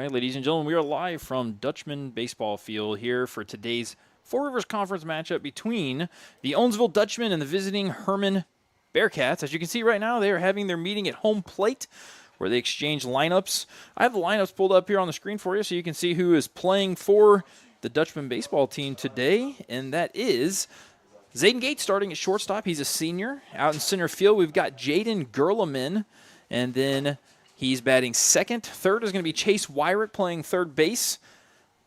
right, ladies and gentlemen, we are live from Dutchman Baseball Field here for today's Four Rivers Conference matchup between the Owensville Dutchmen and the visiting Hermann Bearcats. As you can see right now, they are having their meeting at home plate where they exchange lineups. I have the lineups pulled up here on the screen for you so you can see who is playing for the Dutchman baseball team today, and that is Zayden Gates starting at shortstop. He's a senior. Out in center field, we've got Jaden Gerleman, and then he's batting second. Third is going to be Chase Wyrick playing third base.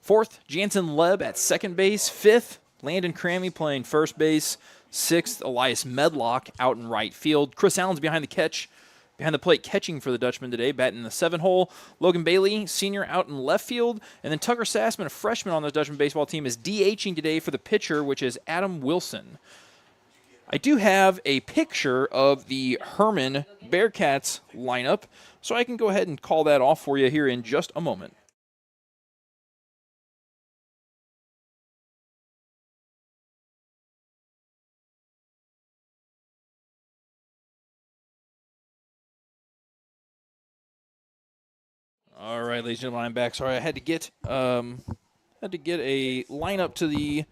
Fourth, Jansen Leb at second base. Fifth, Landon Crammy playing first base. Sixth, Elias Medlock out in right field. Chris Allen's behind the plate catching for the Dutchman today, batting in the 7-hole. Logan Bailey, senior, out in left field. And then Tucker Sassman, a freshman on the Dutchman baseball team, is DHing today for the pitcher, which is Adam Wilson. I do have a picture of the Hermann Bearcats lineup, so I can go ahead and call that off for you here in just a moment. All right, ladies and gentlemen, I'm back. Sorry, I had to get a lineup to the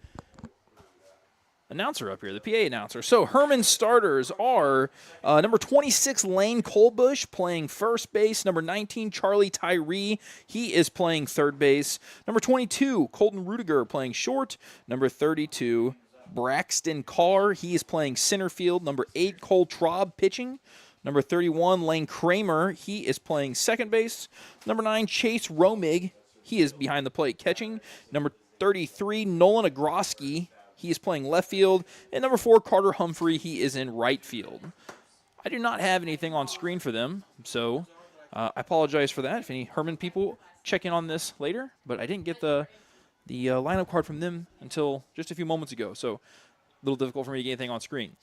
announcer up here, the PA announcer. So Herman's starters are number 26, Lane Colbush, playing first base. Number 19, Charlie Tyree. He is playing third base. Number 22, Colton Rudiger, playing short. Number 32, Braxton Carr. He is playing center field. Number 8, Cole Traub, pitching. Number 31, Lane Kramer. He is playing second base. Number 9, Chase Romig. He is behind the plate catching. Number 33, Nolan Agroski. He is playing left field. And number 4, Carter Humphrey. He is in right field. I do not have anything on screen for them, so I apologize for that. If any Hermann people check in on this later, but I didn't get the lineup card from them until just a few moments ago, so a little difficult for me to get anything on screen.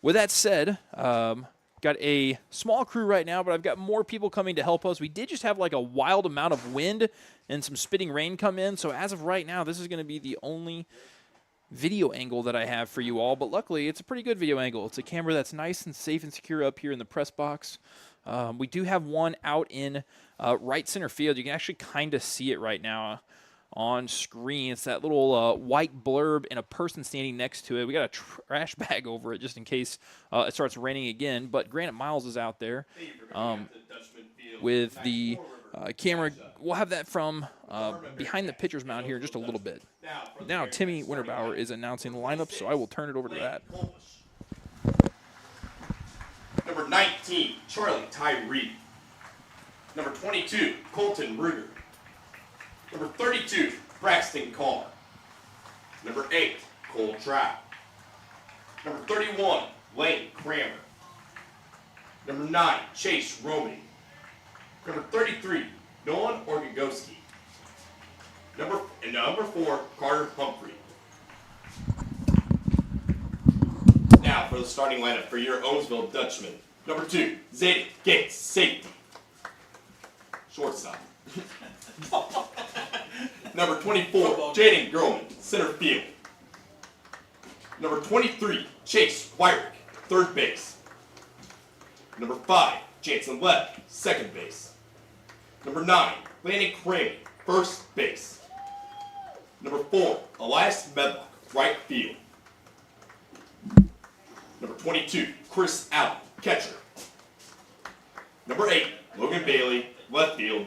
With that said, got a small crew right now, but I've got more people coming to help us. We did just have like a wild amount of wind and some spitting rain come in, so as of right now, this is going to be the only video angle that I have for you all, but luckily it's a pretty good video angle. It's a camera that's nice and safe and secure up here in the press box. We do have one out in right center field. You can actually kind of see it right now on screen. It's that little white blurb and a person standing next to it. We got a trash bag over it just in case it starts raining again, but Granite Miles is out there with the camera. We'll have that from behind the pitcher's mound here in just a little bit. Now Timmy Winterbauer is announcing the lineup, so I will turn it over to that. Number 19, Charlie Tyree. Number 22, Colton Ruger. Number 32, Braxton Carr. Number 8, Cole Traub. Number 31, Lane Kramer. Number 9, Chase Romig. Number 33, Nolan Orgagowski. Number 4, Carter Humphrey. Now for the starting lineup for your Owensville Dutchmen. Number 2, Zayden Gates, safety. Shortstop. Number 24, Jaden Gerleman, center field. Number 23, Chase Wyrick, third base. Number 5, Jansen Leb, second base. Number 9, Landon Crammy, first base. Number 4, Elias Medlock, right field. Number 22, Chris Allen, catcher. Number 8, Logan Bailey, left field.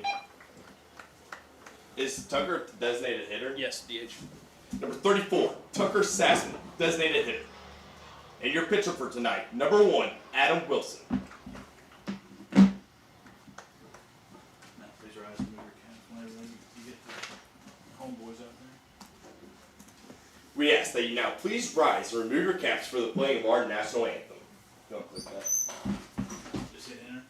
Is Tucker designated hitter? Yes, DH. Number 34, Tucker Sassman, designated hitter. And your pitcher for tonight, number 1, Adam Wilson. Please rise and move your caps whenever you get the homeboys out there. We ask that you now please rise and remove your caps for the playing of our national anthem. Don't click that. Just hit enter.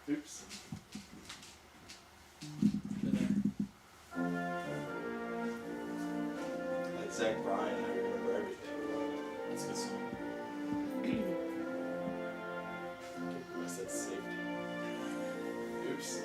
Oops. Like Zach Bryan, I remember everything. That's a good song. I said safety. Oops.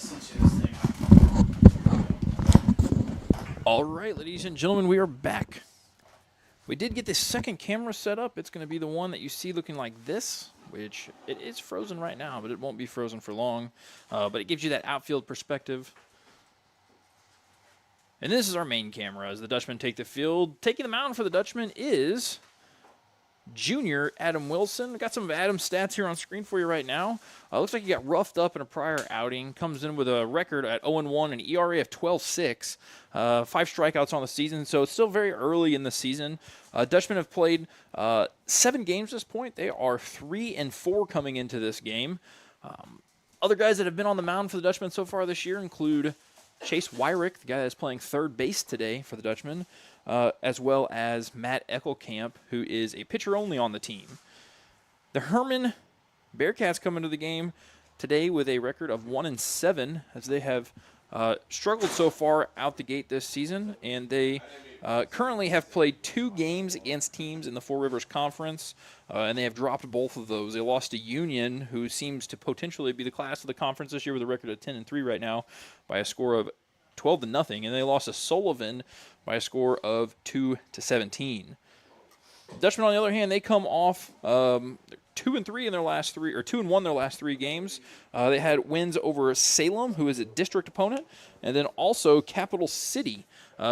sent you this thing. All right, ladies and gentlemen, we are back. We did get this second camera set up. It's going to be the one that you see looking like this, which it is frozen right now, but it won't be frozen for long. But it gives you that outfield perspective. And this is our main camera as the Dutchmen take the field. Taking the mound for the Dutchmen is junior Adam Wilson. Got some of Adam's stats here on screen for you right now. Looks like he got roughed up in a prior outing. Comes in with a record at 0-1, an ERA of 12.6. 5 strikeouts on the season, so it's still very early in the season. Dutchmen have played 7 games at this point. They are 3-4 coming into this game. Other guys that have been on the mound for the Dutchmen so far this year include Chase Wyrick, the guy that's playing third base today for the Dutchmen, as well as Matt Eckelkamp, who is a pitcher only on the team. The Hermann Bearcats come into the game today with a record of 1-7, as they have struggled so far out the gate this season, and they currently have played 2 games against teams in the Four Rivers Conference, and they have dropped both of those. They lost to Union, who seems to potentially be the class of the conference this year with a record of 10-3 right now, by a score of 12-0, and they lost to Sullivan by a score of 2-17. Dutchmen, on the other hand, they come off 2-3 in their last 3, or 2-1 their last 3 games. They had wins over Salem, who is a district opponent, and then also Capital City.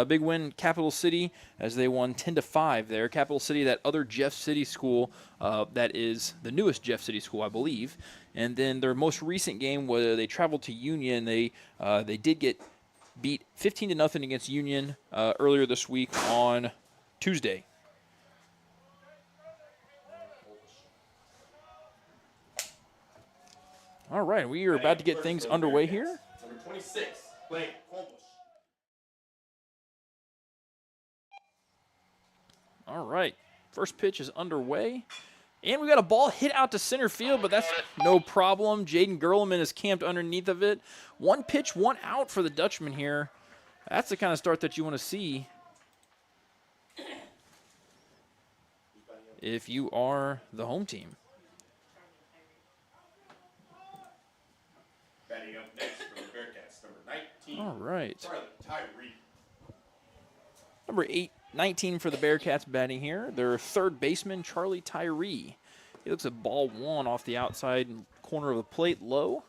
Big win, Capital City, as they won 10-5 there. Capital City, that other Jeff City school, that is the newest Jeff City school, I believe. And then their most recent game, where they traveled to Union, they did get beat 15-0 against Union earlier this week on Tuesday. All right, we are about to get things underway here. Number 26, playing Holbush. All right, first pitch is underway. And we got a ball hit out to center field, but that's no problem. Jaden Gerleman is camped underneath of it. 1 pitch, 1 out for the Dutchmen here. That's the kind of start that you want to see if you are the home team. Batting up next for the Bearcats, number 19. All right. Charlie Tyree. Number 19 for the Bearcats batting here. Their third baseman, Charlie Tyree. He looks at ball 1 off the outside corner of the plate, low.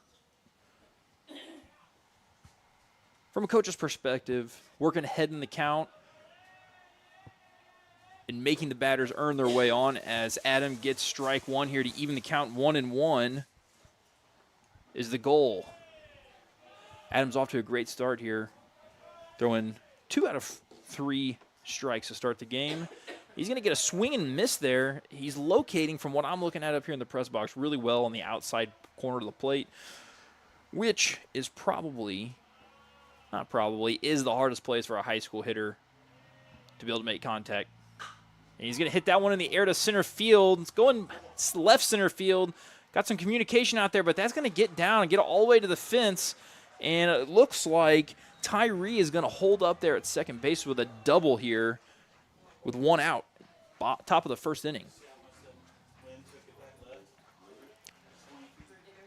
From a coach's perspective, working ahead in the count and making the batters earn their way on, as Adam gets strike 1 here to even the count 1-1 is the goal. Adam's off to a great start here, throwing 2 out of 3 strikes to start the game. He's going to get a swing and miss there. He's locating, from what I'm looking at up here in the press box, really well on the outside corner of the plate, which is is the hardest place for a high school hitter to be able to make contact. And he's going to hit that one in the air to center field. It's going left center field. Got some communication out there, but that's going to get down and get all the way to the fence. And it looks like Tyree is going to hold up there at second base with a double here with 1 out, top of the first inning.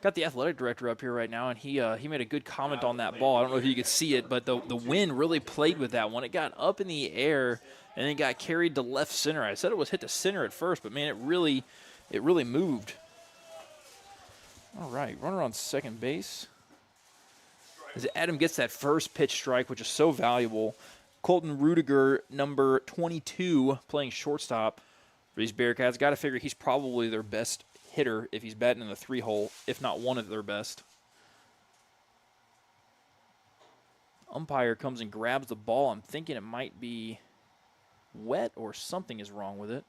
Got the athletic director up here right now, and he made a good comment on that ball. I don't know if you could see it, but the wind really played with that one. It got up in the air, and it got carried to left center. I said it was hit to center at first, but, man, it really moved. All right, runner on second base. As Adam gets that first pitch strike, which is so valuable. Colton Rudiger, number 22, playing shortstop for these Bearcats. Got to figure he's probably their best hitter if he's batting in the 3-hole, if not one of their best. Umpire comes and grabs the ball. I'm thinking it might be wet or something is wrong with it.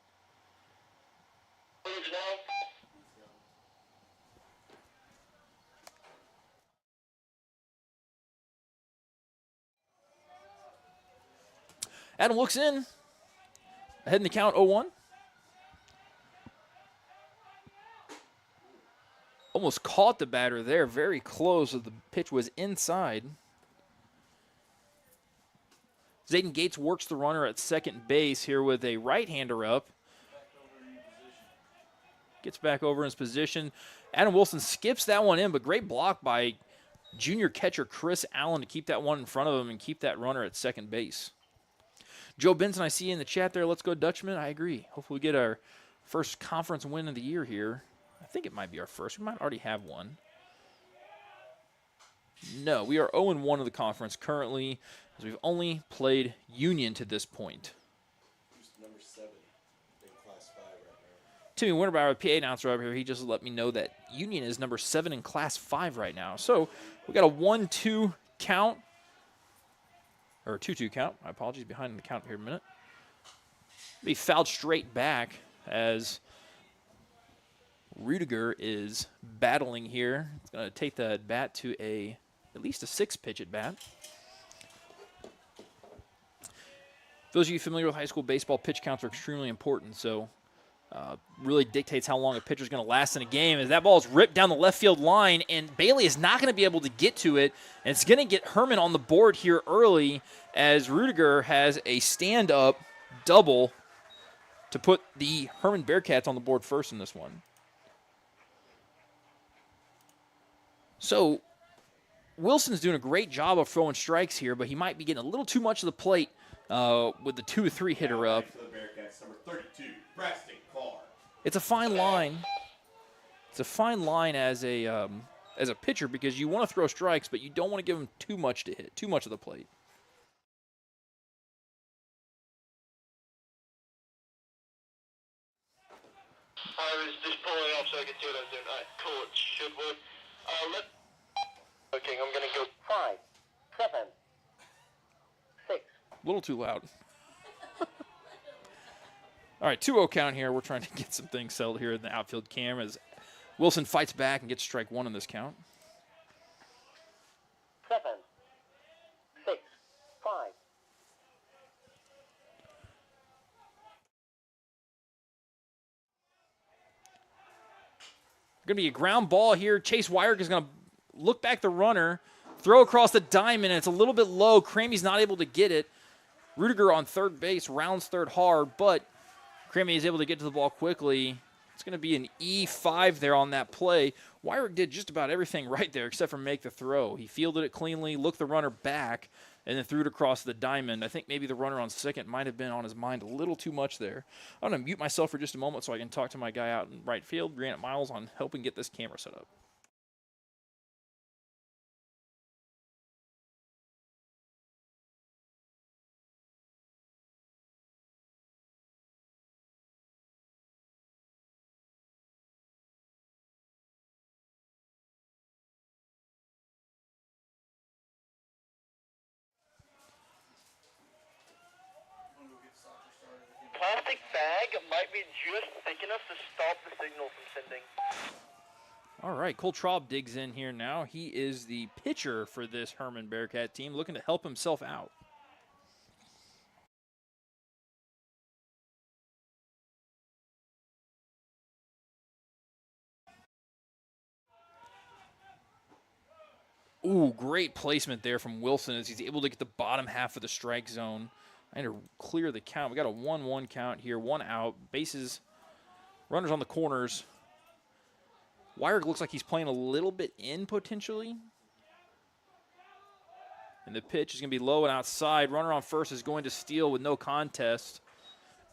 Adam looks in, ahead in the count, 0-1. Almost caught the batter there, very close. The pitch was inside. Zayden Gates works the runner at second base here with a right-hander up. Gets back over in his position. Adam Wilson skips that one in, but great block by junior catcher Chris Allen to keep that one in front of him and keep that runner at second base. Joe Benson, I see you in the chat there. Let's go Dutchmen. I agree. Hopefully we get our first conference win of the year here. I think it might be our first. We might already have one. No, we are 0-1 of the conference currently, as we've only played Union to this point. Who's number 7 in Class 5 right now? Timmy Winterbauer, the PA announcer over here, he just let me know that Union is number 7 in Class 5 right now. So we got a 1-2 count, or a 2-2 count. My apologies, behind the count here a minute. Be fouled straight back as Rudiger is battling here. It's going to take the bat to at least a 6-pitch at bat. Those of you familiar with high school baseball, pitch counts are extremely important, so really dictates how long a pitcher's going to last in a game. As that ball is ripped down the left field line, and Bailey is not going to be able to get to it, and it's going to get Hermann on the board here early as Rudiger has a stand-up double to put the Hermann Bearcats on the board first in this one. So Wilson's doing a great job of throwing strikes here, but he might be getting a little too much of the plate with the 2-3 hitter up. For the Bearcats, number 32, Preston Carr. It's a fine line. It's a fine line as a pitcher because you want to throw strikes, but you don't want to give him too much to hit, too much of the plate. I was just pulling up so I could see what I was doing. All right, cool. It should work. Okay, I'm going to go 5, 7, 6. A little too loud. All right, 2-0 count here. We're trying to get some things settled here in the outfield cam as Wilson fights back and gets strike one in this count. 7, 6, 5. Going to be a ground ball here. Chase Wyrick is going to look back the runner, throw across the diamond, and it's a little bit low. Cramey's not able to get it. Rudiger on third base, rounds third hard, but Cramey is able to get to the ball quickly. It's going to be an E5 there on that play. Wyrick did just about everything right there except for make the throw. He fielded it cleanly, looked the runner back, and then threw it across the diamond. I think maybe the runner on second might have been on his mind a little too much there. I'm going to mute myself for just a moment so I can talk to my guy out in right field, Grant Miles, on helping get this camera set up. Plastic bag might be just thick enough to stop the signal from sending. All right, Cole Traub digs in here now. He is the pitcher for this Hermann Bearcat team, looking to help himself out. Ooh, great placement there from Wilson as he's able to get the bottom half of the strike zone. I had to clear the count. We got a 1-1 count here, 1 out. Bases, runners on the corners. Wyrick looks like he's playing a little bit in potentially. And the pitch is going to be low and outside. Runner on first is going to steal with no contest.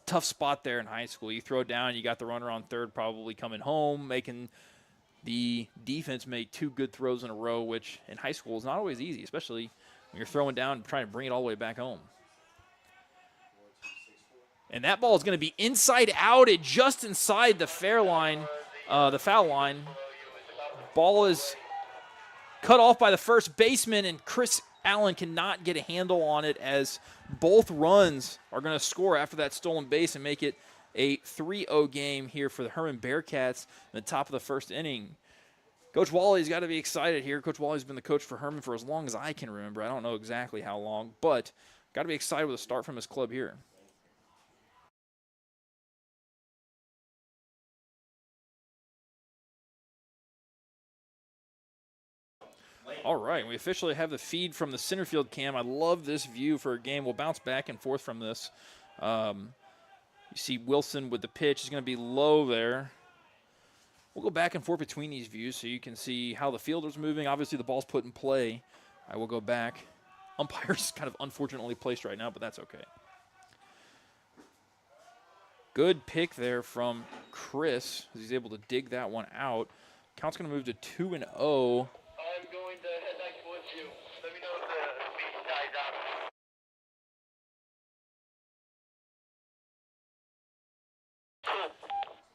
Tough spot there in high school. You throw it down, you got the runner on third probably coming home, making the defense make 2 good throws in a row, which in high school is not always easy, especially when you're throwing down and trying to bring it all the way back home. And that ball is going to be inside out, just inside the fair line, the foul line. Ball is cut off by the first baseman, and Chris Allen cannot get a handle on it as both runs are going to score after that stolen base and make it a 3-0 game here for the Hermann Bearcats in the top of the first inning. Coach Wally's got to be excited here. Coach Wally's been the coach for Hermann for as long as I can remember. I don't know exactly how long, but got to be excited with a start from his club here. All right, we officially have the feed from the center field cam. I love this view for a game. We'll bounce back and forth from this. You see Wilson with the pitch. He's going to be low there. We'll go back and forth between these views so you can see how the fielder's moving. Obviously, the ball's put in play. I will go back. Umpire's kind of unfortunately placed right now, but that's okay. Good pick there from Chris, as he's able to dig that one out. Count's going to move to 2-0. I'm going to head back towards you. Let me know if the speed dies out.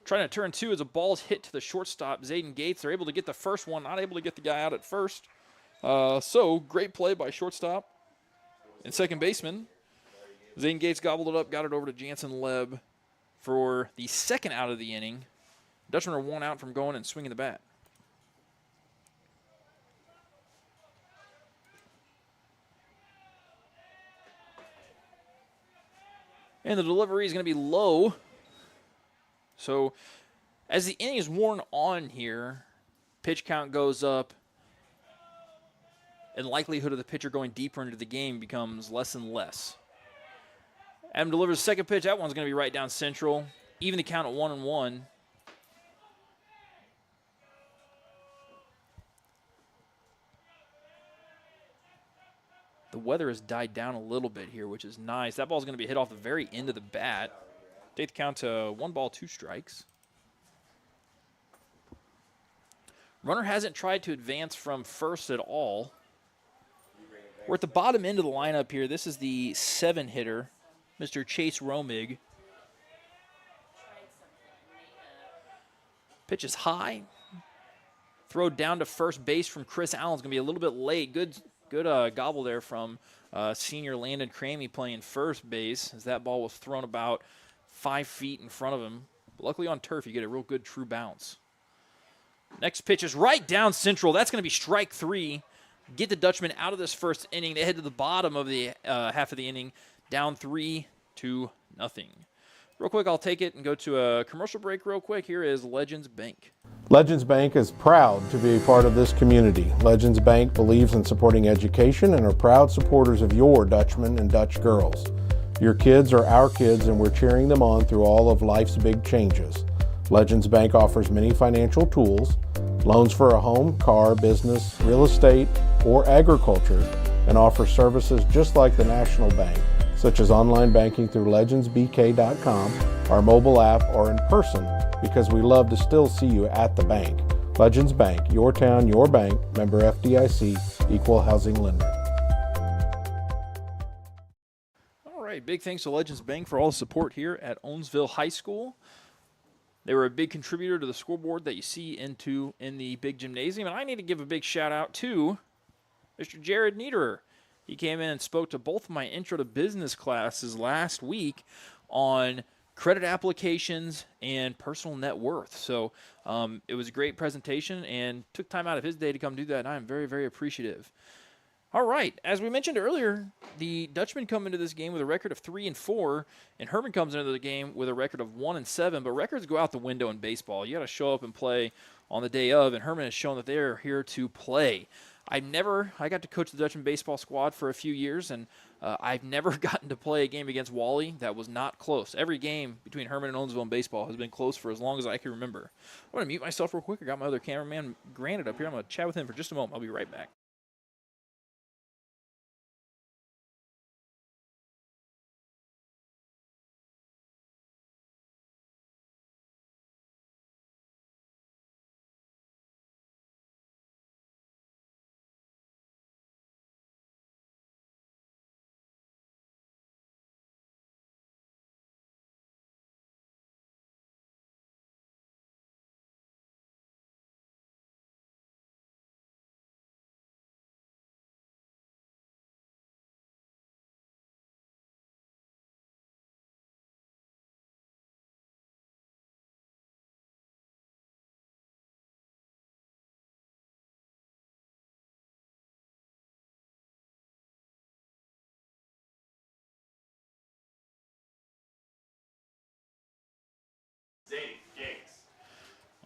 Trying to turn 2 as a ball's hit to the shortstop, Zayden Gates. They're able to get the first one, not able to get the guy out at first. So, great play by shortstop and second baseman. Zayden Gates gobbled it up, got it over to Jansen Leb for the second out of the inning. Dutchmen are 1 out from going and swinging the bat. And the delivery is going to be low. So, as the inning is worn on here, pitch count goes up, and likelihood of the pitcher going deeper into the game becomes less and less. Adam delivers the second pitch. That one's going to be right down central. Even the count at 1-1. The weather has died down a little bit here, which is nice. That ball's going to be hit off the very end of the bat. Take the count to 1 ball, 2 strikes. Runner hasn't tried to advance from first at all. We're at the bottom end of the lineup here. This is the 7-hitter, Mr. Chase Romig. Pitch is high. Throw down to first base from Chris Allen's going to be a little bit late. Good gobble there from senior Landon Cramey playing first base, as that ball was thrown about 5 feet in front of him. But luckily on turf, you get a real good true bounce. Next pitch is right down central. That's going to be strike 3. Get the Dutchmen out of this first inning. They head to the bottom of the half of the inning, down 3-0. Real quick, I'll take it and go to a commercial break real quick. Here is Legends Bank. Legends Bank is proud to be a part of this community. Legends Bank believes in supporting education and are proud supporters of your Dutchmen and Dutch girls. Your kids are our kids, and we're cheering them on through all of life's big changes. Legends Bank offers many financial tools, loans for a home, car, business, real estate, or agriculture, and offers services just like the National Bank, such as online banking through legendsbk.com, our mobile app, or in person, because we love to still see you at the bank. Legends Bank, your town, your bank, member FDIC, equal housing lender. All right, big thanks to Legends Bank for all the support here at Owensville High School. They were a big contributor to the scoreboard that you see in the big gymnasium. And I need to give a big shout out to Mr. Jared Niederer. He came in and spoke to both of my intro to business classes last week on credit applications and personal net worth. So it was a great presentation and took time out of his day to come do that. And I am very, very appreciative. All right, as we mentioned earlier, the Dutchmen come into this game with a record of 3-4, and Hermann comes into the game with a record of 1-7. But records go out the window in baseball. You got to show up and play on the day of, and Hermann has shown that they are here to play. I got to coach the Dutchman baseball squad for a few years, and I've never gotten to play a game against Wally that was not close. Every game between Hermann and Owensville in baseball has been close for as long as I can remember. I'm going to mute myself real quick. I got my other cameraman, Granted, up here. I'm going to chat with him for just a moment. I'll be right back.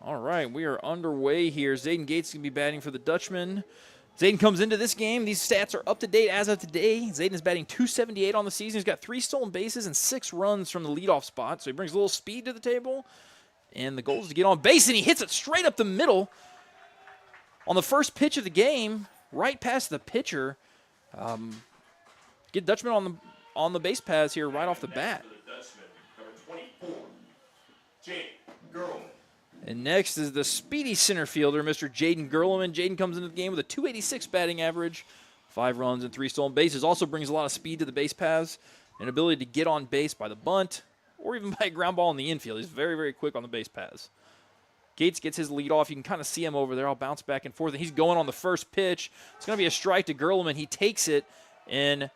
All right, we are underway here. Zayden Gates is going to be batting for the Dutchmen. Zayden comes into this game. These stats are up to date as of today. Zayden is batting .278 on the season. He's got 3 stolen bases and 6 runs from the leadoff spot, so he brings a little speed to the table. And the goal is to get on base, and he hits it straight up the middle on the first pitch of the game, right past the pitcher. Get Dutchman on the base paths here right off the bat. Number 24, Jaden Gerlman. And next is the speedy center fielder, Mr. Jaden Gerlman. Jaden comes into the game with a .286 batting average, 5 runs and 3 stolen bases. Also brings a lot of speed to the base paths, an ability to get on base by the bunt or even by a ground ball in the infield. He's very, very quick on the base paths. Gates gets his lead off. You can kind of see him over there. I'll bounce back and forth. And he's going on the first pitch. It's going to be a strike to Gerlman. He takes it, and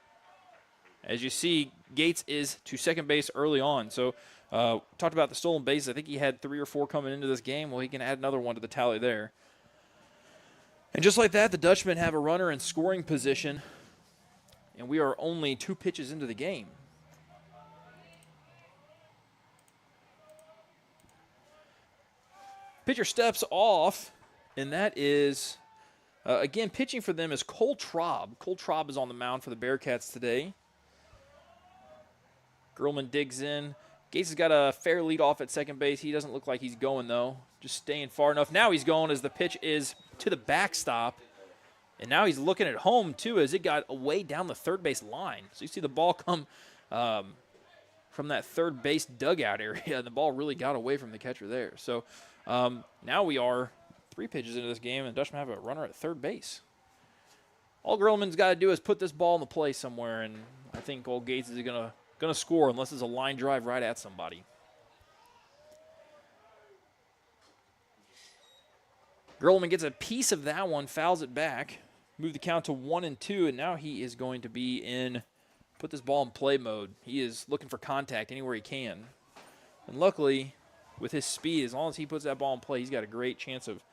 as you see, Gates is to second base early on. So talked about the stolen bases. I think he had 3 or 4 coming into this game. Well, he can add another one to the tally there. And just like that, the Dutchmen have a runner in scoring position, and we are only 2 pitches into the game. Pitcher steps off, and that is, again, pitching for them is Cole Traub. Cole Traub is on the mound for the Bearcats today. Gerlman digs in. Gates has got a fair lead off at second base. He doesn't look like he's going, though. Just staying far enough. Now he's going as the pitch is to the backstop. And now he's looking at home, too, as it got away down the third base line. So you see the ball come from that third base dugout area. The ball really got away from the catcher there. So now we are 3 pitches into this game, and Dutchmen have a runner at third base. All Gerlman's got to do is put this ball in the play somewhere, and I think old Gates is going to score unless it's a line drive right at somebody. Gerlman gets a piece of that one, fouls it back, move the count to 1-2, and now he is going to be in put this ball in play mode. He is looking for contact anywhere he can. And luckily, with his speed, as long as he puts that ball in play, he's got a great chance of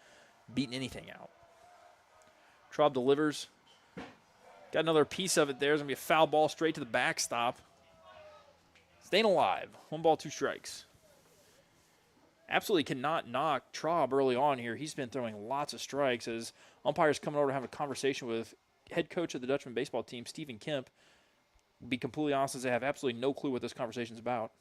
beating anything out. Traub delivers. Got another piece of it there. There's going to be a foul ball straight to the backstop. Staying alive. 1 ball, 2 strikes. Absolutely cannot knock Traub early on here. He's been throwing lots of strikes as umpires coming over to have a conversation with head coach of the Dutchman baseball team, Stephen Kemp. To be completely honest, as I have absolutely no clue what this conversation is about.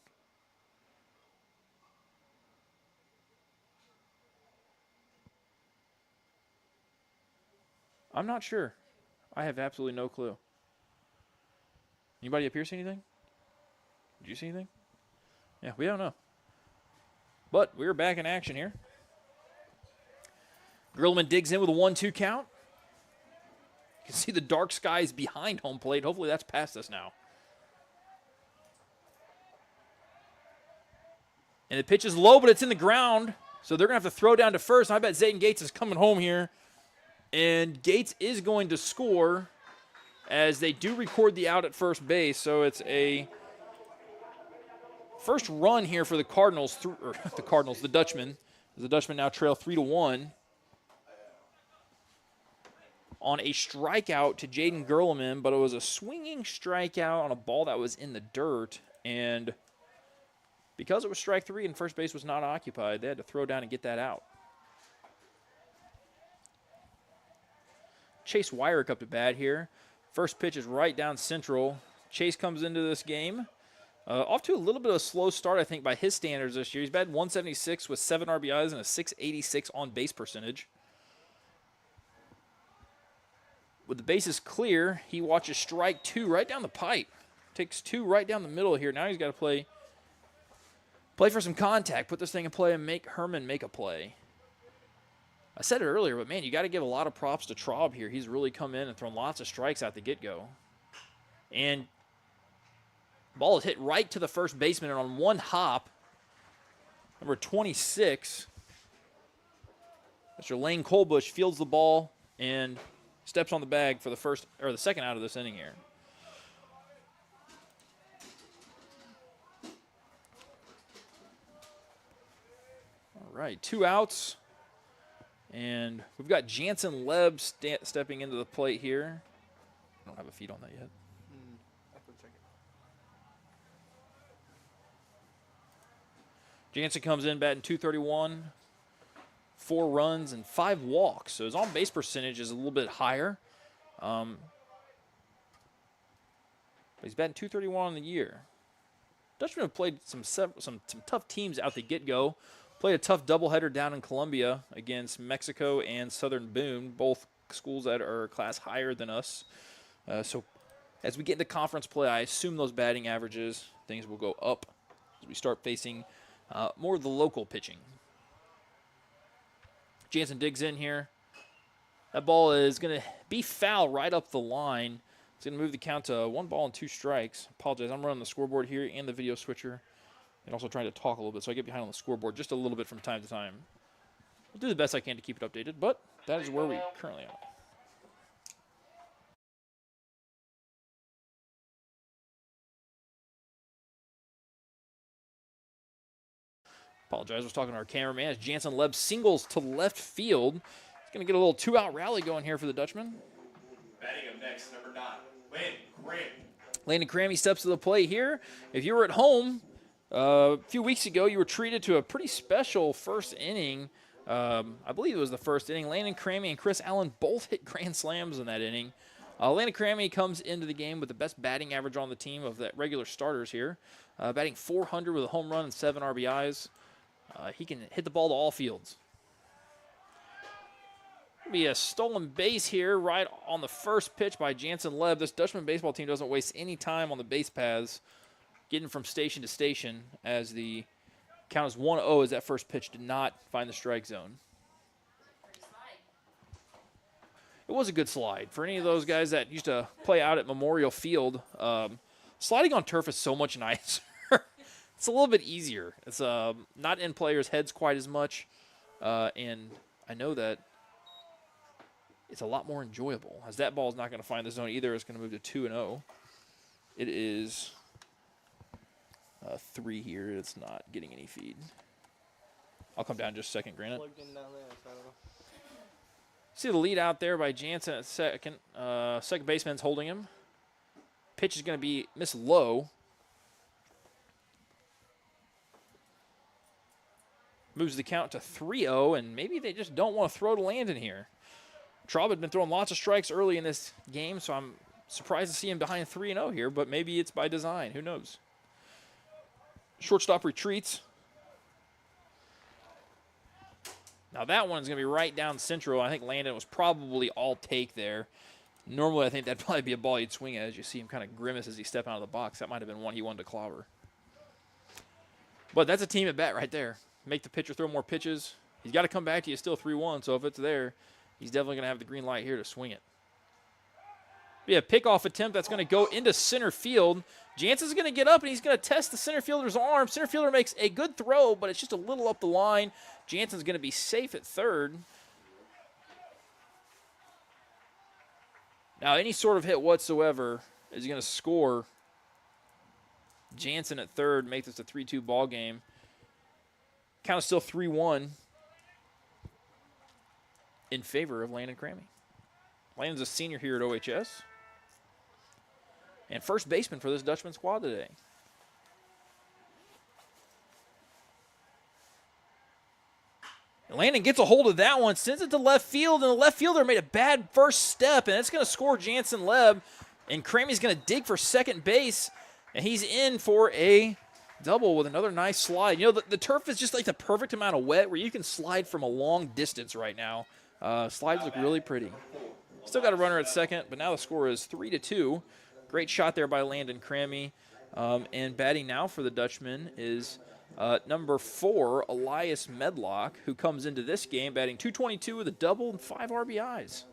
I'm not sure. I have absolutely no clue. Anybody up here see anything? Did you see anything? Yeah, we don't know. But we're back in action here. Gerlman digs in with a 1-2 count. You can see the dark skies behind home plate. Hopefully that's past us now. And the pitch is low, but it's in the ground. So they're going to have to throw down to first. And I bet Zayden Gates is coming home here. And Gates is going to score as they do record the out at first base. So it's a first run here for the Cardinals, the Dutchmen. The Dutchmen now trail 3-1 on a strikeout to Jaden Gerlman, but it was a swinging strikeout on a ball that was in the dirt. And because it was strike 3 and first base was not occupied, they had to throw down and get that out. Chase Wyrick up to bat here. First pitch is right down central. Chase comes into this game off to a little bit of a slow start, I think, by his standards this year. He's batted 176 with 7 RBIs and a 686 on-base percentage. With the bases clear, he watches strike 2 right down the pipe. Takes 2 right down the middle here. Now he's got to play for some contact, put this thing in play, and make Hermann make a play. I said it earlier, but, man, you got to give a lot of props to Traub here. He's really come in and thrown lots of strikes out the get-go. And ball is hit right to the first baseman, and on one hop, number 26, Mr. Lane Colbush fields the ball and steps on the bag for the second out of this inning here. All right, 2 outs. And we've got Jansen Leb stepping into the plate here. I don't have a feed on that yet. Jansen comes in batting .231, 4 runs and 5 walks. So his on-base percentage is a little bit higher. But he's batting .231 on the year. Dutchmen have played some tough teams out the get-go. Played a tough doubleheader down in Columbia against Mexico and Southern Boone, both schools that are a class higher than us. So as we get into conference play, I assume those batting averages, things will go up as we start facing more of the local pitching. Jansen digs in here. That ball is going to be foul right up the line. It's going to move the count to 1 ball and 2 strikes. Apologize, I'm running the scoreboard here and the video switcher, and also trying to talk a little bit, so I get behind on the scoreboard just a little bit from time to time. I'll do the best I can to keep it updated, but that is where we currently are. Apologize, I was talking to our cameraman as Jansen Leb singles to left field. He's going to get a little 2-out rally going here for the Dutchmen. Batting up next, number 9, Landon Crammy. Landon Crammy steps to the plate here. If you were at home a few weeks ago, you were treated to a pretty special first inning. I believe it was the first inning. Landon Crammy and Chris Allen both hit grand slams in that inning. Landon Crammy comes into the game with the best batting average on the team of the regular starters here. Batting .400 with a home run and 7 RBIs. He can hit the ball to all fields. Be a stolen base here right on the first pitch by Jansen Leb. This Dutchman baseball team doesn't waste any time on the base paths, getting from station to station as the count is 1-0 as that first pitch did not find the strike zone. It was a good slide. For any of those guys that used to play out at Memorial Field, sliding on turf is so much nicer. It's a little bit easier. It's not in players' heads quite as much, and I know that it's a lot more enjoyable, as that ball is not going to find the zone either. It's going to move to 2-0. It is 3 here. It's not getting any feed. I'll come down just a second, Granite. See the lead out there by Jansen at second. Second baseman's holding him. Pitch is going to be missed low. Moves the count to 3-0, and maybe they just don't want to throw to Landon here. Traub had been throwing lots of strikes early in this game, so I'm surprised to see him behind 3-0 here, but maybe it's by design. Who knows? Shortstop retreats. Now that one's going to be right down central. I think Landon was probably all take there. Normally, I think that'd probably be a ball you'd swing at as you see him kind of grimace as he steps out of the box. That might have been one he wanted to clobber. But that's a team at bat right there. Make the pitcher throw more pitches. He's got to come back to you still 3-1, so if it's there, he's definitely going to have the green light here to swing it. Be a pickoff attempt that's going to go into center field. Jansen's going to get up, and he's going to test the center fielder's arm. Center fielder makes a good throw, but it's just a little up the line. Jansen's going to be safe at third. Now, any sort of hit whatsoever is going to score Jansen at third, make this a 3-2 ball game. Count is still 3-1 in favor of Landon Crammy. Landon's a senior here at OHS. And first baseman for this Dutchman squad today. And Landon gets a hold of that one, sends it to left field, and the left fielder made a bad first step, and it's going to score Jansen Leb. And Crammy's going to dig for second base, and he's in for a double with another nice slide. You know, the turf is just like the perfect amount of wet where you can slide from a long distance right now. Slides look really pretty. Still got a runner at second, but now the score is 3-2. Great shot there by Landon Crammy. And batting now for the Dutchman is number 4, Elias Medlock, who comes into this game batting .222 with a double and 5 RBIs.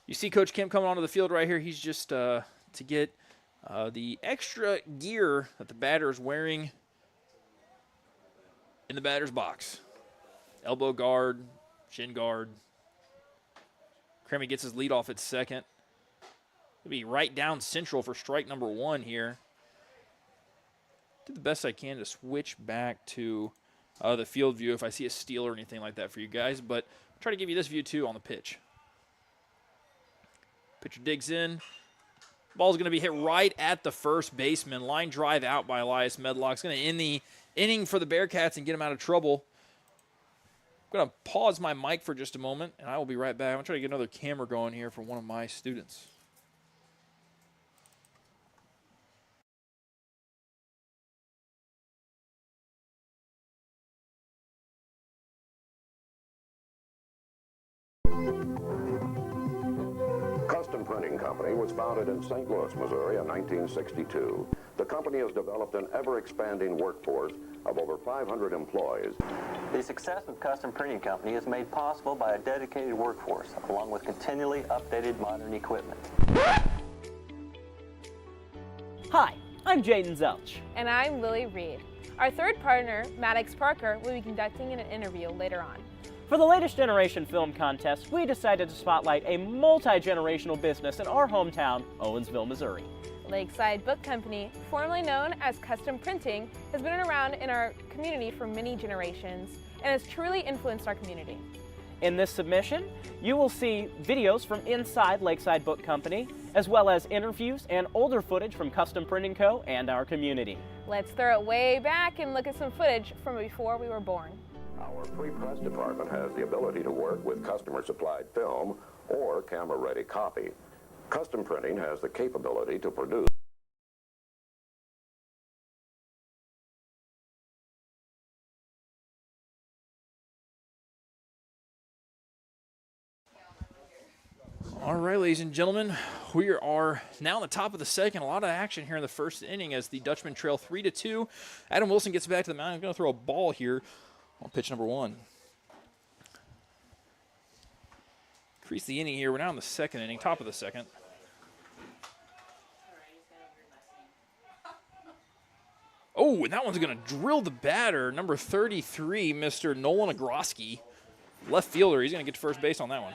You see Coach Kim coming onto the field right here. He's just to get the extra gear that the batter is wearing in the batter's box. Elbow guard, shin guard. Crammy gets his lead off at second. He'll be right down central for strike number 1 here. Do the best I can to switch back to the field view if I see a steal or anything like that for you guys, but I'll try to give you this view too on the pitch. Pitcher digs in. Ball's going to be hit right at the first baseman. Line drive out by Elias Medlock. It's going to end the inning for the Bearcats and get him out of trouble. I'm going to pause my mic for just a moment, and I will be right back. I'm going to try to get another camera going here for one of my students. Custom Printing Company was founded in St. Louis, Missouri in 1962. The company has developed an ever-expanding workforce of over 500 employees. The success of Custom Printing Company is made possible by a dedicated workforce, along with continually updated modern equipment. Hi, I'm Jaden Zelch. And I'm Lily Reed. Our third partner, Maddox Parker, will be conducting an interview later on. For the latest Generation Film Contest, we decided to spotlight a multi-generational business in our hometown, Owensville, Missouri. Lakeside Book Company, formerly known as Custom Printing, has been around in our community for many generations and has truly influenced our community. In this submission, you will see videos from inside Lakeside Book Company, as well as interviews and older footage from Custom Printing Co. and our community. Let's throw it way back and look at some footage from before we were born. Our pre-press department has the ability to work with customer-supplied film or camera-ready copy. Custom Printing has the capability to produce All right, ladies and gentlemen, we are now on the top of the second. A lot of action here in the first inning as the Dutchmen trail 3-2. Adam Wilson gets back to the mound. He's going to throw a ball here on pitch number 1. Increase the inning here. We're now in the second inning, top of the second. Oh, and that one's going to drill the batter, number 33, Mr. Nolan Agroski. Left fielder. He's going to get to first base on that one.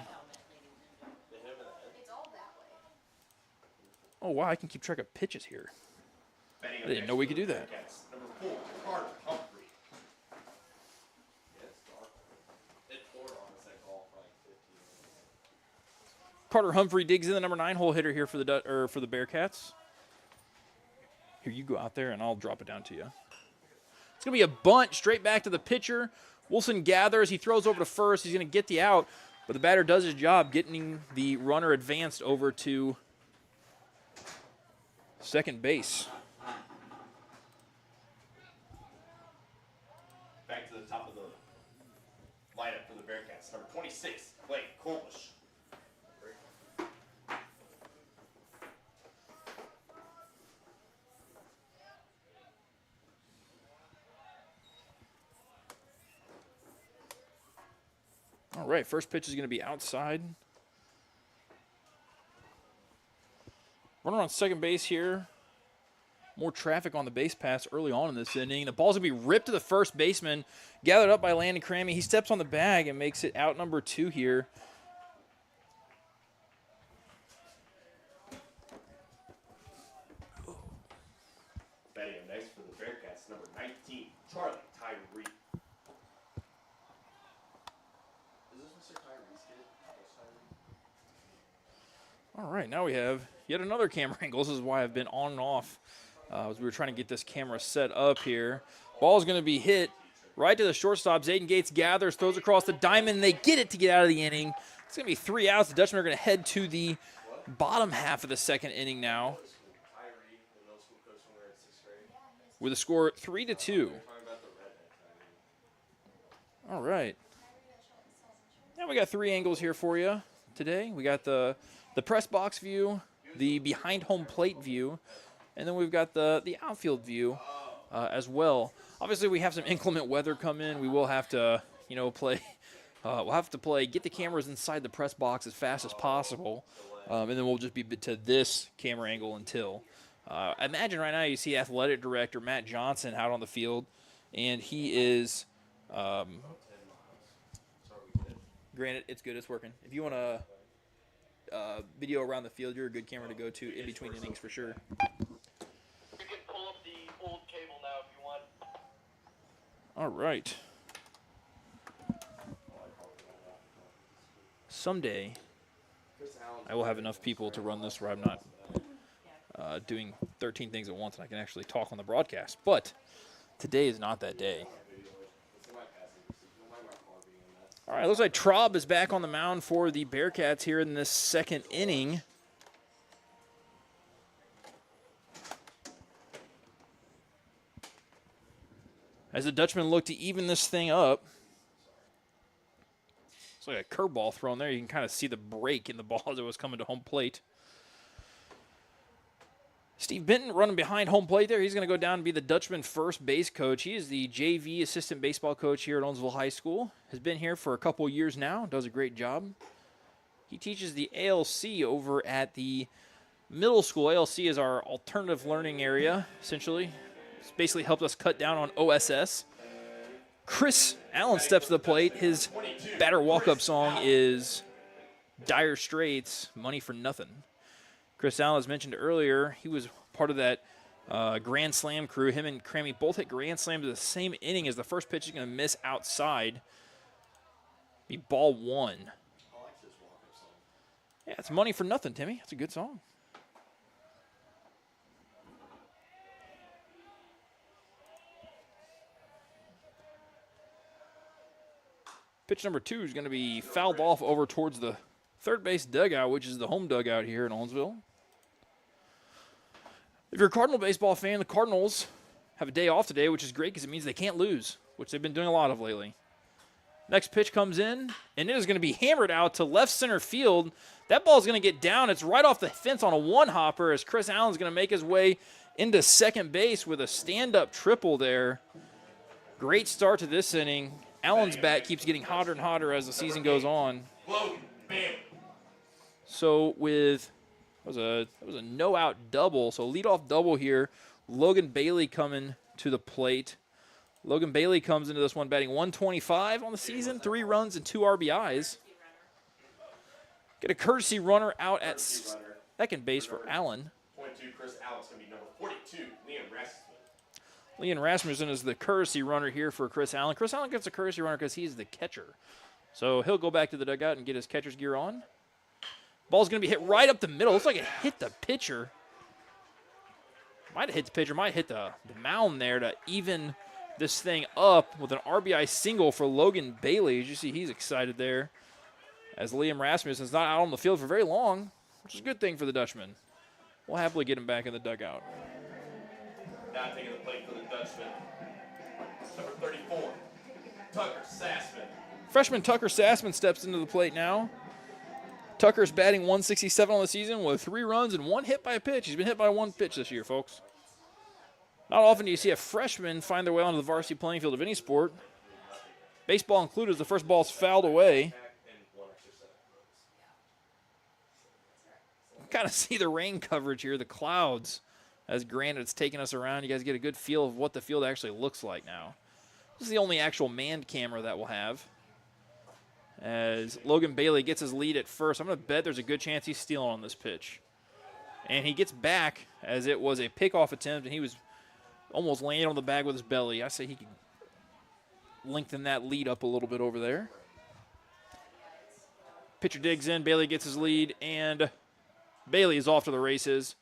Oh, wow, I can keep track of pitches here. I didn't know we could do that. Number 4, Carter Humphrey. Carter Humphrey digs in, the number 9 hole hitter here for the Bearcats. Here, you go out there, and I'll drop it down to you. It's going to be a bunt straight back to the pitcher. Wilson gathers. He throws over to first. He's going to get the out, but the batter does his job getting the runner advanced over to second base. Back to the top of the lineup for the Bearcats. Number 26, Blake Kolbush. All right, first pitch is going to be outside. Runner on second base here. More traffic on the base pass early on in this inning. The ball's going to be ripped to the first baseman, gathered up by Landon Crammy. He steps on the bag and makes it out number 2 here. Batting up next for the Bearcats, number 19, Charlie Tyree. Is this Mr. Tyree's kid? All right, now we have yet another camera angle. This is why I've been on and off as we were trying to get this camera set up here. Ball is going to be hit right to the shortstop. Zayden Gates gathers, throws across the diamond, and they get it to get out of the inning. It's going to be 3 outs. The Dutchmen are going to head to the bottom half of the second inning now with a score 3-2. All right. Now we got 3 angles here for you today. We got the press box view, the behind home plate view, and then we've got the outfield view as well. Obviously, we have some inclement weather come in. We will have to, play. We'll have to get the cameras inside the press box as fast as possible, and then we'll just be to this camera angle until. Imagine right now you see athletic director Matt Johnson out on the field, and he is. Granted, it's good. It's working. If you want to video around the field, you're a good camera to go to in between innings for sure. You can pull up the old cable now if you want. All right. Someday, I will have enough people to run this where I'm not doing 13 things at once and I can actually talk on the broadcast. But today is not that day. All right, looks like Traub is back on the mound for the Bearcats here in this second inning. As the Dutchmen look to even this thing up. It's like a curveball thrown there. You can kind of see the break in the ball as it was coming to home plate. Steve Benton running behind home plate there. He's going to go down and be the Dutchman first base coach. He is the JV assistant baseball coach here at Owensville High School. Has been here for a couple years now. Does a great job. He teaches the ALC over at the middle school. ALC is our alternative learning area, essentially. It's basically helped us cut down on OSS. Chris Allen steps to the plate. His batter walk-up song is Dire Straits, Money for Nothing. Chris Allen, as mentioned earlier, he was part of that Grand Slam crew. Him and Crammy both hit Grand Slams in the same inning as the first pitch is going to miss outside. Be ball one. Yeah, it's Money for Nothing, Timmy. That's a good song. Pitch number 2 is going to be fouled off over towards the third base dugout, which is the home dugout here in Owensville. If you're a Cardinal baseball fan, the Cardinals have a day off today, which is great because it means they can't lose, which they've been doing a lot of lately. Next pitch comes in, and it is going to be hammered out to left center field. That ball is going to get down. It's right off the fence on a one-hopper as Chris Allen's going to make his way into second base with a stand-up triple there. Great start to this inning. Allen's bat keeps getting hotter and hotter as the season goes on. So with that was a no-out double, so leadoff double here. Logan Bailey coming to the plate. Logan Bailey comes into this one batting 125 on the season, 3 runs and 2 RBIs. Get a courtesy runner out at second base for Allen. Point 2, Chris Allen's going to be number 42, Liam Rasmussen. Liam Rasmussen is the courtesy runner here for Chris Allen. Chris Allen gets a courtesy runner because he's the catcher. So he'll go back to the dugout and get his catcher's gear on. Ball's going to be hit right up the middle. Looks like it hit the pitcher. Might have hit the pitcher. Might have hit the mound there to even this thing up with an RBI single for Logan Bailey. As you see, he's excited there as Liam Rasmussen's not out on the field for very long, which is a good thing for the Dutchman. We'll happily get him back in the dugout. Now taking the plate for the Dutchman, number 34, Tucker Sassman. Freshman Tucker Sassman steps into the plate now. Tucker's batting 167 on the season with 3 runs and 1 hit by a pitch. He's been hit by 1 pitch this year, folks. Not often do you see a freshman find their way onto the varsity playing field of any sport. Baseball included as the first ball's fouled away. Kind of see the rain coverage here, the clouds. As granted, it's taking us around. You guys get a good feel of what the field actually looks like now. This is the only actual manned camera that we'll have. As Logan Bailey gets his lead at first, I'm going to bet there's a good chance he's stealing on this pitch. And he gets back as it was a pickoff attempt, and he was almost laying on the bag with his belly. I say he can lengthen that lead up a little bit over there. Pitcher digs in, Bailey gets his lead, and Bailey is off to the races.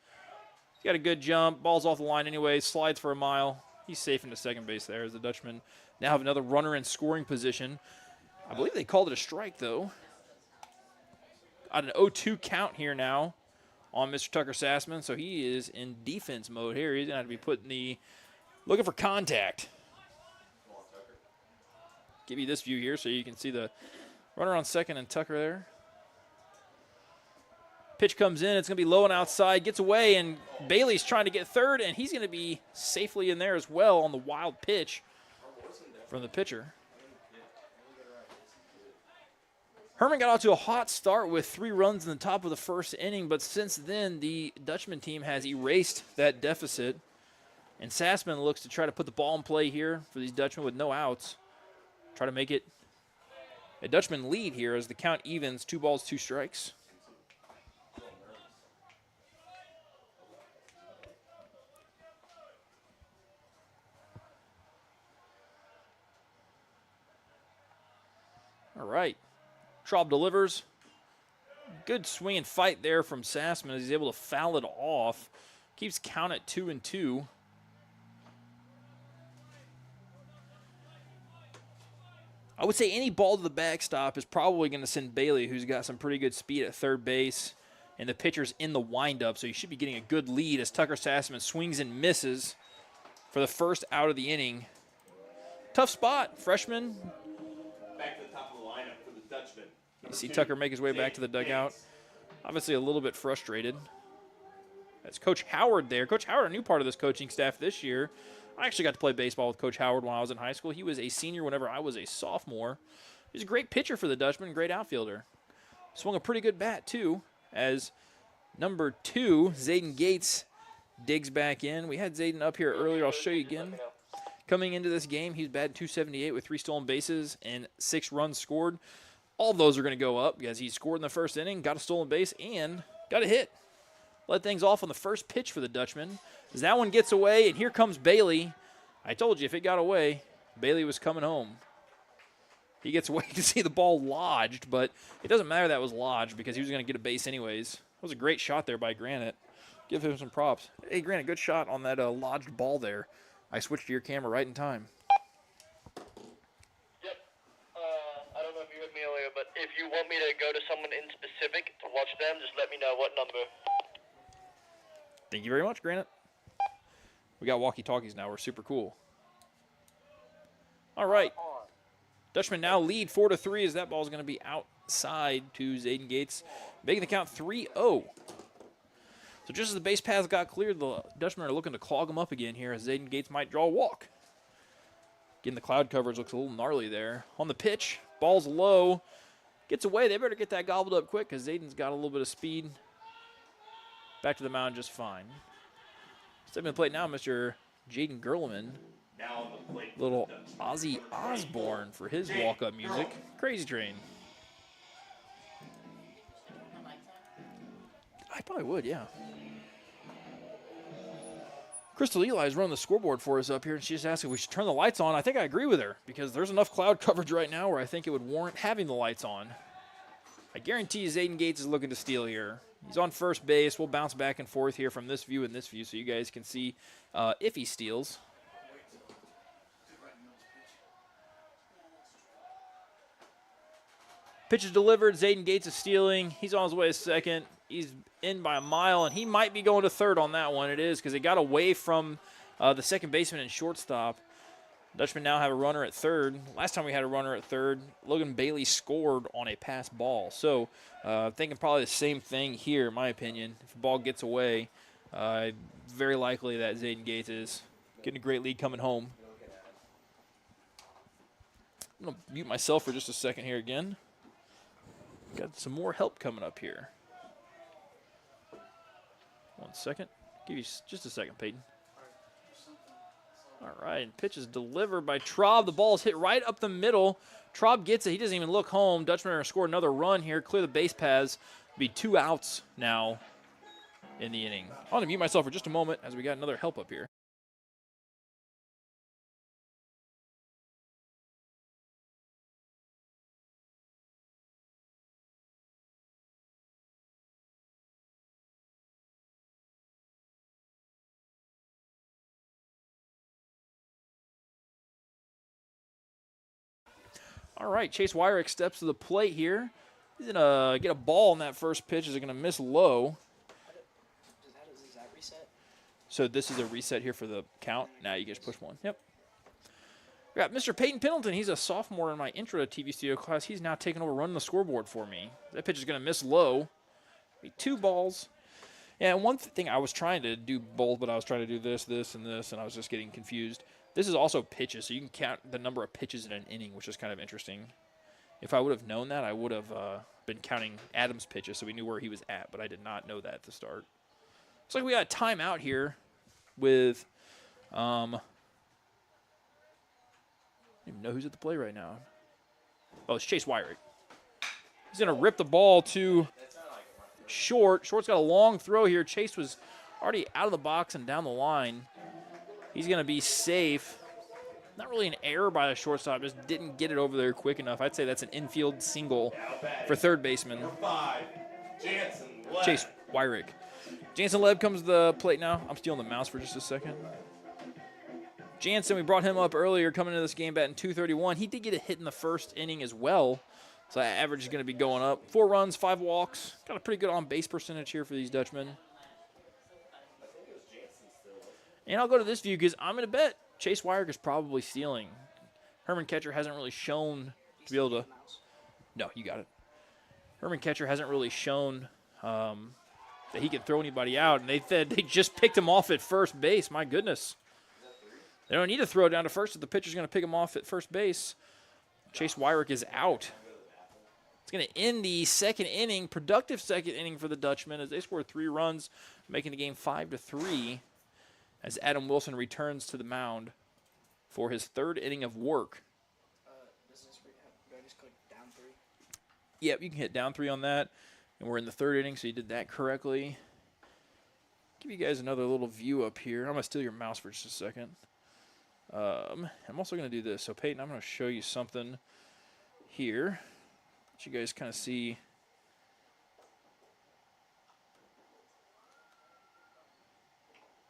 He's got a good jump, ball's off the line anyway, slides for a mile. He's safe into second base there as the Dutchmen now have another runner in scoring position. I believe they called it a strike, though. Got an 0-2 count here now on Mr. Tucker Sassman, so he is in defense mode here. He's going to have to be putting looking for contact. Give you this view here so you can see the runner on second and Tucker there. Pitch comes in. It's going to be low and outside. Gets away, and Bailey's trying to get third, and he's going to be safely in there as well on the wild pitch from the pitcher. Hermann got out to a hot start with 3 runs in the top of the first inning, but since then, the Dutchman team has erased that deficit. And Sassman looks to try to put the ball in play here for these Dutchmen with no outs. Try to make it a Dutchman lead here as the count evens, 2 balls, 2 strikes. All right. Traub delivers. Good swing and fight there from Sassman as he's able to foul it off. Keeps count at 2-2. I would say any ball to the backstop is probably going to send Bailey, who's got some pretty good speed at third base. And the pitcher's in the windup, so he should be getting a good lead as Tucker Sassman swings and misses for the first out of the inning. Tough spot, freshman. Back to the top of the lineup for the Dutchman, You see Tucker make his way back to the dugout. Obviously a little bit frustrated. That's Coach Howard there. Coach Howard, a new part of this coaching staff this year. I actually got to play baseball with Coach Howard when I was in high school. He was a senior whenever I was a sophomore. He's a great pitcher for the Dutchmen, great outfielder. Swung a pretty good bat, too, as number 2, Zayden Gates, digs back in. We had Zayden up here earlier. I'll show you again. Coming into this game, he's batted .278 with 3 stolen bases and 6 runs scored. All of those are going to go up because he scored in the first inning, got a stolen base, and got a hit. Led things off on the first pitch for the Dutchmen. As that one gets away, and here comes Bailey. I told you, if it got away, Bailey was coming home. He gets away to see the ball lodged, but it doesn't matter that was lodged because he was going to get a base anyways. That was a great shot there by Granite. Give him some props. Hey, Granite, good shot on that lodged ball there. I switched to your camera right in time. Yep. I don't know if you heard me earlier, but if you want me to go to someone in specific to watch them, just let me know what number. Thank you very much, Granite. We got walkie-talkies now. We're super cool. All right. Dutchmen now lead 4-3 as that ball is going to be outside to Zayden Gates, making the count 3-0. So just as the base paths got cleared, the Dutchmen are looking to clog them up again here as Zayden Gates might draw a walk. Again, the cloud coverage looks a little gnarly there. On the pitch, ball's low. Gets away. They better get that gobbled up quick because Zayden's got a little bit of speed. Back to the mound just fine. Stepping to the plate now, Mr. Jaden Gerleman. Now on the plate. Little Ozzy Osbourne for his walk-up music. Crazy Train. I probably would, yeah. Crystal Eli's running the scoreboard for us up here, and she just asked if we should turn the lights on. I think I agree with her because there's enough cloud coverage right now where I think it would warrant having the lights on. I guarantee you Zayden Gates is looking to steal here. He's on first base. We'll bounce back and forth here from this view and this view so you guys can see if he steals. Pitch is delivered. Zayden Gates is stealing. He's on his way to second. He's in by a mile, and he might be going to third on that one. It is because it got away from the second baseman and shortstop. Dutchmen now have a runner at third. Last time we had a runner at third, Logan Bailey scored on a pass ball. So thinking probably the same thing here, in my opinion. If the ball gets away, very likely that Zayden Gates is getting a great lead coming home. I'm going to mute myself for just a second here again. Got some more help coming up here. 1 second. Give you just a second, Peyton. All right, and pitch is delivered by Traub. The ball is hit right up the middle. Traub gets it. He doesn't even look home. Dutchmen are going to score another run here, clear the base paths. Be 2 outs now in the inning. I want to mute myself for just a moment as we got another help up here. All right, Chase Wyrick steps to the plate here. He's going to get a ball on that first pitch. Is it going to miss low? Does that reset? So this is a reset here for the count. Now you just push 1. Yep. We got Mr. Peyton Pendleton. He's a sophomore in my intro to TV studio class. He's now taking over running the scoreboard for me. That pitch is going to miss low. Be 2 balls. Yeah, and one thing I was trying to do both, but I was trying to do this, and this, and I was just getting confused. This is also pitches, so you can count the number of pitches in an inning, which is kind of interesting. If I would have known that, I would have been counting Adams' pitches so we knew where he was at, but I did not know that at the start. Looks like we got a timeout here with I don't even know who's at the play right now. Oh, it's Chase Wyrick. He's going to rip the ball to short. Short's got a long throw here. Chase was already out of the box and down the line. He's going to be safe. Not really an error by the shortstop, just didn't get it over there quick enough. I'd say that's an infield single for third baseman. Chase Wyrick. Jansen Leb comes to the plate now. I'm stealing the mouse for just a second. Jansen, we brought him up earlier coming into this game batting .231. He did get a hit in the first inning as well. So that average is going to be going up. 4 runs, 5 walks. Got a pretty good on-base percentage here for these Dutchmen. And I'll go to this view because I'm going to bet Chase Wyrick is probably stealing. Herman Catcher hasn't really shown to be able to. No, you got it. Hermann catcher hasn't really shown that he can throw anybody out, and they just picked him off at first base. My goodness. They don't need to throw it down to first if the pitcher's going to pick him off at first base. Chase Wyrick is out. It's going to end the second inning, productive second inning for the Dutchmen as they score 3 runs, making the game 5-3 as Adam Wilson returns to the mound for his 3rd inning of work. Do I just click down 3? Yep, you can hit down 3 on that. And we're in the 3rd inning, so you did that correctly. Give you guys another little view up here. I'm going to steal your mouse for just a second. I'm also going to do this. So, Peyton, I'm going to show you something here that you guys kind of see.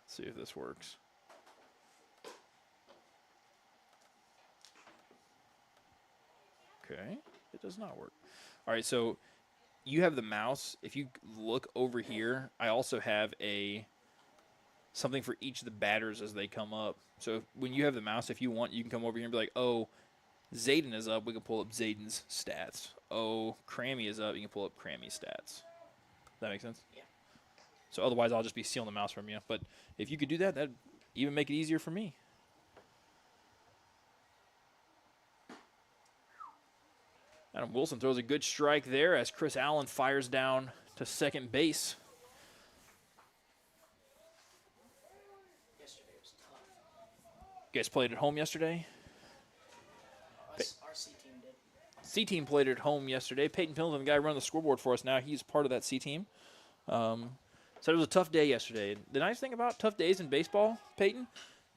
Let's see if this works. Okay, it does not work. All right, so you have the mouse. If you look over here, I also have something for each of the batters as they come up. So when you have the mouse, if you want, you can come over here and be like, oh, Zayden is up. We can pull up Zayden's stats. Oh, Crammy is up. You can pull up Crammy's stats. Does that make sense? Yeah. So otherwise, I'll just be stealing the mouse from you. But if you could do that, that'd even make it easier for me. Adam Wilson throws a good strike there as Chris Allen fires down to second base. Yesterday was tough. You guys played at home yesterday? Our C team did. C team played at home yesterday. Peyton Pillen, the guy running the scoreboard for us now, he's part of that C team. So it was a tough day yesterday. The nice thing about tough days in baseball, Peyton,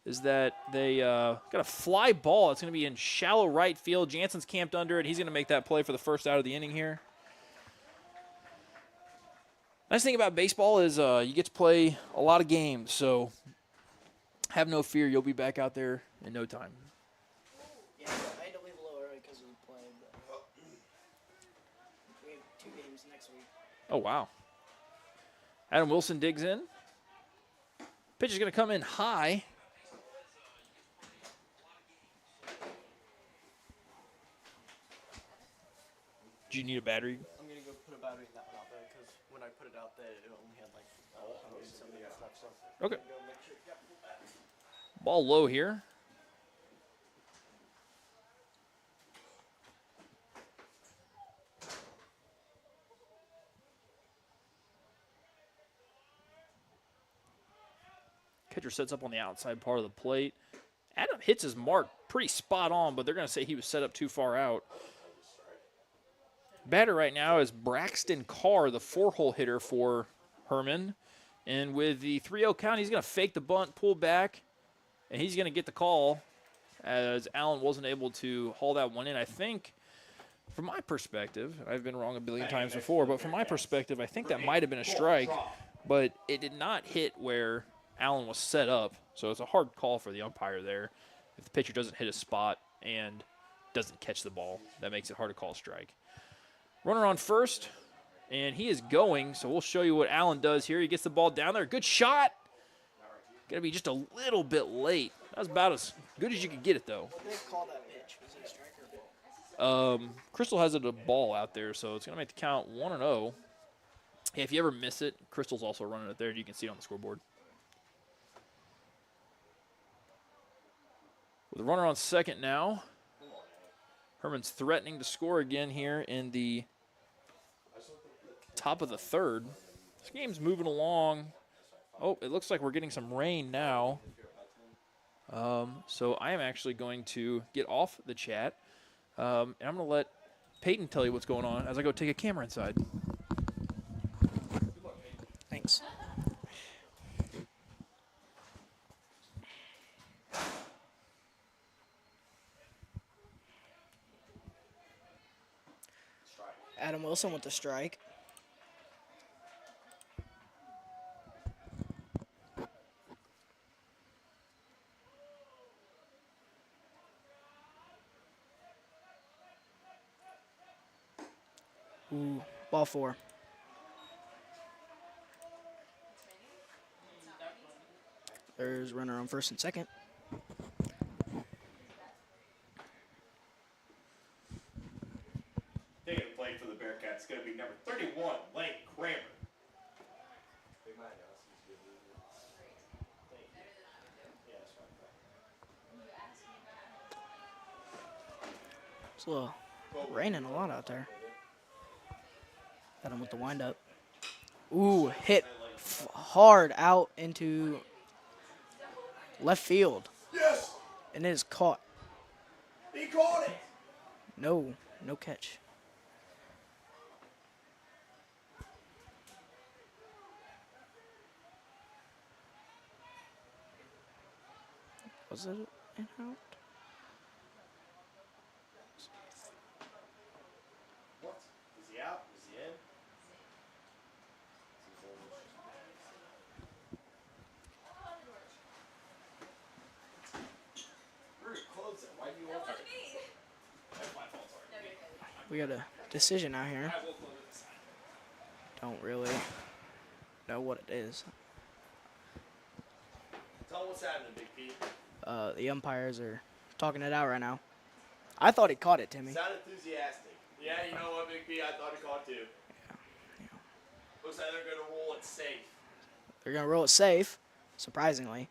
is that they got a fly ball. It's going to be in shallow right field. Jansen's camped under it. He's going to make that play for the first out of the inning here. Nice thing about baseball is you get to play a lot of games, so have no fear. You'll be back out there in no time. Yeah, I had to leave a little early because of the play, but we have 2 games next week. Oh, wow. Adam Wilson digs in. Pitch is going to come in high. Do you need a battery? I'm going to go put a battery in that one out there because when I put it out there, it only had like 170 and stuff. So Okay. Ball low here. Catcher sets up on the outside part of the plate. Adam hits his mark pretty spot on, but they're going to say he was set up too far out. Batter right now is Braxton Carr, the 4-hole hitter for Hermann. And with the 3-0 count, he's going to fake the bunt, pull back, and he's going to get the call as Allen wasn't able to haul that one in. I think, from my perspective, I've been wrong a billion times before, but from my perspective, I think that might have been a strike, but it did not hit where Allen was set up, so it's a hard call for the umpire there. If the pitcher doesn't hit a spot and doesn't catch the ball, that makes it hard to call a strike. Runner on first, and he is going, so we'll show you what Allen does here. He gets the ball down there. Good shot. Going to be just a little bit late. That was about as good as you could get it, though. What did they call that pitch? Was it a strike or a ball? Crystal has it a ball out there, so it's going to make the count 1-0. Hey, if you ever miss it, Crystal's also running it there. You can see it on the scoreboard. With a runner on second now, Hermann's threatening to score again here in the top of the 3rd. This game's moving along. Oh, it looks like we're getting some rain now. So I am actually going to get off the chat, and I'm going to let Peyton tell you what's going on as I go take a camera inside. Thanks. Adam Wilson with the strike. Ooh, ball 4. There's runner on first and second. Taking a play for the Bearcats It's going to be number 31, Lane Kramer. It's a little raining a lot out there. Got him with the windup. Ooh, hit hard out into left field. Yes! And it is caught. He caught it! No catch. Was it an out? What? Is he out? Is he in? Very close then. Why do you want me? That's my fault, sorry. We got a decision out here. Don't really know what it is. Tell him what's happening, Big P. The umpires are talking it out right now. I thought he caught it, Timmy. Sound enthusiastic. Yeah, you know what, Big P? I thought he caught too. Yeah. Looks like they're going to roll it safe. They're going to roll it safe, surprisingly.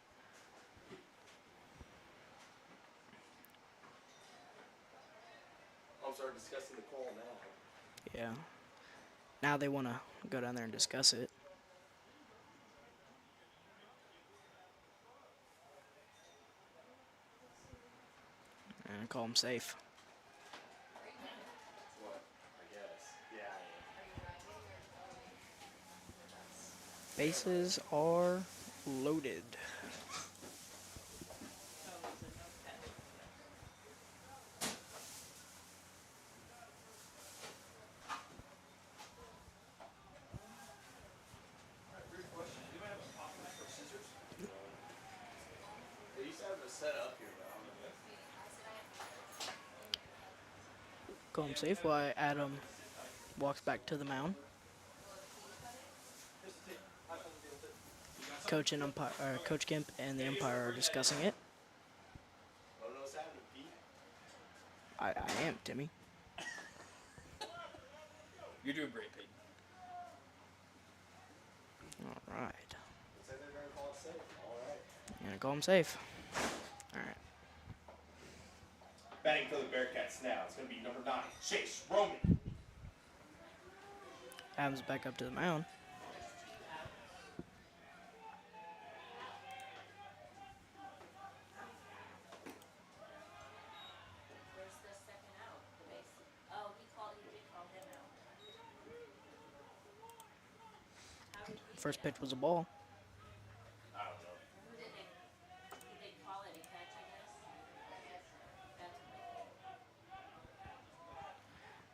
I'm sorry, discussing the call now. Yeah. Now they want to go down there and discuss it. And call them safe. What? I guess. Yeah, Bases are loaded. They used to have it set up here, but I don't know. Call him safe while Adam walks back to the mound. Coach and umpire, Coach Kemp and the umpire are discussing it. I don't know what's happening, Pete. I am, Timmy. You're doing great, Peyton. All right. Looks like they're going to call it safe. All right. Gonna call him safe. All right. Batting for the Bearcats now. It's going to be number 9, Chase Roman. Adams back up to the mound. First pitch was a ball. I don't know.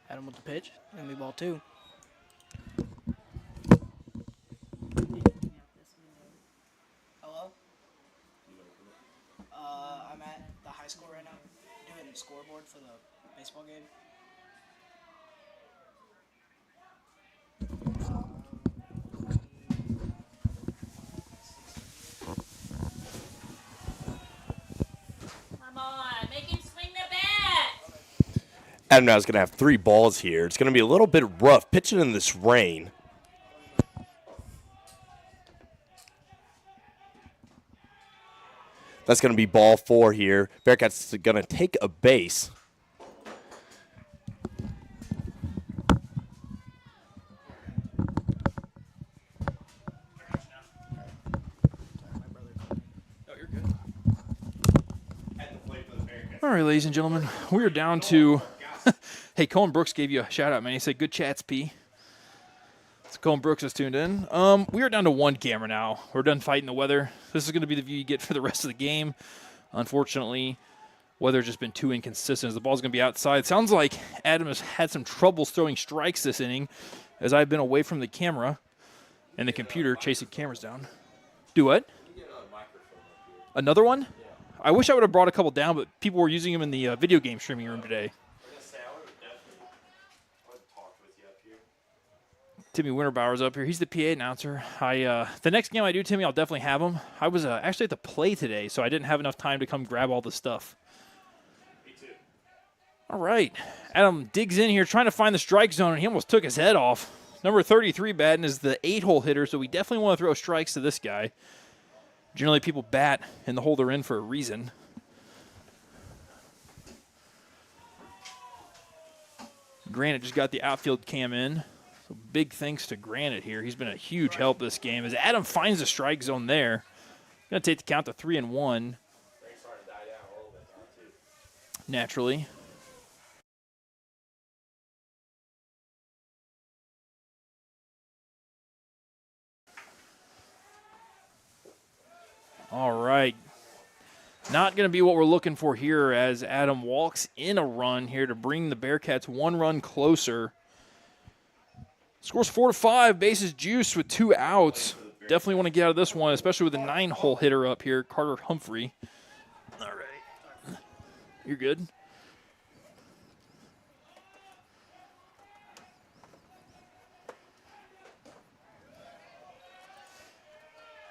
Adam with the pitch. And we ball 2. Hello? I'm at the high school right now, doing the scoreboard for the baseball game. Come on, make him swing the bat. Adam now is going to have 3 balls here. It's going to be a little bit rough pitching in this rain. That's going to be ball 4 here. Bearcats are going to take a base. All right, ladies and gentlemen, we are down to. Hey, Colin Brooks gave you a shout out, man. He said, "Good chats, P." So Colin Brooks is tuned in. We are down to 1 camera now. We're done fighting the weather. This is going to be the view you get for the rest of the game. Unfortunately, weather's just been too inconsistent. The ball's going to be outside. Sounds like Adam has had some troubles throwing strikes this inning, as I've been away from the camera and the computer chasing cameras down. Do what? Another one? I wish I would have brought a couple down, but people were using them in the video game streaming room today. Timmy Winterbauer's up here. He's the PA announcer. The next game I do, Timmy, I'll definitely have him. I was actually at the play today, so I didn't have enough time to come grab all the stuff. Me too. All right. Adam digs in here trying to find the strike zone, and he almost took his head off. Number 33 batting is the 8-hole hitter, so we definitely want to throw strikes to this guy. Generally, people bat in the hole they're in for a reason. Granite just got the outfield cam in. So big thanks to Granite here. He's been a huge help this game as Adam finds the strike zone there. Going to take the count to 3-1. Naturally. All right. Not going to be what we're looking for here as Adam walks in a run here to bring the Bearcats 1 run closer. Scores 4-5, bases juiced with 2 outs. Definitely want to get out of this one, especially with the 9-hole hitter up here, Carter Humphrey. All right. You're good.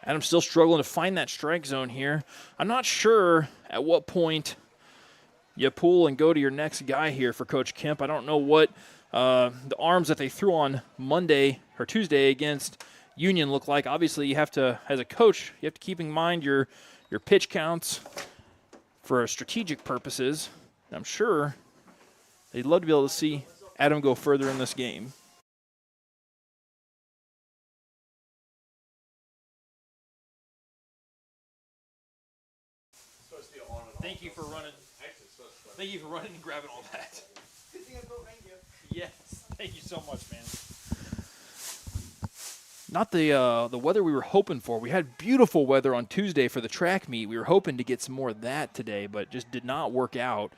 Adam's still struggling to find that strike zone here. I'm not sure at what point you pull and go to your next guy here for Coach Kemp. I don't know what the arms that they threw on Monday or Tuesday against Union look like. Obviously, you have to, as a coach, you have to keep in mind your pitch counts for strategic purposes. I'm sure they'd love to be able to see Adam go further in this game. Thank you for running. Thank you for running and grabbing all that. Yes, thank you so much, man. Not the weather we were hoping for. We had beautiful weather on Tuesday for the track meet. We were hoping to get some more of that today, but just did not work out.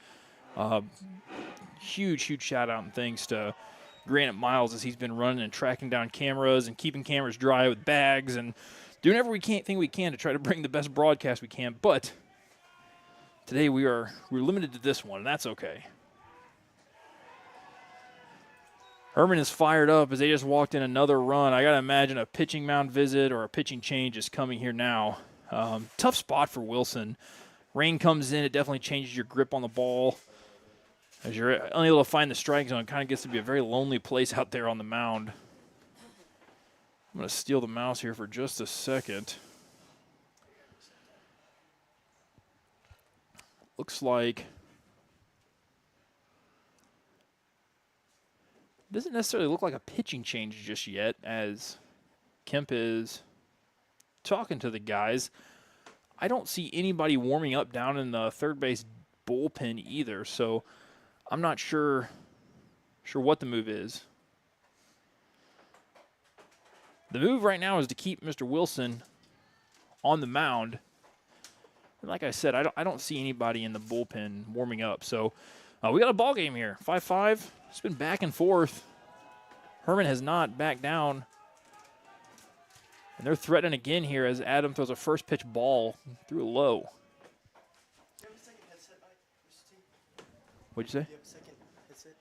Huge shout out and thanks to Granite Miles as he's been running and tracking down cameras and keeping cameras dry with bags and doing everything we can to try to bring the best broadcast we can. But today we're limited to this one, and that's okay. Herman is fired up as they just walked in another run. I got to imagine a pitching mound visit or a pitching change is coming here now. Tough spot for Wilson. Rain comes in, it definitely changes your grip on the ball. As you're unable to find the strike zone, it kind of gets to be a very lonely place out there on the mound. I'm going to steal the mouse here for just a second. Looks like doesn't necessarily look like a pitching change just yet as Kemp is talking to the guys. I don't see anybody warming up down in the third base bullpen either, so I'm not sure what the move is. The move right now is to keep Mr. Wilson on the mound. Like I said, I don't see anybody in the bullpen warming up. So we got a ball game here, 5-5. It's been back and forth. Herman has not backed down. And they're threatening again here as Adam throws a first pitch ball through a low. What'd you say? Do you have a second headset?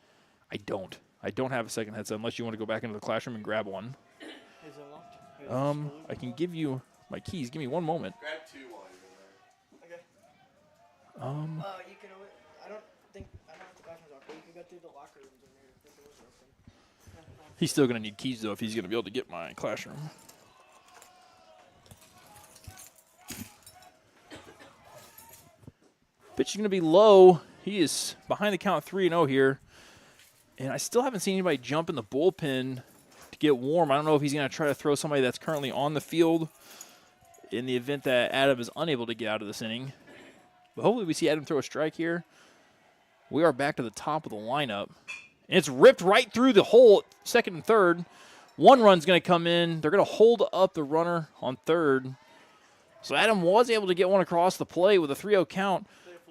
I don't. I don't have a second headset unless you want to go back into the classroom and grab one. Is it locked? I can give you my keys. Give me one moment. Grab 2 while you're there. Okay. You can. I don't think the classroom's open. You can go through the locker rooms in there. I think the doors are open. He's still going to need keys, though, if he's going to be able to get my classroom. Pitch is going to be low. He is behind the count 3-0 here. And I still haven't seen anybody jump in the bullpen to get warm. I don't know if he's going to try to throw somebody that's currently on the field in the event that Adam is unable to get out of this inning. But hopefully we see Adam throw a strike here. We are back to the top of the lineup. And it's ripped right through the hole, second and third. 1 run's going to come in. They're going to hold up the runner on third. So Adam was able to get one across the plate with a 3-0 count.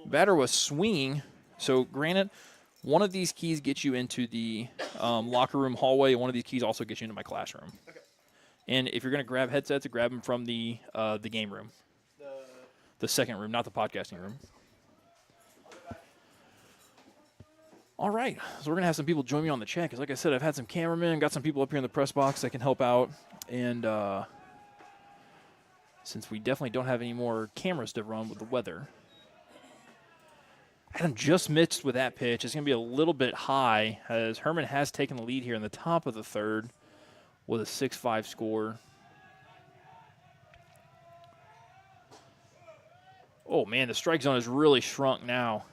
Batter was swinging. So granted, one of these keys gets you into the locker room hallway. One of these keys also gets you into my classroom. Okay. And if you're going to grab headsets, grab them from the game room. The second room, not the podcasting room. All right, so we're going to have some people join me on the chat because, like I said, I've had some cameramen, got some people up here in the press box that can help out. And since we definitely don't have any more cameras to run with the weather, Adam just missed with that pitch. It's going to be a little bit high as Hermann has taken the lead here in the top of the third with a 6-5 score. Oh, man, the strike zone has really shrunk now.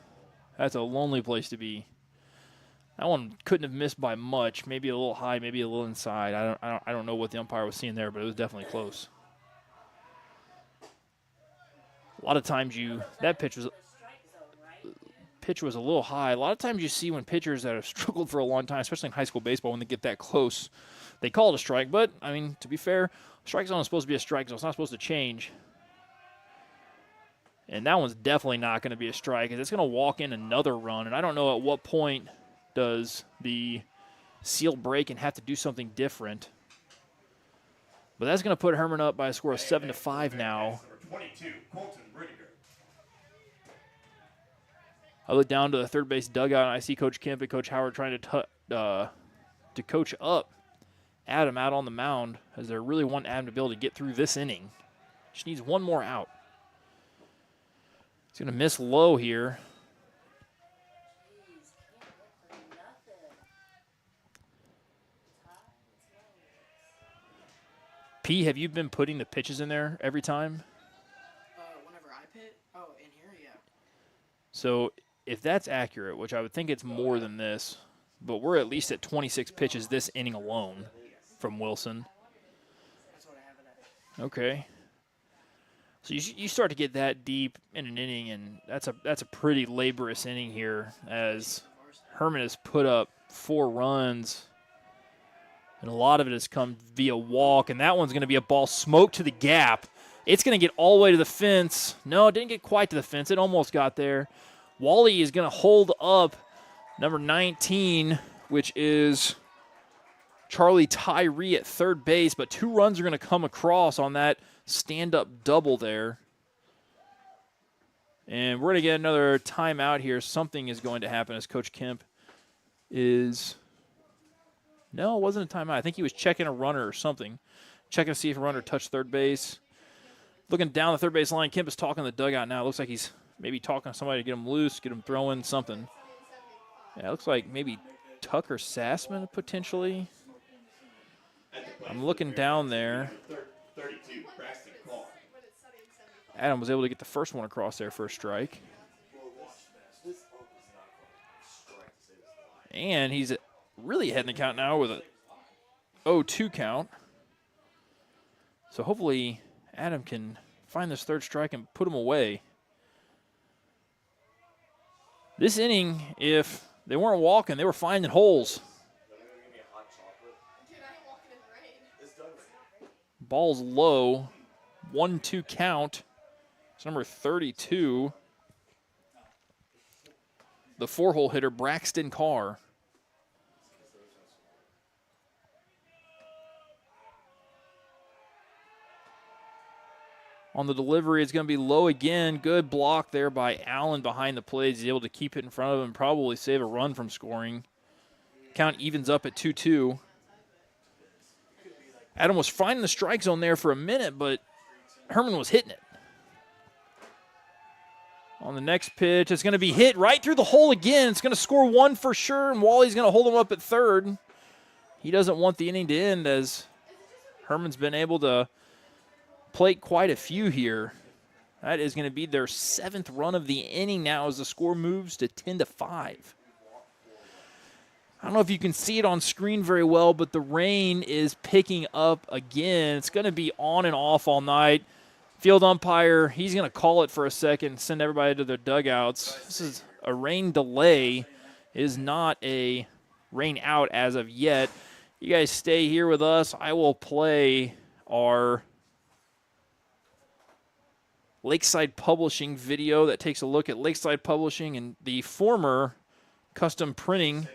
That's a lonely place to be. That one couldn't have missed by much. Maybe a little high, maybe a little inside. I don't know what the umpire was seeing there, but it was definitely close. A lot of times that pitch was a little high. A lot of times you see when pitchers that have struggled for a long time, especially in high school baseball, when they get that close, they call it a strike. But, I mean, to be fair, strike zone is supposed to be a strike zone. It's not supposed to change. And that one's definitely not going to be a strike because it's going to walk in another run. And I don't know at what point does the seal break and have to do something different. But that's going to put Hermann up by a score of 7-5 now. 22, Colton Rudiger. I look down to the third base dugout, and I see Coach Kemp and Coach Howard trying to coach up Adam out on the mound as they really want Adam to be able to get through this inning. Just needs one more out. He's going to miss low here. P, have you been putting the pitches in there every time? Whenever I pit? Oh, in here, yeah. So if that's accurate, which I would think it's more than this, but we're at least at 26 pitches this inning alone from Wilson. That's what I have it at. Okay. So you start to get that deep in an inning, and that's a pretty laborious inning here as Hermann has put up 4 runs, and a lot of it has come via walk, and that one's going to be a ball smoked to the gap. It's going to get all the way to the fence. No, it didn't get quite to the fence. It almost got there. Wally is going to hold up number 19, which is Charlie Tyree at third base, but 2 runs are going to come across on that stand-up double there. And we're going to get another timeout here. Something is going to happen as Coach Kemp is... No, it wasn't a timeout. I think he was checking a runner or something. Checking to see if a runner touched third base. Looking down the third base line, Kemp is talking to the dugout now. It looks like he's maybe talking to somebody to get him loose, get him throwing something. Yeah, it looks like maybe Tucker Sassman potentially. I'm looking down there. 32, Braxton Clark. Adam was able to get the first one across there for a strike. And he's really ahead in the count now with a 0-2 count. So hopefully Adam can find this third strike and put him away. This inning, if they weren't walking, they were finding holes. Ball's low. 1-2 count. It's number 32. The 4-hole hitter, Braxton Carr. On the delivery, it's going to be low again. Good block there by Allen behind the plate. He's able to keep it in front of him and probably save a run from scoring. Count evens up at 2-2. Adam was finding the strike zone there for a minute, but Hermann was hitting it. On the next pitch, it's going to be hit right through the hole again. It's going to score 1 for sure, and Wally's going to hold him up at third. He doesn't want the inning to end as Hermann's been able to plate quite a few here. That is going to be their 7th run of the inning now as the score moves to 10-5. I don't know if you can see it on screen very well, but the rain is picking up again. It's going to be on and off all night. Field umpire, he's going to call it for a second, send everybody to their dugouts. This is a rain delay. It is not a rain out as of yet. You guys stay here with us. I will play our Lakeside Publishing video that takes a look at Lakeside Publishing and the former Custom Printing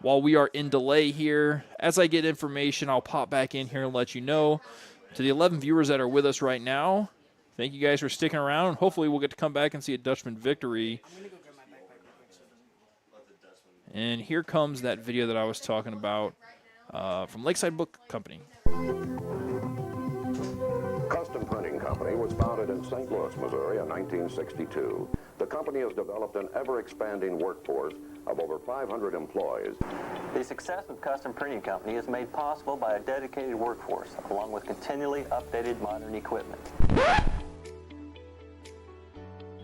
while we are in delay here. As I get information, I'll pop back in here and let you know. To the 11 viewers that are with us right now, thank you guys for sticking around. Hopefully we'll get to come back and see a Dutchman victory. And here comes that video that I was talking about from Lakeside Book Company. Custom Printing Company was founded in St. Louis, Missouri in 1962. The company has developed an ever-expanding workforce of over 500 employees. The success of Custom Printing Company is made possible by a dedicated workforce, along with continually updated modern equipment.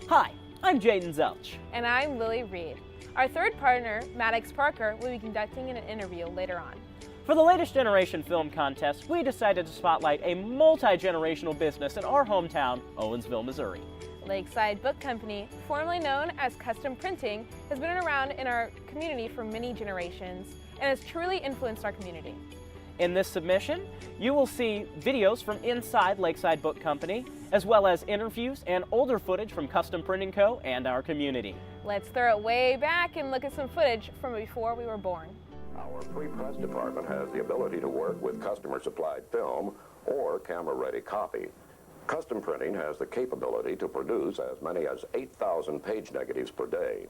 Hi, I'm Jaden Zelch. And I'm Lily Reed. Our third partner, Maddox Parker, will be conducting an interview later on. For the latest Generation Film Contest, we decided to spotlight a multi-generational business in our hometown, Owensville, Missouri. Lakeside Book Company, formerly known as Custom Printing, has been around in our community for many generations and has truly influenced our community. In this submission, you will see videos from inside Lakeside Book Company, as well as interviews and older footage from Custom Printing Co. and our community. Let's throw it way back and look at some footage from before we were born. Our pre-press department has the ability to work with customer-supplied film or camera-ready copy. Custom Printing has the capability to produce as many as 8,000 page negatives per day.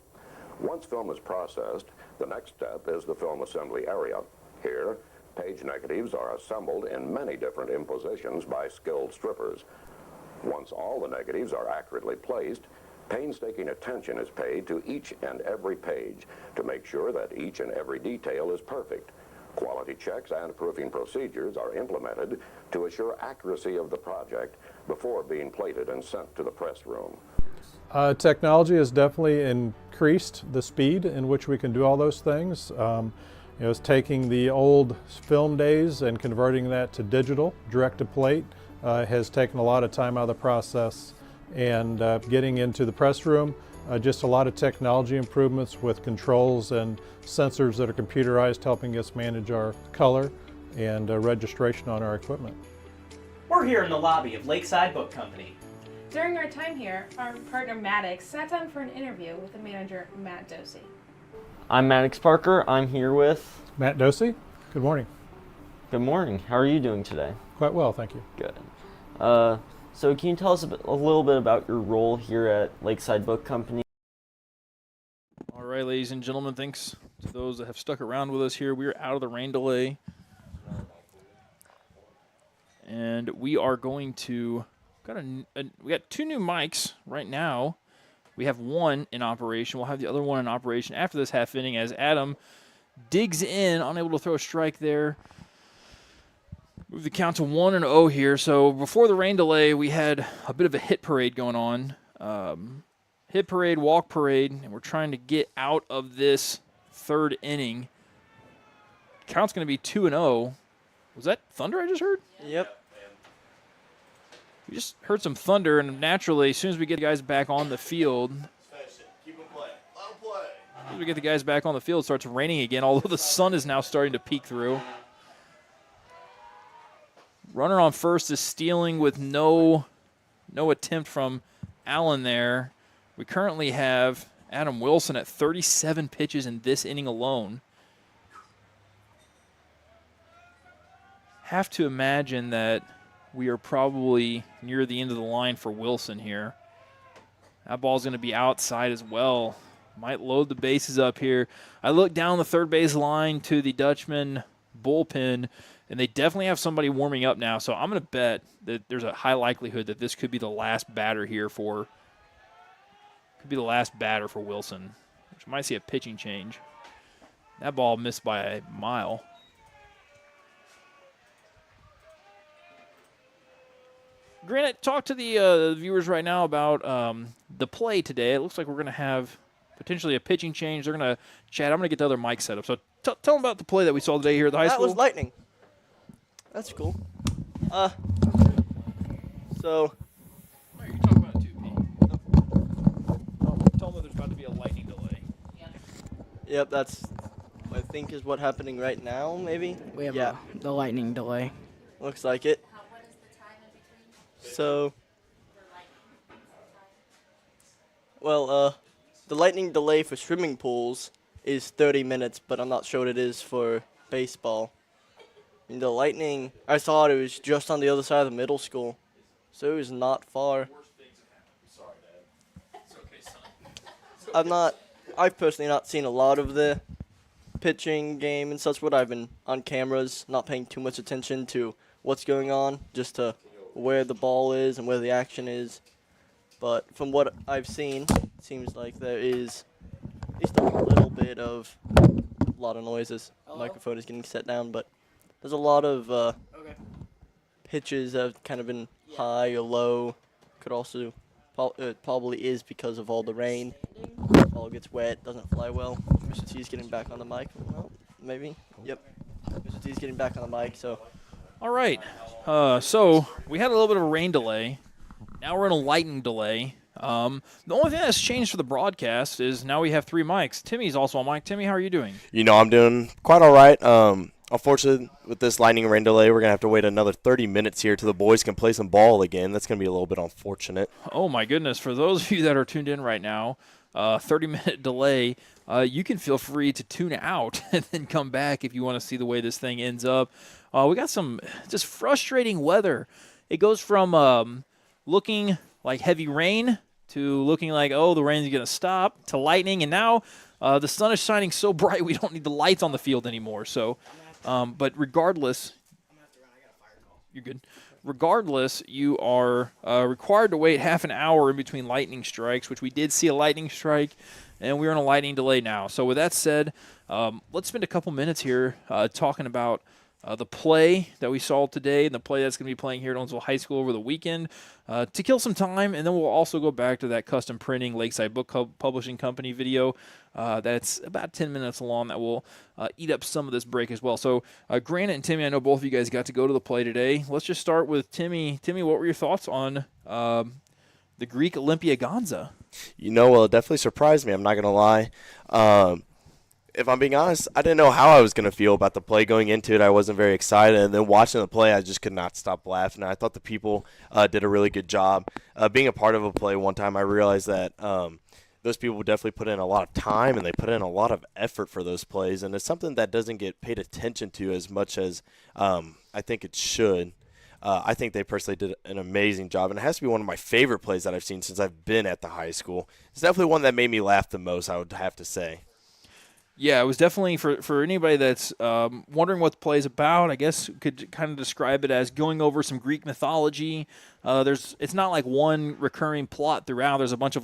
Once film is processed, the next step is the film assembly area. Here, page negatives are assembled in many different impositions by skilled strippers. Once all the negatives are accurately placed, painstaking attention is paid to each and every page to make sure that each and every detail is perfect. Quality checks and proofing procedures are implemented to assure accuracy of the project before being plated and sent to the press room. Technology has definitely increased the speed in which we can do all those things. It's taking the old film days and converting that to digital, direct to plate, has taken a lot of time out of the process. And getting into the press room, just a lot of technology improvements with controls and sensors that are computerized, helping us manage our color and registration on our equipment. We're here in the lobby of Lakeside Book Company. During our time here, our partner Maddox sat down for an interview with the manager, Matt Dosey. I'm Maddox Parker. I'm here with Matt Dosey. Good morning. Good morning. How are you doing today? Quite well, thank you. Good. So can you tell us a little bit about your role here at Lakeside Book Company? All right, ladies and gentlemen, thanks to those that have stuck around with us here. We're out of the rain delay. And we are going to, we got 2 new mics right now. We have one in operation. We'll have the other one in operation after this half inning as Adam digs in, unable to throw a strike there. Move the count to 1-0 here. So before the rain delay, we had a bit of a hit parade going on. Hit parade, walk parade, and we're trying to get out of this third inning. Count's going to be 2-0. Was that thunder I just heard? Yep. We just heard some thunder, and naturally, as soon as we get the guys back on the field, Keep them playing. Let them play. as soon as we get the guys back on the field, it starts raining again, although the sun is now starting to peek through. Runner on first is stealing with no attempt from Allen there. We currently have Adam Wilson at 37 pitches in this inning alone. Have to imagine that we are probably near the end of the line for Wilson here. That ball's going to be outside as well. Might load the bases up here. I look down the third base line to the Dutchman bullpen, and they definitely have somebody warming up now. So I'm going to bet that there's a high likelihood that this could be the last batter here for Wilson, which might see a pitching change. That ball missed by a mile. Grant, talk to the viewers right now about the play today. It looks like we're going to have potentially a pitching change. They're going to chat. I'm going to get the other mic set up. So tell them about the play that we saw today here at the high school. That was lightning. That's cool. So. No, you're talking about 2P. Oh, tell them that there's about to be a lightning delay. Yep, that's, I think, is what happening right now, maybe? We have the lightning delay. Looks like it. What is the time in between? So, well, the lightning delay for swimming pools is 30 minutes, but I'm not sure what it is for baseball. And the lightning, I saw it was just on the other side of the middle school, so it was not far. I've personally not seen a lot of the pitching game and such, what I've been on cameras, not paying too much attention to what's going on, just to where the ball is and where the action is. but from what I've seen, it seems like there is at least a little bit of a lot of noises. The microphone is getting set down, but there's a lot of pitches that have kind of been high or low. Could also it probably is because of all the rain. All gets wet, doesn't fly well. Mr. T's getting back on the mic. Well, maybe. Yep. Mr. T's getting back on the mic. So. All right. So we had a little bit of a rain delay. Now we're in a lightning delay. The only thing that's changed for the broadcast is now we have 3 mics. Timmy's also on mic. Timmy, how are you doing? I'm doing quite all right. Unfortunately, with this lightning rain delay, we're going to have to wait another 30 minutes here till the boys can play some ball again. That's going to be a little bit unfortunate. Oh, my goodness. For those of you that are tuned in right now, 30-minute delay, you can feel free to tune out and then come back if you want to see the way this thing ends up. We got some just frustrating weather. It goes from looking like heavy rain to looking like, oh, the rain's going to stop, to lightning, and now the sun is shining so bright we don't need the lights on the field anymore. So, but regardless, you're good. Regardless, you are required to wait half an hour in between lightning strikes, which we did see a lightning strike, and we're in a lightning delay now. So with that said, let's spend a couple minutes here talking about the play that we saw today and the play that's going to be playing here at Owensville High School over the weekend to kill some time, and then we'll also go back to that custom printing Lakeside Book Publishing Company video that's about 10 minutes long that will eat up some of this break as well. So Grant and Timmy, I know both of you guys got to go to the play today. Let's just start with Timmy. Timmy, what were your thoughts on the Greek Olympiagonza? Well, it definitely surprised me. I'm not going to lie. If I'm being honest, I didn't know how I was going to feel about the play going into it. I wasn't very excited, and then watching the play, I just could not stop laughing. I thought the people did a really good job. Being a part of a play one time, I realized that those people definitely put in a lot of time, and they put in a lot of effort for those plays, and it's something that doesn't get paid attention to as much as I think it should. I think they personally did an amazing job, and it has to be one of my favorite plays that I've seen since I've been at the high school. It's definitely one that made me laugh the most, I would have to say. Yeah, it was definitely, for anybody that's wondering what the play is about, I guess could kind of describe it as going over some Greek mythology. It's not like one recurring plot throughout. There's a bunch of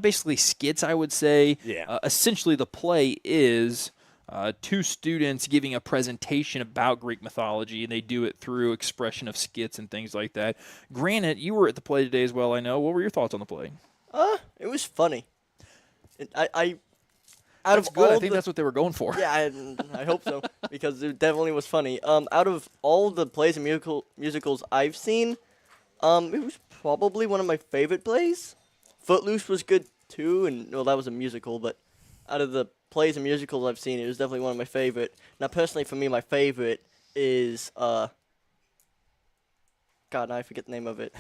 basically skits, I would say. Yeah. Essentially, the play is 2 students giving a presentation about Greek mythology, and they do it through expression of skits and things like that. Granted, you were at the play today as well, I know. What were your thoughts on the play? It was funny. That's good. I think that's what they were going for. Yeah, I hope so, because it definitely was funny. Out of all the plays and musicals I've seen, it was probably one of my favorite plays. Footloose was good too, and that was a musical, but out of the plays and musicals I've seen, it was definitely one of my favorite. Now, personally, for me, my favorite is God, I forget the name of it.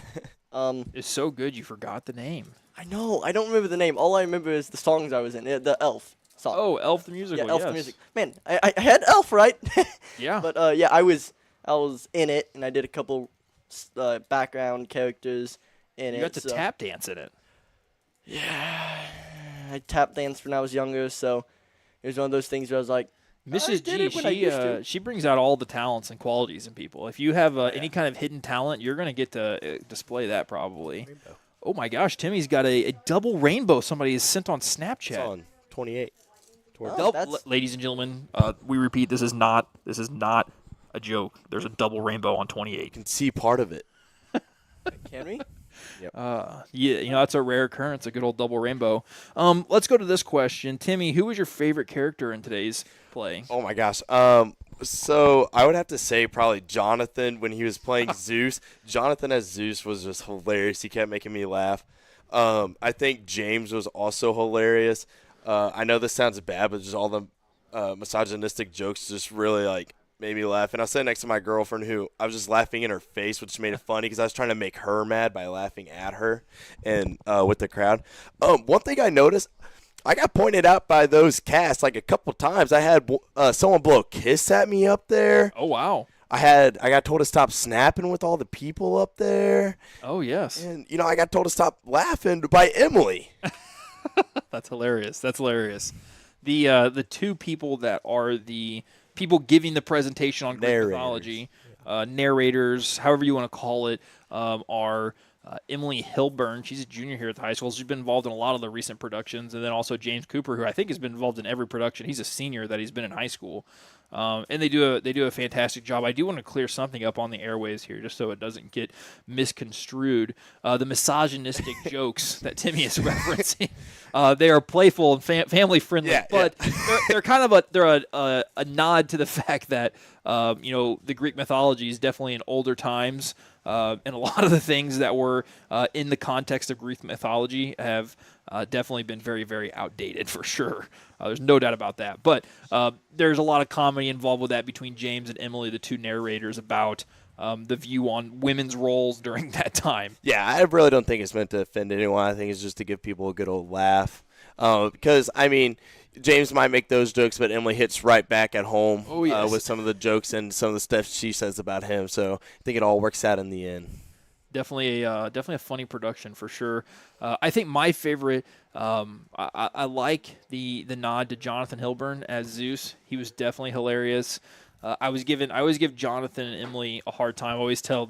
It's so good you forgot the name. I know. I don't remember the name. All I remember is the songs I was in. The Elf song. Oh, Elf the musical. Yeah, Elf yes. the music. Man, I had Elf right. Yeah. But I was in it, and I did a couple background characters in it. You got to tap dance in it. Yeah, I tap danced when I was younger, so it was one of those things where I was like, Mrs. G, she brings out all the talents and qualities in people. If you have any kind of hidden talent, you're going to get to display that probably. Rainbow. Oh my gosh, Timmy's got a double rainbow somebody has sent on Snapchat. It's on 28. Ladies and gentlemen, we repeat, this is not a joke. There's a double rainbow on 28. You can see part of it. Can we? Yep. Yeah, that's a rare occurrence, a good old double rainbow. Let's go to this question. Timmy, who was your favorite character in today's play? Oh, my gosh. So I would have to say probably Jonathan when he was playing Zeus. Jonathan as Zeus was just hilarious. He kept making me laugh. I think James was also hilarious. I know this sounds bad, but just all the misogynistic jokes just really made me laugh. And I was sitting next to my girlfriend who I was just laughing in her face, which made it funny because I was trying to make her mad by laughing at her and with the crowd. One thing I noticed, I got pointed out by those casts a couple times. I had someone blow a kiss at me up there. Oh, wow. I got told to stop snapping with all the people up there. Oh, yes. And, I got told to stop laughing by Emily. That's hilarious. The 2 people that are the people giving the presentation on Greek mythology, narrators, however you want to call it, are Emily Hilburn, she's a junior here at the high school. She's been involved in a lot of the recent productions. And then also James Cooper, who I think has been involved in every production. He's a senior that he's been in high school. And they do a fantastic job. I do want to clear something up on the airways here, just so it doesn't get misconstrued. The misogynistic jokes that Timmy is referencing, they are playful and family friendly, but they're kind of a nod to the fact that the Greek mythology is definitely in older times, and a lot of the things that were in the context of Greek mythology have definitely been very, very outdated for sure. There's no doubt about that. But there's a lot of comedy involved with that between James and Emily, the two narrators, about the view on women's roles during that time. Yeah, I really don't think it's meant to offend anyone. I think it's just to give people a good old laugh. Because, I mean, James might make those jokes, but Emily hits right back at home with some of the jokes and some of the stuff she says about him. So I think it all works out in the end. Definitely a funny production for sure. I think my favorite, I like the nod to Jonathan Hilburn as Zeus. He was definitely hilarious. I always give Jonathan and Emily a hard time. I always tell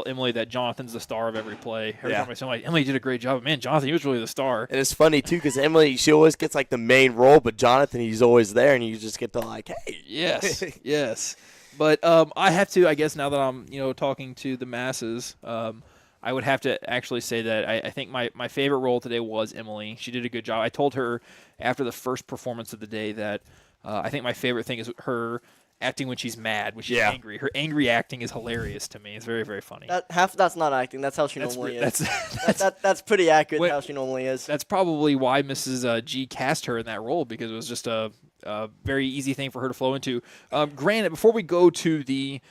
Emily that Jonathan's the star of every play. Every time I say, like, Emily did a great job. Man, Jonathan, he was really the star. And it's funny, too, because Emily, she always gets, like, the main role, but Jonathan, he's always there, and you just get to, like, hey. Yes, yes. But I have to, I guess, now that I'm, talking to the masses, I would have to actually say that I think my favorite role today was Emily. She did a good job. I told her after the first performance of the day that I think my favorite thing is her acting when she's mad, when she's angry. Her angry acting is hilarious to me. It's very, very funny. That's not acting. That's how she normally is. That's pretty accurate how she normally is. That's probably why Mrs. G cast her in that role, because it was just a very easy thing for her to flow into. Granted, before we go to the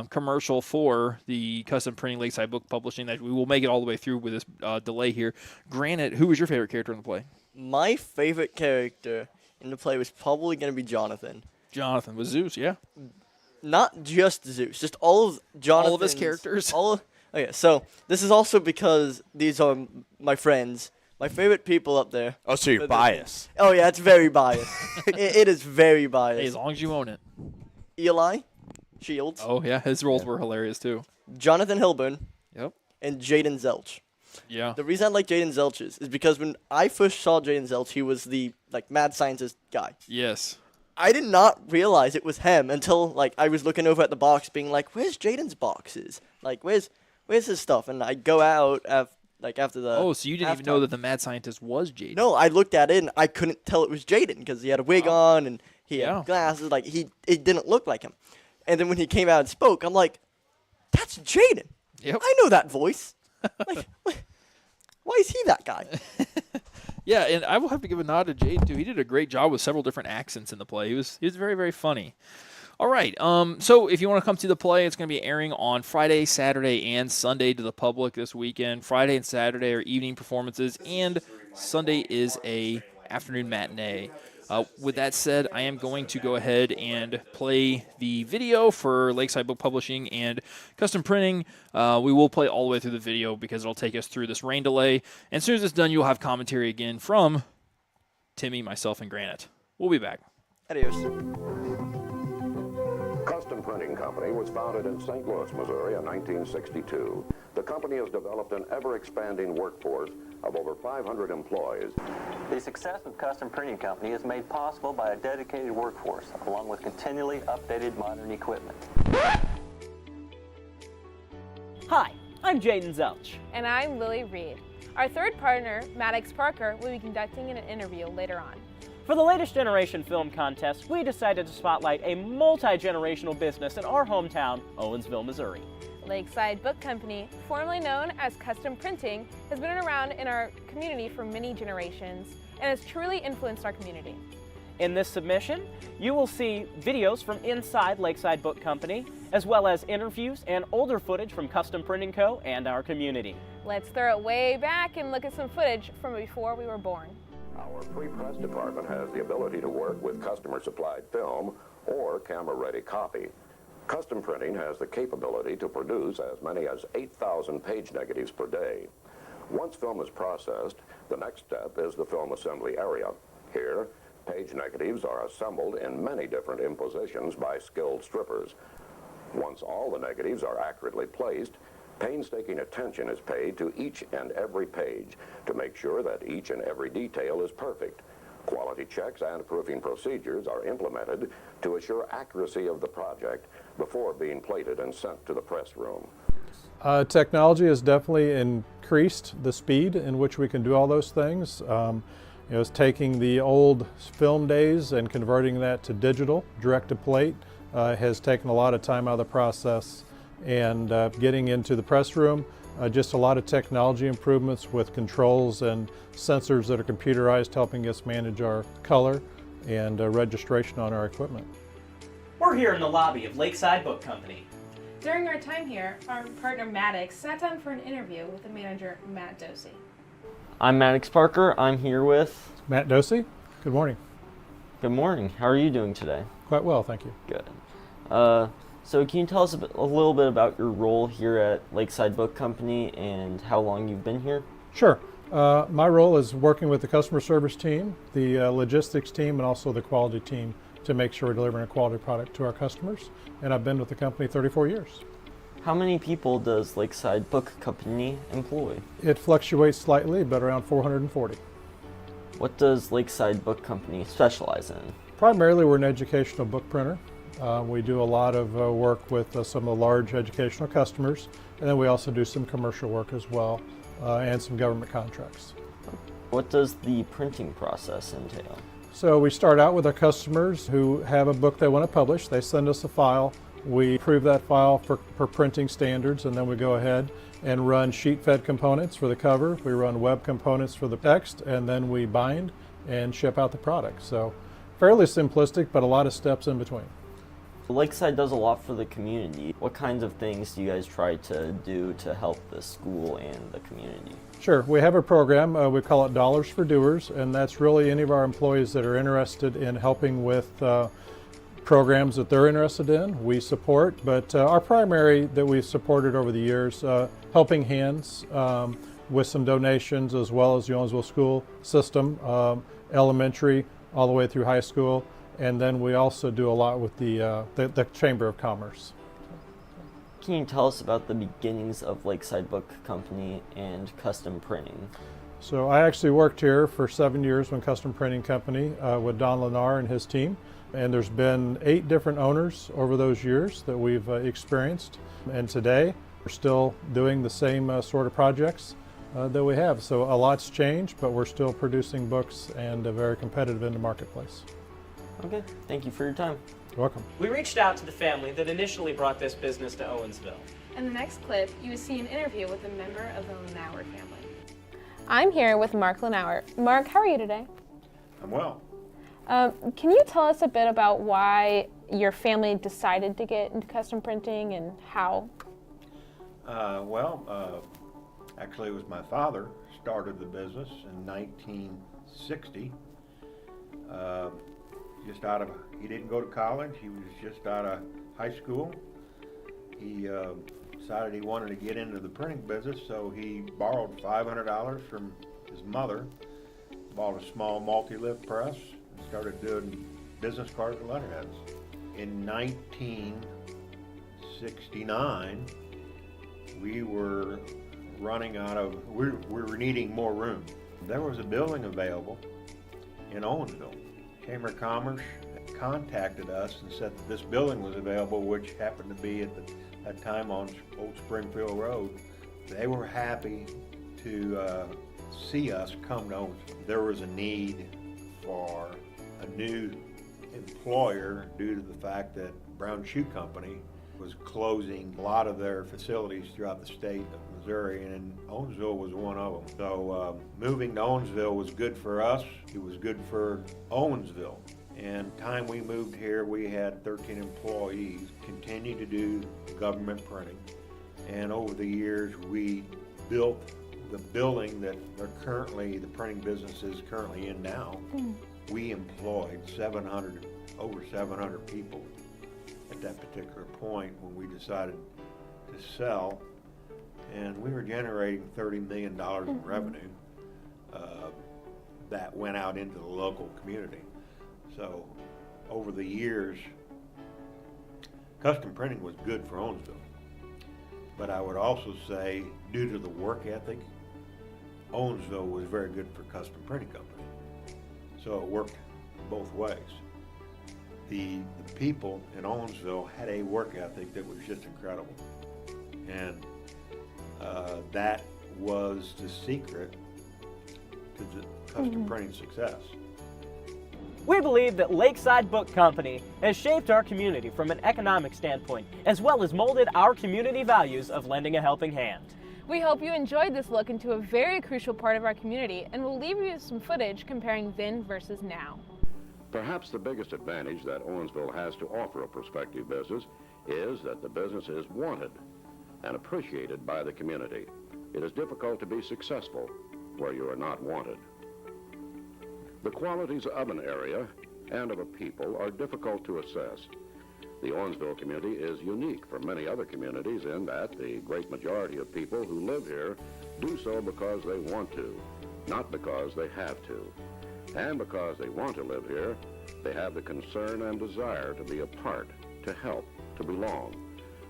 commercial for the custom printing Lakeside Book Publishing, that we will make it all the way through with this delay here. Granted, who was your favorite character in the play? My favorite character in the play was probably going to be Jonathan. Jonathan was Zeus, yeah. Not just Zeus, just all of Jonathan's. All of his characters. Okay, so this is also because these are my friends, my favorite people up there. Oh, so you're biased. Oh, yeah, it's very biased. it is very biased. Hey, as long as you own it. Eli Shields. Oh, yeah, his roles were hilarious, too. Jonathan Hilburn. Yep. And Jaden Zelch. Yeah. The reason I like Jaden Zelch is because when I first saw Jaden Zelch, he was the mad scientist guy. Yes. I did not realize it was him until I was looking over at the box, being like, "Where's Jaden's boxes? Like, where's his stuff?" And I go out after the. Oh, so you didn't even know that the mad scientist was Jaden? No, I looked at it and I couldn't tell it was Jaden because he had a wig on and he had glasses. Like it didn't look like him. And then when he came out and spoke, I'm like, "That's Jaden. Yep. I know that voice. Why is he that guy?" Yeah, and I will have to give a nod to Jaden, too. He did a great job with several different accents in the play. He was very, very funny. All right, so if you want to come to the play, it's going to be airing on Friday, Saturday, and Sunday to the public this weekend. Friday and Saturday are evening performances, and Sunday is a afternoon matinee. With that said, I am going to go ahead and play the video for Lakeside Book Publishing and Custom Printing. We will play all the way through the video because it'll take us through this rain delay. And as soon as it's done, you'll have commentary again from Timmy, myself, and Granite. We'll be back. Adios. Custom Printing Company was founded in St. Louis, Missouri in 1962. The company has developed an ever-expanding workforce of over 500 employees. The success of Custom Printing Company is made possible by a dedicated workforce, along with continually updated modern equipment. Hi, I'm Jaden Zelch. And I'm Lily Reed. Our third partner, Maddox Parker, will be conducting an interview later on. For the latest Generation Film Contest, we decided to spotlight a multi-generational business in our hometown, Owensville, Missouri. Lakeside Book Company, formerly known as Custom Printing, has been around in our community for many generations and has truly influenced our community. In this submission, you will see videos from inside Lakeside Book Company, as well as interviews and older footage from Custom Printing Co. and our community. Let's throw it way back and look at some footage from before we were born. Our pre-press department has the ability to work with customer-supplied film or camera-ready copy. Custom Printing has the capability to produce as many as 8,000 page negatives per day. Once film is processed, the next step is the film assembly area. Here, page negatives are assembled in many different impositions by skilled strippers. Once all the negatives are accurately placed, Painstaking attention is paid to each and every page to make sure that each and every detail is perfect. Quality checks and proofing procedures are implemented to assure accuracy of the project before being plated and sent to the press room. Technology has definitely increased the speed in which we can do all those things. It's taking the old film days and converting that to digital, direct to plate, has taken a lot of time out of the process. And getting into the press room, just a lot of technology improvements with controls and sensors that are computerized, helping us manage our color and registration on our equipment. We're here in the lobby of Lakeside Book Company. During our time here, our partner Maddox sat down for an interview with the manager, Matt Dosey. I'm Maddox Parker. I'm here with Matt Dosey. Good morning. Good morning. How are you doing today? Quite well, thank you. Good. So can you tell us a little bit about your role here at Lakeside Book Company and how long you've been here? Sure. My role is working with the customer service team, the logistics team, and also the quality team to make sure we're delivering a quality product to our customers. And I've been with the company 34 years. How many people does Lakeside Book Company employ? It fluctuates slightly, but around 440. What does Lakeside Book Company specialize in? Primarily, we're an educational book printer. We do a lot of work with some of the large educational customers, and then we also do some commercial work as well, and some government contracts. What does the printing process entail? So we start out with our customers who have a book they want to publish. They send us a file. We approve that file for printing standards, and then we go ahead and run sheet-fed components for the cover. We run web components for the text, and then we bind and ship out the product. So fairly simplistic, but a lot of steps in between. Lakeside does a lot for the community. What kinds of things do you guys try to do to help the school and the community? Sure. We have a program, we call it Dollars for Doers, and that's really any of our employees that are interested in helping with programs that they're interested in. We support, but our primary that we've supported over the years, Helping Hands with some donations, as well as the Owensville school system, elementary all the way through high school. And then we also do a lot with the Chamber of Commerce. Can you tell us about the beginnings of Lakeside Book Company and custom printing? So I actually worked here for 7 years when Custom Printing Company with Don Lennar and his team. And there's been 8 different owners over those years that we've experienced. And today we're still doing the same sort of projects that we have. So a lot's changed, but we're still producing books and very competitive in the marketplace. Okay, thank you for your time. You're welcome. We reached out to the family that initially brought this business to Owensville. In the next clip, you will see an interview with a member of the Lenauer family. I'm here with Mark Lenauer. Mark, how are you today? I'm well. Can you tell us a bit about why your family decided to get into custom printing and how? Actually it was my father started the business in 1960. He didn't go to college, he was just out of high school. He decided he wanted to get into the printing business, so he borrowed $500 from his mother, bought a small multi-lift press, and started doing business cards and letterheads. In 1969, we were needing more room. There was a building available in Owensville. Chamber of Commerce contacted us and said that this building was available, which happened to be at that time on Old Springfield Road. They were happy to see us come to Owensville. There was a need for a new employer due to the fact that Brown Shoe Company was closing a lot of their facilities throughout the state of Missouri, and Owensville was one of them. So moving to Owensville was good for us. It was good for Owensville. And time we moved here, we had 13 employees, continued to do government printing. And over the years, we built the building that the printing business is currently in now. We employed over 700 people at that particular point when we decided to sell. And we were generating $30 million in revenue that went out into the local community. So over the years, custom printing was good for Owensville. But I would also say, due to the work ethic, Owensville was very good for Custom Printing Company. So it worked both ways. The people in Owensville had a work ethic that was just incredible. And that was the secret to the custom printing success. We believe that Lakeside Book Company has shaped our community from an economic standpoint, as well as molded our community values of lending a helping hand. We hope you enjoyed this look into a very crucial part of our community, and we'll leave you with some footage comparing then versus now. Perhaps the biggest advantage that Owensville has to offer a prospective business is that the business is wanted and appreciated by the community. It is difficult to be successful where you are not wanted. The qualities of an area and of a people are difficult to assess. The Owensville community is unique from many other communities in that the great majority of people who live here do so because they want to, not because they have to. And because they want to live here, they have the concern and desire to be a part, to help, to belong,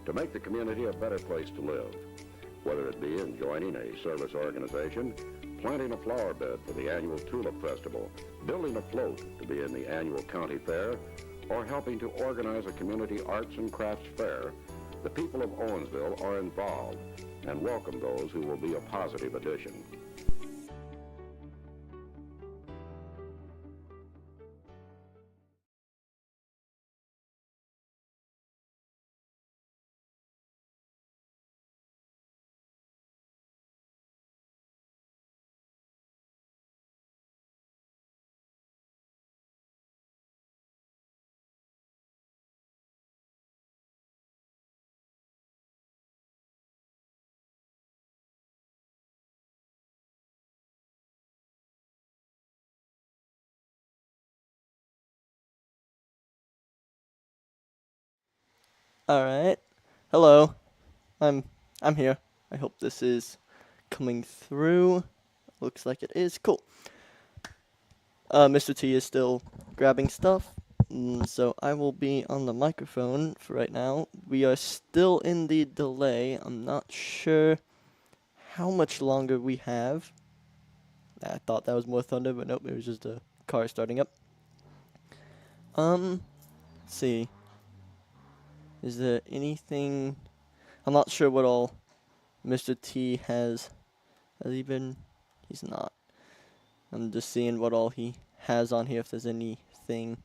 to make the community a better place to live. Whether it be in joining a service organization, planting a flower bed for the annual Tulip Festival, building a float to be in the annual county fair, or helping to organize a community arts and crafts fair, the people of Owensville are involved and welcome those who will be a positive addition. All right. Hello. I'm here. I hope this is coming through. Looks like it is. Cool. Mr. T is still grabbing stuff, so I will be on the microphone for right now. We are still in the delay. I'm not sure how much longer we have. I thought that was more thunder, but nope, it was just a car starting up. Let's see. Is there anything? I'm not sure what all Mr. T has. Has he been? He's not. I'm just seeing what all he has on here, if there's anything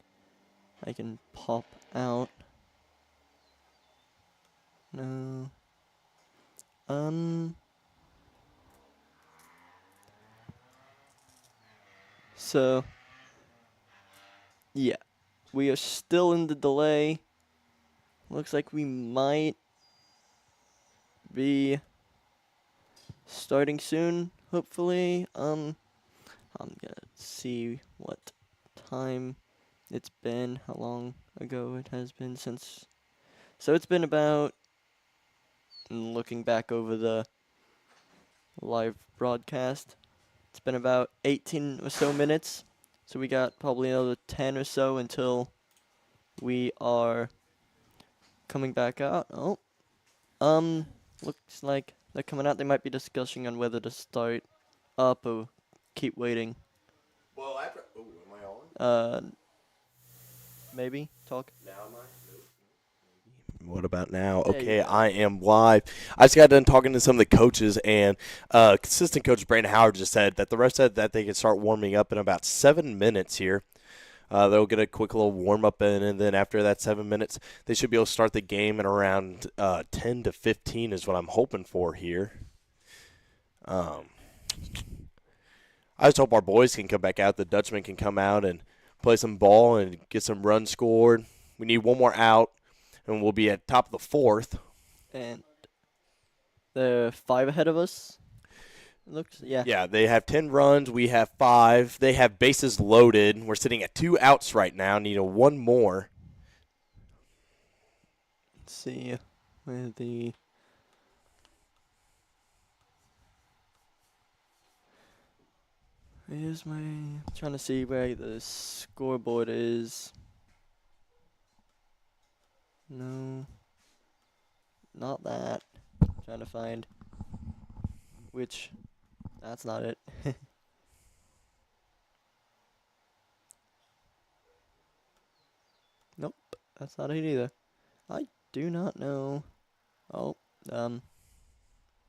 I can pop out. No. So, yeah. We are still in the delay. Looks like we might be starting soon, hopefully. I'm gonna see what time it's been, how long ago it has been since. So it's been about, looking back over the live broadcast, it's been about 18 or so minutes. So we got probably another 10 or so until we are coming back out. Oh, looks like they're coming out. They might be discussing on whether to start up or keep waiting. Well, after. Oh, am I on? Maybe talk. Now am I? What about now? Okay, I am live. I just got done talking to some of the coaches, and consistent coach Brandon Howard just said that the rest said that they could start warming up in about 7 minutes here. They'll get a quick little warm-up in, and then after that 7 minutes, they should be able to start the game in around 10 to 15 is what I'm hoping for here. I just hope our boys can come back out. The Dutchmen can come out and play some ball and get some runs scored. We need one more out, and we'll be at top of the fourth. And they're 5 ahead of us. Looks, yeah. Yeah, they have 10 runs. We have 5. They have bases loaded. We're sitting at 2 outs right now. Need a 1 more. Let's see where the. Here's my. Trying to see where the scoreboard is. No. Not that. Trying trying to find. Which, that's not it. Nope, that's not it either. I do not know. Oh,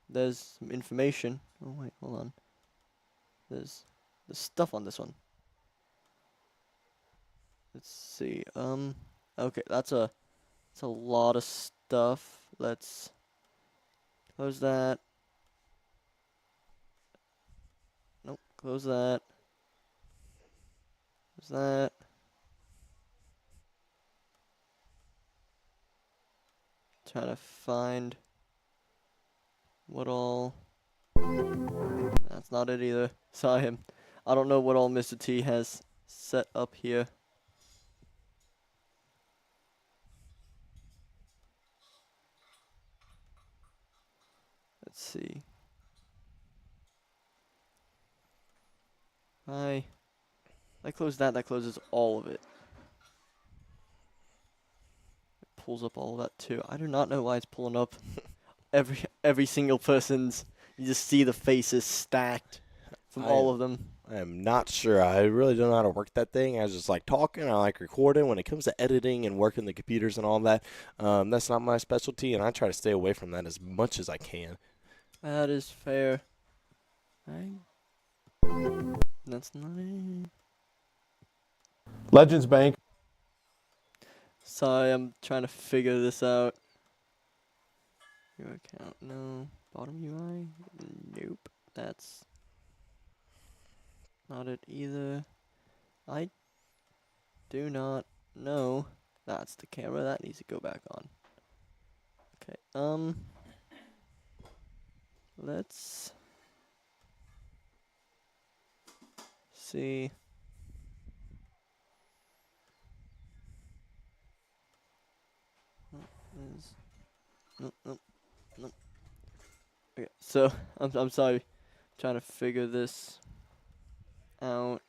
there's some information. Oh wait, hold on. There's stuff on this one. Let's see. Okay, that's a lot of stuff. Let's close that. Nope, close that. Close that. Trying to find what all. That's not it either. Sorry, I don't know what all Mr. T has set up here. Let's see. I close that. That closes all of it. It pulls up all of that too. I do not know why it's pulling up every single person's. You just see the faces stacked from all of them. I am not sure. I really don't know how to work that thing. I just like talking. I like recording. When it comes to editing and working the computers and all that, that's not my specialty, and I try to stay away from that as much as I can. That is fair. That's not it. Legends Bank. Sorry, I'm trying to figure this out. Your account, no. Bottom UI? Nope. That's not it either. I do not know. That's the camera. That needs to go back on. Okay, let's see. Nope. Okay, so I'm sorry, trying to figure this out.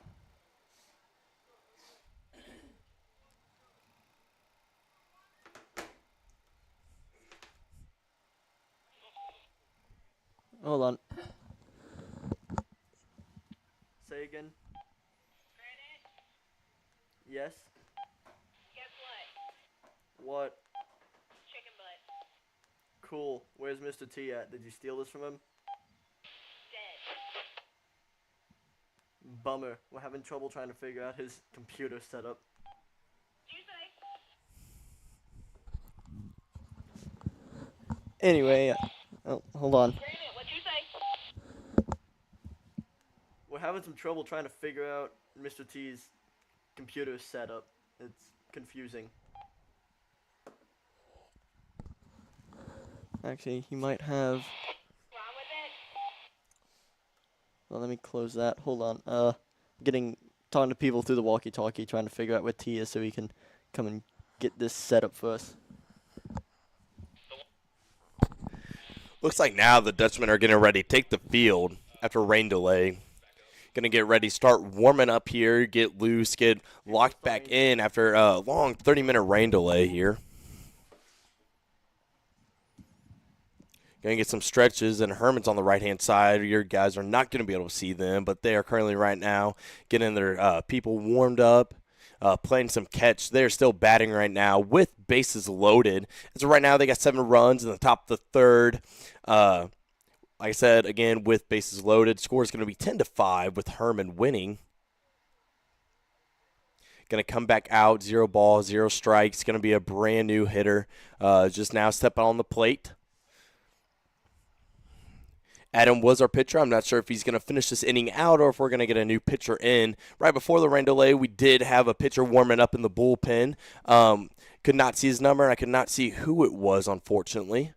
Hold on. Say again. Yes. Guess what? What? Chicken butt. Cool. Where's Mr. T at? Did you steal this from him? Dead. Bummer. We're having trouble trying to figure out his computer setup. Anyway, oh, hold on. What'd you say? We're having some trouble trying to figure out Mr. T's computer setup. It's confusing. Actually, he might have. Well, let me close that. Hold on. Talking to people through the walkie-talkie, trying to figure out where T is so he can come and get this set up for us. Looks like now the Dutchmen are getting ready to take the field after rain delay. Going to get ready, start warming up here, get loose, get locked back in after a long 30-minute rain delay here. Going to get some stretches, and Herman's on the right-hand side. Your guys are not going to be able to see them, but they are currently right now getting their people warmed up, playing some catch. They're still batting right now with bases loaded. And so right now they got 7 runs in the top of the third. Like I said, again, with bases loaded, score is going to be 10-5 with Herman winning. Going to come back out, 0 ball, 0 strikes. Going to be a brand new hitter just now stepping on the plate. Adam was our pitcher. I'm not sure if he's going to finish this inning out or if we're going to get a new pitcher in. Right before the rain delay, we did have a pitcher warming up in the bullpen. Could not see his number, and I could not see who it was, unfortunately.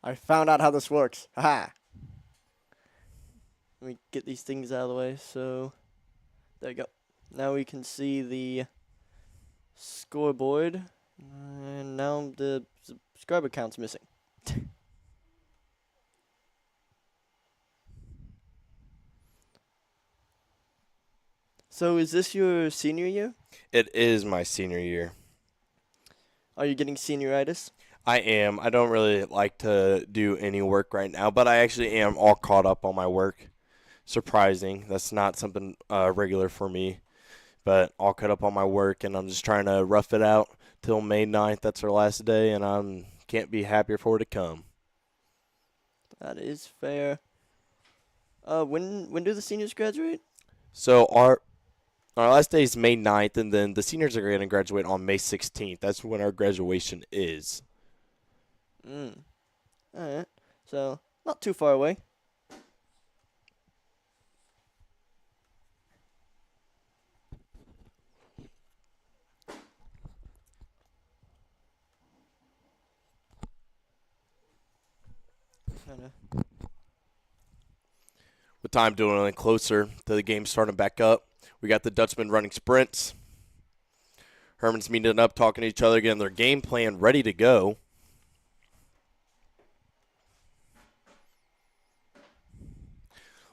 I found out how this works. Haha. Let me get these things out of the way. So, there you go. Now we can see the scoreboard. And now the subscriber count's missing. So is this your senior year? It is my senior year. Are you getting senioritis? I am. I don't really like to do any work right now, but I actually am all caught up on my work. Surprising. That's not something regular for me, but all caught up on my work, and I'm just trying to rough it out till May 9th. That's our last day, and I can't be happier for it to come. That is fair. When do the seniors graduate? So our last day is May 9th, and then the seniors are going to graduate on May 16th. That's when our graduation is. All right. So not too far away. With time doing closer to the game starting back up, we got the Dutchmen running sprints. Herman's meeting up, talking to each other, getting their game plan ready to go.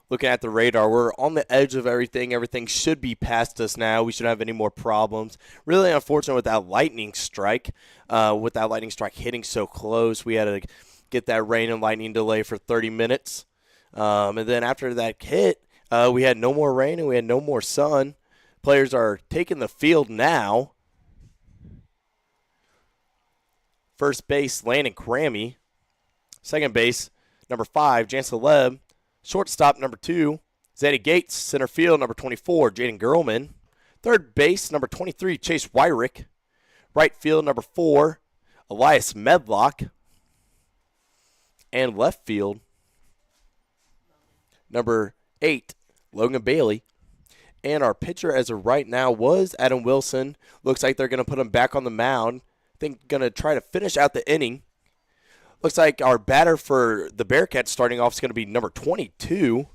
Looking at the radar, we're on the edge of everything. Everything should be past us now. We shouldn't have any more problems. Really unfortunate with that lightning strike. With that lightning strike hitting so close, we had to get that rain and lightning delay for 30 minutes. And then after that hit, we had no more rain and we had no more sun. Players are taking the field now. First base, Landon Crammy. Second base, number 5, Jansen Leb. Shortstop, number 2, Zadie Gates. Center field, number 24, Jaden Gerlman. Third base, number 23, Chase Wyrick. Right field, number 4, Elias Medlock. And left field, number 8, Logan Bailey. And our pitcher as of right now was Adam Wilson. Looks like they're going to put him back on the mound. I think going to try to finish out the inning. Looks like our batter for the Bearcats starting off is going to be number 22.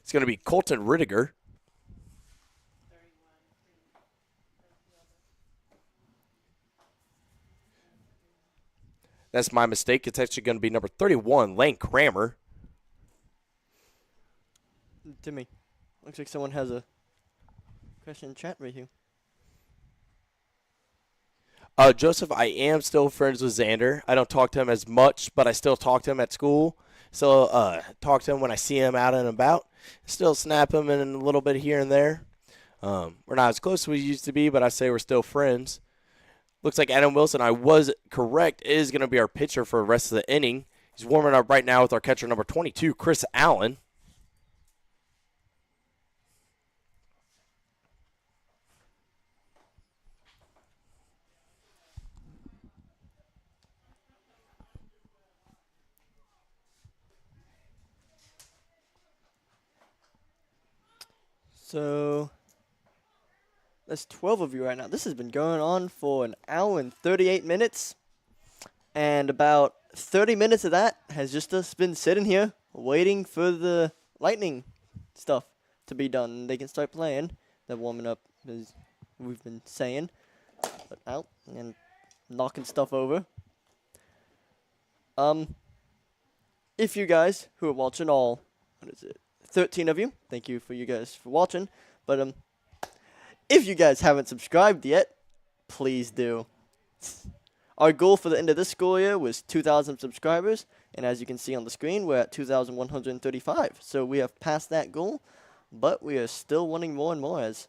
It's going to be Colton Rittiger. That's my mistake. It's actually going to be number 31, Lane Kramer. Timmy, looks like someone has a question in chat right here. Joseph, I am still friends with Xander. I don't talk to him as much, but I still talk to him at school. Still talk to him when I see him out and about. Still snap him in a little bit here and there. We're not as close as we used to be, but I say we're still friends. Looks like Adam Wilson, I was correct, is going to be our pitcher for the rest of the inning. He's warming up right now with our catcher, number 22, Chris Allen. So that's 12 of you right now. This has been going on for an hour and 38 minutes. And about 30 minutes of that has just us been sitting here waiting for the lightning stuff to be done. They can start playing. They're warming up, as we've been saying, but out and knocking stuff over. If you guys who are watching all, 13 of you, thank you for you guys for watching. But if you guys haven't subscribed yet, please do. Our goal for the end of this school year was 2,000 subscribers, and as you can see on the screen, we're at 2,135. So we have passed that goal, but we are still wanting more and more. As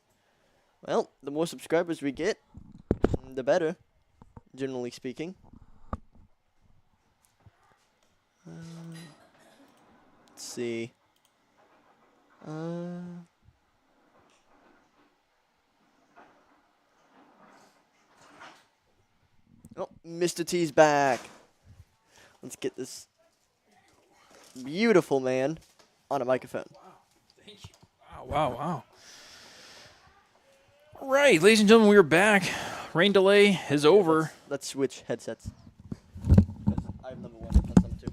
well, the more subscribers we get, the better, generally speaking. Let's see. Oh, Mr. T's back. Let's get this beautiful man on a microphone. Thank you. Wow. All right, ladies and gentlemen, we are back. Rain delay is over. Let's switch headsets. I have number 1. That's number 2.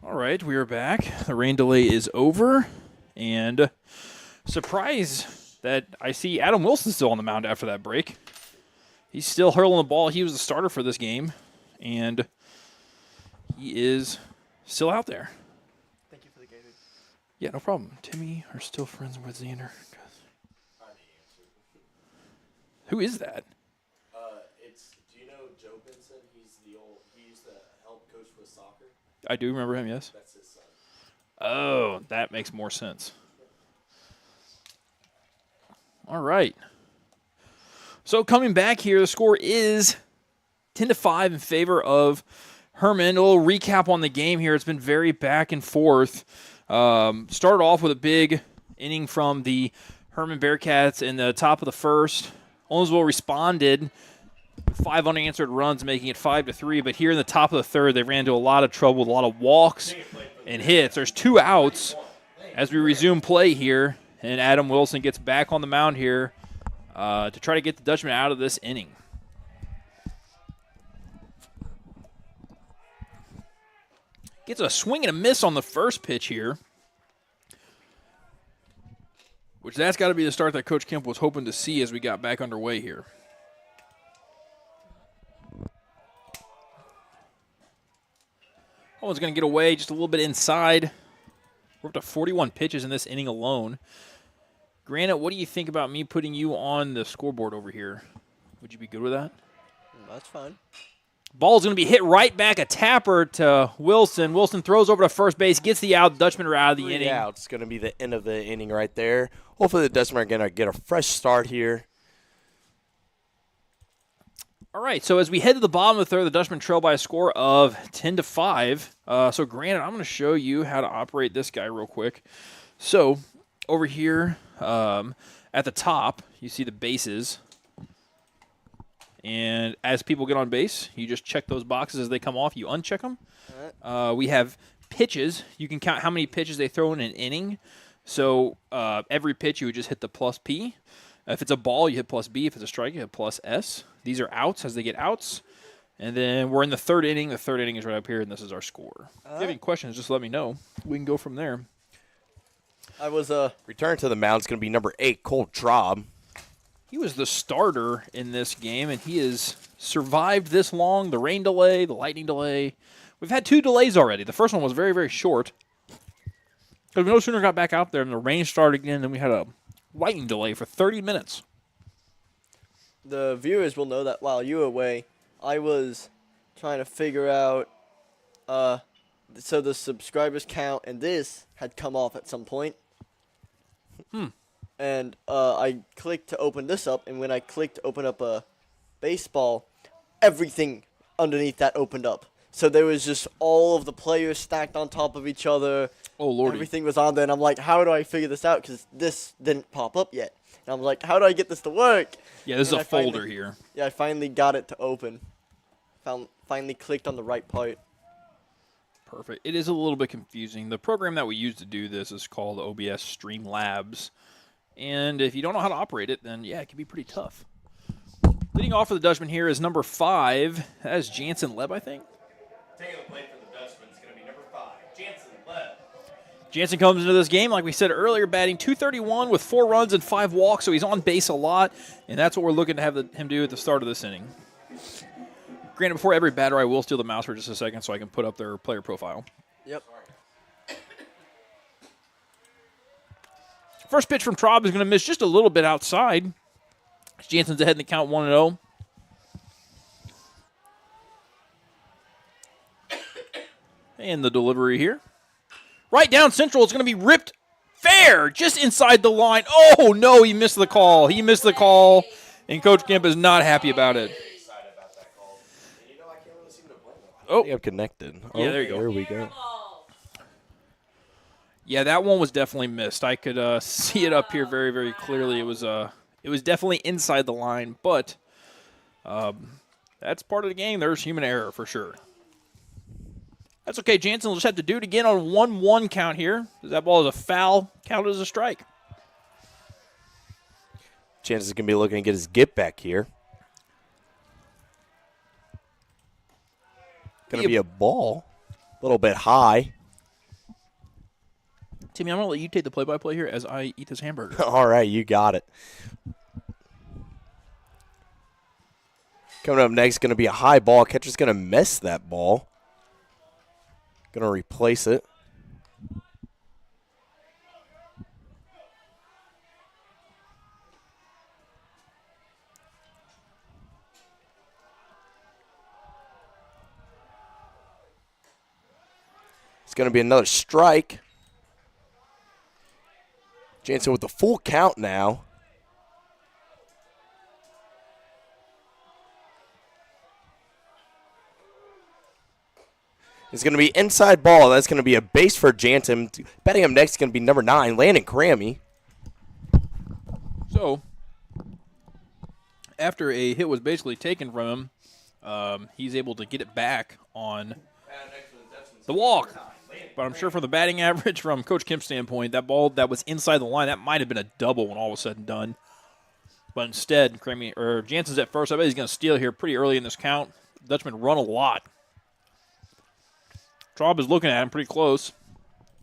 All right, we are back. The rain delay is over. And surprise that I see Adam Wilson still on the mound after that break. He's still hurling the ball. He was the starter for this game. And he is still out there. Thank you for the game. Yeah, no problem. Timmy are still friends with Xander. Who is that? It's, do Joe Benson? He's the help coach for soccer. I do remember him, yes. That's his son. Oh, that makes more sense. All right. So coming back here, the score is 10-5 in favor of Hermann. A little recap on the game here. It's been very back and forth. Started off with a big inning from the Hermann Bearcats in the top of the first. Owensville responded with 5 unanswered runs, making it 5-3. But here in the top of the third, they ran into a lot of trouble with a lot of walks and hits. There's 2 outs as we resume play here, and Adam Wilson gets back on the mound here to try to get the Dutchmen out of this inning. Gets a swing and a miss on the first pitch here, which that's got to be the start that Coach Kemp was hoping to see as we got back underway here. Owen's going to get away just a little bit inside. We're up to 41 pitches in this inning alone. Granite, what do you think about me putting you on the scoreboard over here? Would you be good with that? That's fine. Ball's going to be hit right back, a tapper to Wilson. Wilson throws over to first base, gets the out. Dutchmen are out of the inning. Yeah, it's going to be the end of the inning right there. Hopefully the Dutchmen are going to get a fresh start here. All right, so as we head to the bottom of the third, the Dutchmen trail by a score of 10-5. So granted, I'm going to show you how to operate this guy real quick. So over here at the top, you see the bases. And as people get on base, you just check those boxes as they come off. You uncheck them. We have pitches. You can count how many pitches they throw in an inning. So every pitch, you would just hit the plus P. If it's a ball, you hit plus B. If it's a strike, you hit plus S. These are outs as they get outs. And then we're in the third inning. The third inning is right up here, and this is our score. If you have any questions, just let me know. We can go from there. I was return to the mound is going to be number 8, Cole Traub. He was the starter in this game, and he has survived this long. The rain delay, the lightning delay. We've had 2 delays already. The first one was very, very short. Because we no sooner got back out there and the rain started again, then we had a lightning delay for 30 minutes. The viewers will know that while you were away, I was trying to figure out, so the subscribers count and this had come off at some point. And I clicked to open this up, and when I clicked to open up a baseball, everything underneath that opened up. So there was just all of the players stacked on top of each other. Oh, Lordy. Everything was on there, and I'm like, how do I figure this out? Because this didn't pop up yet. And I'm like, how do I get this to work? Yeah, this is And a folder here. Yeah, I finally got it to open. Finally clicked on the right part. Perfect. It is a little bit confusing. The program that we use to do this is called OBS Streamlabs. And if you don't know how to operate it, then, yeah, it can be pretty tough. Leading off for the Dutchman here is number 5. That is Jansen Leb, I think. Taking the plate for the Dutchman is going to be number 5, Jansen Leb. Jansen comes into this game, like we said earlier, batting .231 with 4 runs and 5 walks, so he's on base a lot, and that's what we're looking to have him do at the start of this inning. Granted, before every batter, I will steal the mouse for just a second so I can put up their player profile. Yep. First pitch from Traub is going to miss just a little bit outside. Jansen's ahead in the count 1-0. And the delivery here. Right down central. It's going to be ripped fair just inside the line. Oh, no, he missed the call. He missed the call, and Coach Kemp is not happy about it. Oh, you have connected. Yeah, there you go. There we go. Yeah, that one was definitely missed. I could see it up here very, very clearly. It was definitely inside the line, but that's part of the game. There's human error for sure. That's okay. Jansen will just have to do it again on 1-1 count here. That ball is a foul, counted as a strike. Chances is going to be looking to get his get back here. Going to be a ball. A little bit high. Timmy, I'm going to let you take the play-by-play here as I eat this hamburger. All right, you got it. Coming up next, going to be a high ball. Catcher's going to miss that ball. Going to replace it. It's going to be another strike. Jansen with the full count now. It's going to be inside ball. That's going to be a base for Jansen. Batting him next is going to be number 9, Landon Crammy. So, after a hit was basically taken from him, he's able to get it back on the walk. But I'm sure from the batting average from Coach Kemp's standpoint, that ball that was inside the line, that might have been a double when all was said and done. But instead, Jansen's at first. I bet he's going to steal here pretty early in this count. Dutchmen run a lot. Traub is looking at him pretty close.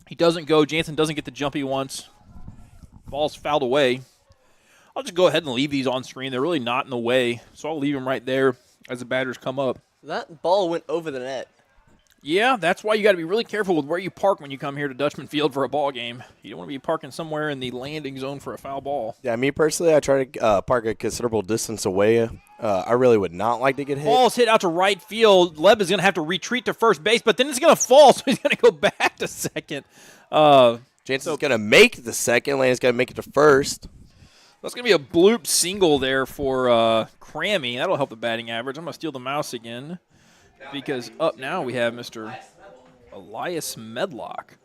He doesn't go. Jansen doesn't get the jump he wants. Ball's fouled away. I'll just go ahead and leave these on screen. They're really not in the way, so I'll leave them right there as the batters come up. That ball went over the net. Yeah, that's why you got to be really careful with where you park when you come here to Dutchman Field for a ball game. You don't want to be parking somewhere in the landing zone for a foul ball. Yeah, me personally, I try to park a considerable distance away. I really would not like to get hit. Ball's hit out to right field. Leb is going to have to retreat to first base, but then it's going to fall, so he's going to go back to second. Jansen's going to make the second. Landon's going to make it to first. That's going to be a bloop single there for Crammy. That'll help the batting average. I'm going to steal the mouse again because up now we have Mr. Elias Medlock.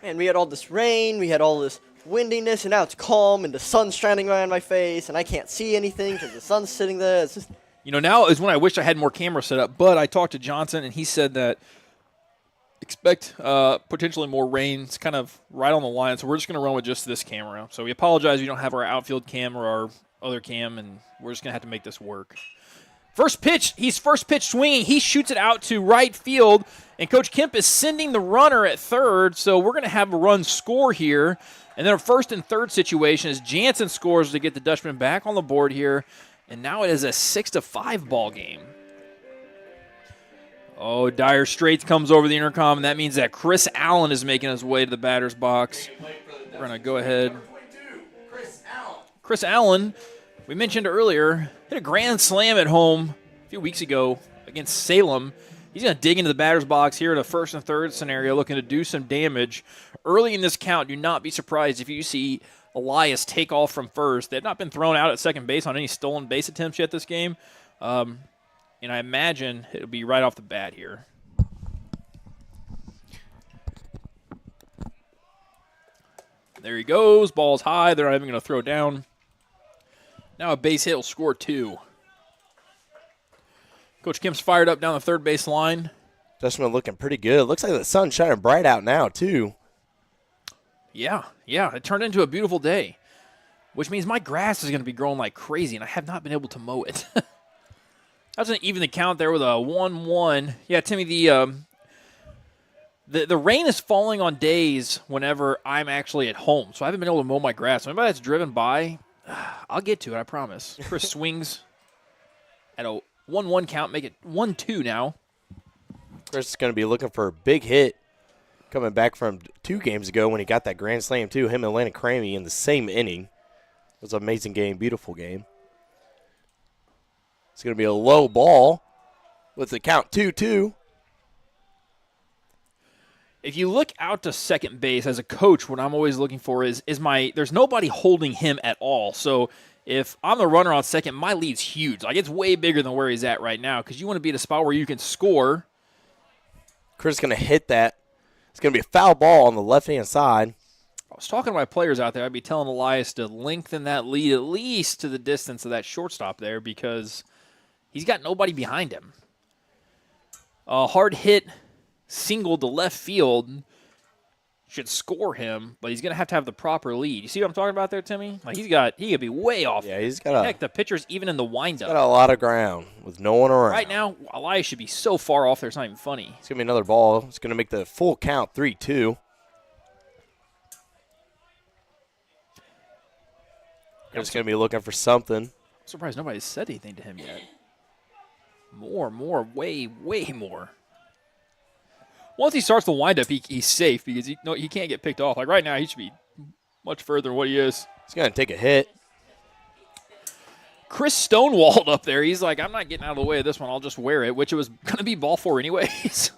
Man, we had all this rain, we had all this windiness, and now it's calm, and the sun's shining right on my face, and I can't see anything because the sun's sitting there. It's just... now is when I wish I had more cameras set up, but I talked to Johnson, and he said that expect potentially more rain. It's kind of right on the line, so we're just going to run with just this camera. So we apologize we don't have our outfield cam or our other cam, and we're just going to have to make this work. First pitch, he's first pitch swinging. He shoots it out to right field, and Coach Kemp is sending the runner at third, so we're going to have a run score here. And then a first and third situation is Jansen scores to get the Dutchman back on the board here, and now it is a 6-5 ball game. Oh, Dire Straits comes over the intercom, and that means that Chris Allen is making his way to the batter's box. We're going to go ahead. Chris Allen, we mentioned earlier, hit a grand slam at home a few weeks ago against Salem. He's going to dig into the batter's box here in a first and third scenario, looking to do some damage. Early in this count, do not be surprised if you see Elias take off from first. They've not been thrown out at second base on any stolen base attempts yet this game. And I imagine it'll be right off the bat here. There he goes. Ball's high. They're not even going to throw down. Now a base hit will score 2. Coach Kemp's fired up down the third base line. Dutchman looking pretty good. Looks like the sun's shining bright out now, too. Yeah. It turned into a beautiful day, which means my grass is going to be growing like crazy, and I have not been able to mow it. That's an even the count there with a 1-1. Yeah, Timmy, the rain is falling on days whenever I'm actually at home, so I haven't been able to mow my grass. So anybody that's driven by, I'll get to it, I promise. Chris swings at a 1-1 count, make it 1-2 now. Chris is going to be looking for a big hit coming back from 2 games ago when he got that grand slam, too. Him and Landon Crammy in the same inning. It was an amazing game, beautiful game. It's going to be a low ball with the count 2-2. If you look out to second base as a coach, what I'm always looking for is there's nobody holding him at all. So if I'm the runner on second, my lead's huge. Like, it's way bigger than where he's at right now because you want to be at a spot where you can score. Chris is going to hit that. It's going to be a foul ball on the left-hand side. I was talking to my players out there. I'd be telling Elias to lengthen that lead at least to the distance of that shortstop there because he's got nobody behind him. A hard hit single to left field should score him, but he's going to have the proper lead. You see what I'm talking about there, Timmy? Like he could be way off. Yeah, he's got Heck, the pitcher's even in the windup. Got a lot of ground with no one around. Right now, Elias should be so far off there, it's not even funny. It's going to be another ball. It's going to make the full count 3-2. It's going to be looking for something. I'm surprised nobody's said anything to him yet. More, way more. Once he starts the windup, he's safe because he can't get picked off. Like right now, he should be much further than what he is. He's going to take a hit. Chris stonewalled up there. He's like, I'm not getting out of the way of this one. I'll just wear it, which it was going to be ball 4 anyways.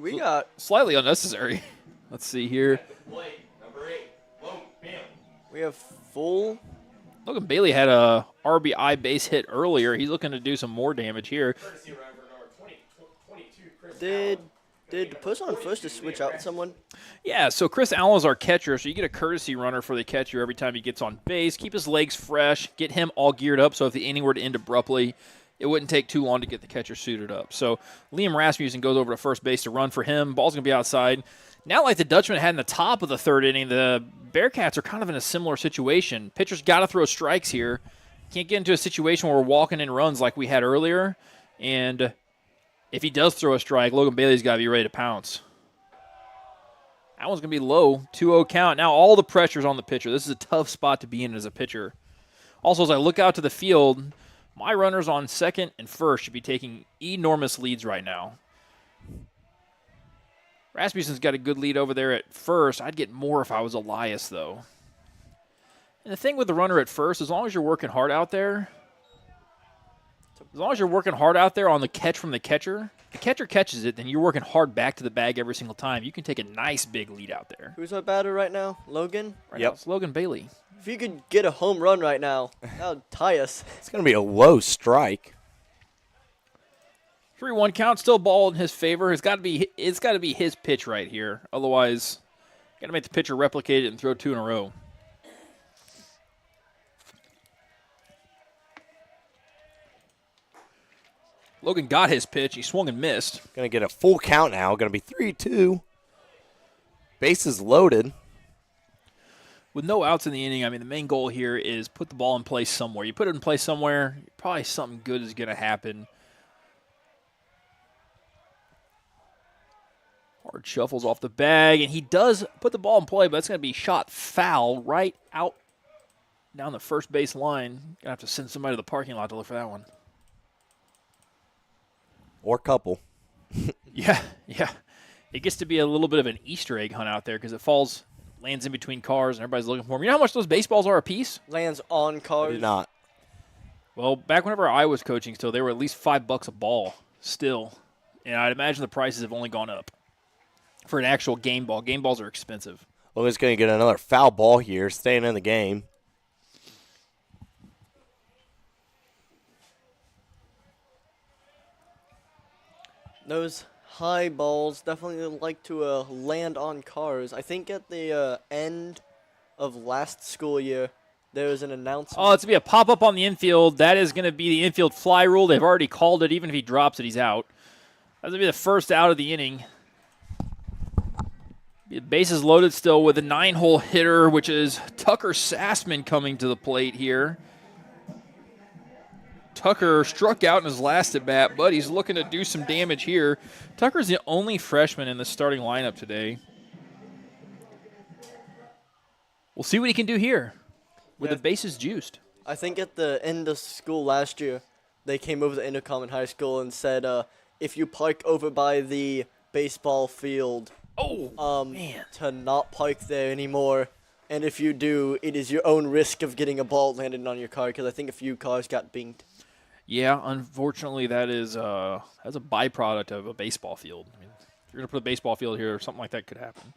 We got slightly unnecessary. Let's see here. Number 8, Logan Bailey. We have full. Logan Bailey had a RBI base hit earlier. He's looking to do some more damage here. Courtesy run for number 22, Chris Did the person on first just switch out with someone? Yeah, so Chris Allen is our catcher, so you get a courtesy runner for the catcher every time he gets on base. Keep his legs fresh, get him all geared up, so if the inning were to end abruptly, it wouldn't take too long to get the catcher suited up. So Liam Rasmussen goes over to first base to run for him. Ball's going to be outside. Now, like the Dutchmen had in the top of the third inning, the Bearcats are kind of in a similar situation. Pitcher's got to throw strikes here. Can't get into a situation where we're walking in runs like we had earlier. And if he does throw a strike, Logan Bailey's got to be ready to pounce. That one's going to be low, 2-0 count. Now all the pressure's on the pitcher. This is a tough spot to be in as a pitcher. Also, as I look out to the field, my runners on second and first should be taking enormous leads right now. Rasmussen's got a good lead over there at first. I'd get more if I was Elias, though. And the thing with the runner at first, as long as you're working hard out there, on the catch from the catcher catches it, then you're working hard back to the bag every single time. You can take a nice big lead out there. Who's our batter right now? Logan? Right now it's Logan Bailey. If you could get a home run right now, that would tie us. It's going to be a low strike. 3-1 count, still ball in his favor. It's got to be his pitch right here. Otherwise, got to make the pitcher replicate it and throw 2 in a row. Logan got his pitch. He swung and missed. Going to get a full count now. Going to be 3-2. Bases loaded. With no outs in the inning, I mean, the main goal here is put the ball in place somewhere. You put it in place somewhere, probably something good is going to happen. Hard shuffles off the bag, and he does put the ball in play, but it's going to be shot foul right out down the first base line. Going to have to send somebody to the parking lot to look for that one. Or couple. Yeah. It gets to be a little bit of an Easter egg hunt out there because it lands in between cars, and everybody's looking for them. You know how much those baseballs are a piece? Lands on cars. I do not. Well, back whenever I was coaching still, they were at least $5 a ball still. And I'd imagine the prices have only gone up for an actual game ball. Game balls are expensive. Logan's going to get another foul ball here, staying in the game. Those high balls definitely like to land on cars. I think at the end of last school year, there was an announcement. Oh, it's going to be a pop-up on the infield. That is going to be the infield fly rule. They've already called it. Even if he drops it, he's out. That's going to be the first out of the inning. The bases loaded still with a 9-hole hitter, which is Tucker Sassman coming to the plate here. Tucker struck out in his last at-bat, but he's looking to do some damage here. Tucker's the only freshman in the starting lineup today. We'll see what he can do here with the bases juiced. I think at the end of school last year, they came over the intercom in high school and said, if you park over by the baseball field, to not park there anymore. And if you do, it is your own risk of getting a ball landed on your car, because I think a few cars got binged. Yeah, unfortunately, that's a byproduct of a baseball field. I mean, if you're going to put a baseball field here, something like that could happen.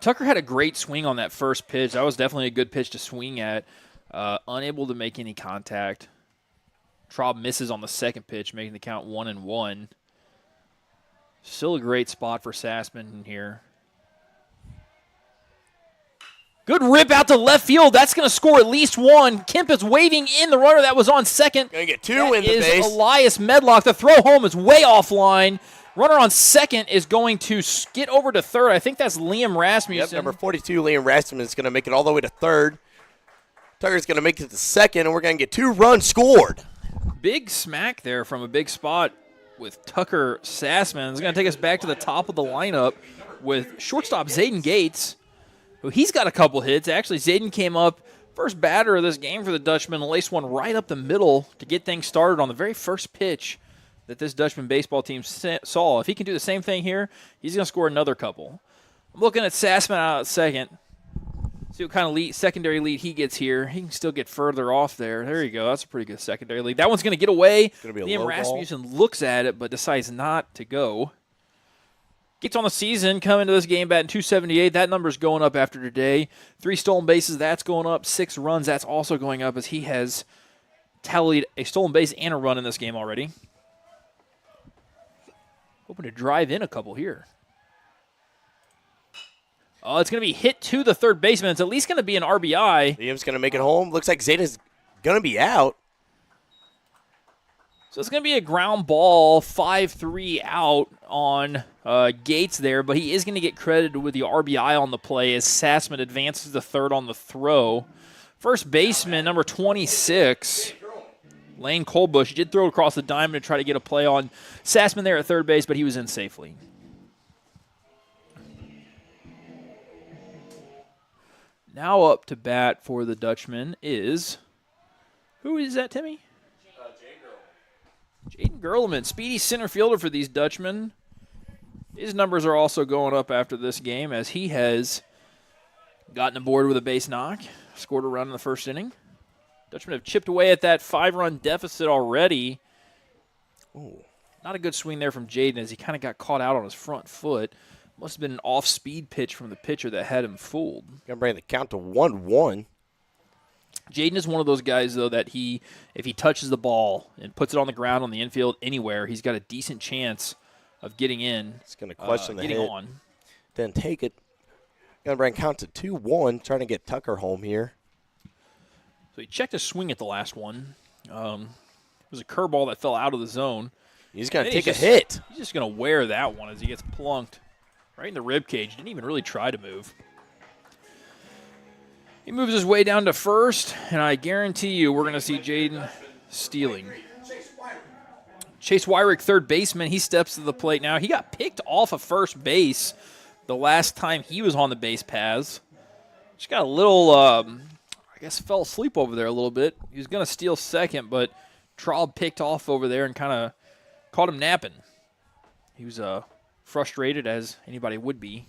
Tucker had a great swing on that first pitch. That was definitely a good pitch to swing at. Unable to make any contact. Traub misses on the second pitch, making the count 1-1. Still a great spot for Sassman here. Good rip out to left field. That's going to score at least one. Kemp is waving in the runner that was on second. Going to get 2 in the base. That is Elias Medlock. The throw home is way offline. Runner on second is going to skid over to third. I think that's Liam Rasmussen. Yep, number 42, Liam Rasmussen, is going to make it all the way to third. Tucker's going to make it to second, and we're going to get 2 runs scored. Big smack there from a big spot with Tucker Sassman. It's going to take us back to the top of the lineup with shortstop Zayden Gates. He's got a couple hits. Actually, Zayden came up first batter of this game for the Dutchmen and laced one right up the middle to get things started on the very first pitch that this Dutchman baseball team saw. If he can do the same thing here, he's going to score another couple. I'm looking at Sassman out at second. See what kind of secondary lead he gets here. He can still get further off there. There you go. That's a pretty good secondary lead. That one's going to get away. It's going to be a Liam low Rasmussen looks at it but decides not to go. Gates on the season coming to this game batting .278. That number's going up after today. 3 stolen bases, that's going up. 6 runs, that's also going up as he has tallied a stolen base and a run in this game already. Hoping to drive in a couple here. Oh, it's going to be hit to the third baseman. It's at least going to be an RBI. Liam's going to make it home. Looks like Zeta's going to be out. So it's going to be a ground ball, 5-3 out on Gates there, but he is going to get credited with the RBI on the play as Sassman advances to third on the throw. First baseman, number 26, Lane Colbush. He did throw across the diamond to try to get a play on Sassman there at third base, but he was in safely. Now up to bat for the Dutchmen is, who is that, Timmy? Jaden Gerleman, speedy center fielder for these Dutchmen. His numbers are also going up after this game as he has gotten aboard with a base knock, scored a run in the first inning. Dutchmen have chipped away at that 5-run deficit already. Ooh, not a good swing there from Jaden as he kind of got caught out on his front foot. Must have been an off-speed pitch from the pitcher that had him fooled. Going to bring the count to 1-1. Jaden is one of those guys, though, that if he touches the ball and puts it on the ground on the infield anywhere, he's got a decent chance of getting in. He's going to question the getting hit. On. Then take it. Going to bring count to 2-1, trying to get Tucker home here. So he checked his swing at the last one. It was a curveball that fell out of the zone. He's going to take a hit. He's just going to wear that one as he gets plunked right in the rib cage. Didn't even really try to move. He moves his way down to first, and I guarantee you we're going to see Jaden stealing. Chase Wyrick, third baseman, he steps to the plate now. He got picked off of first base the last time he was on the base paths. Just got a little, I guess, fell asleep over there a little bit. He was going to steal second, but Traub picked off over there and kind of caught him napping. He was frustrated, as anybody would be.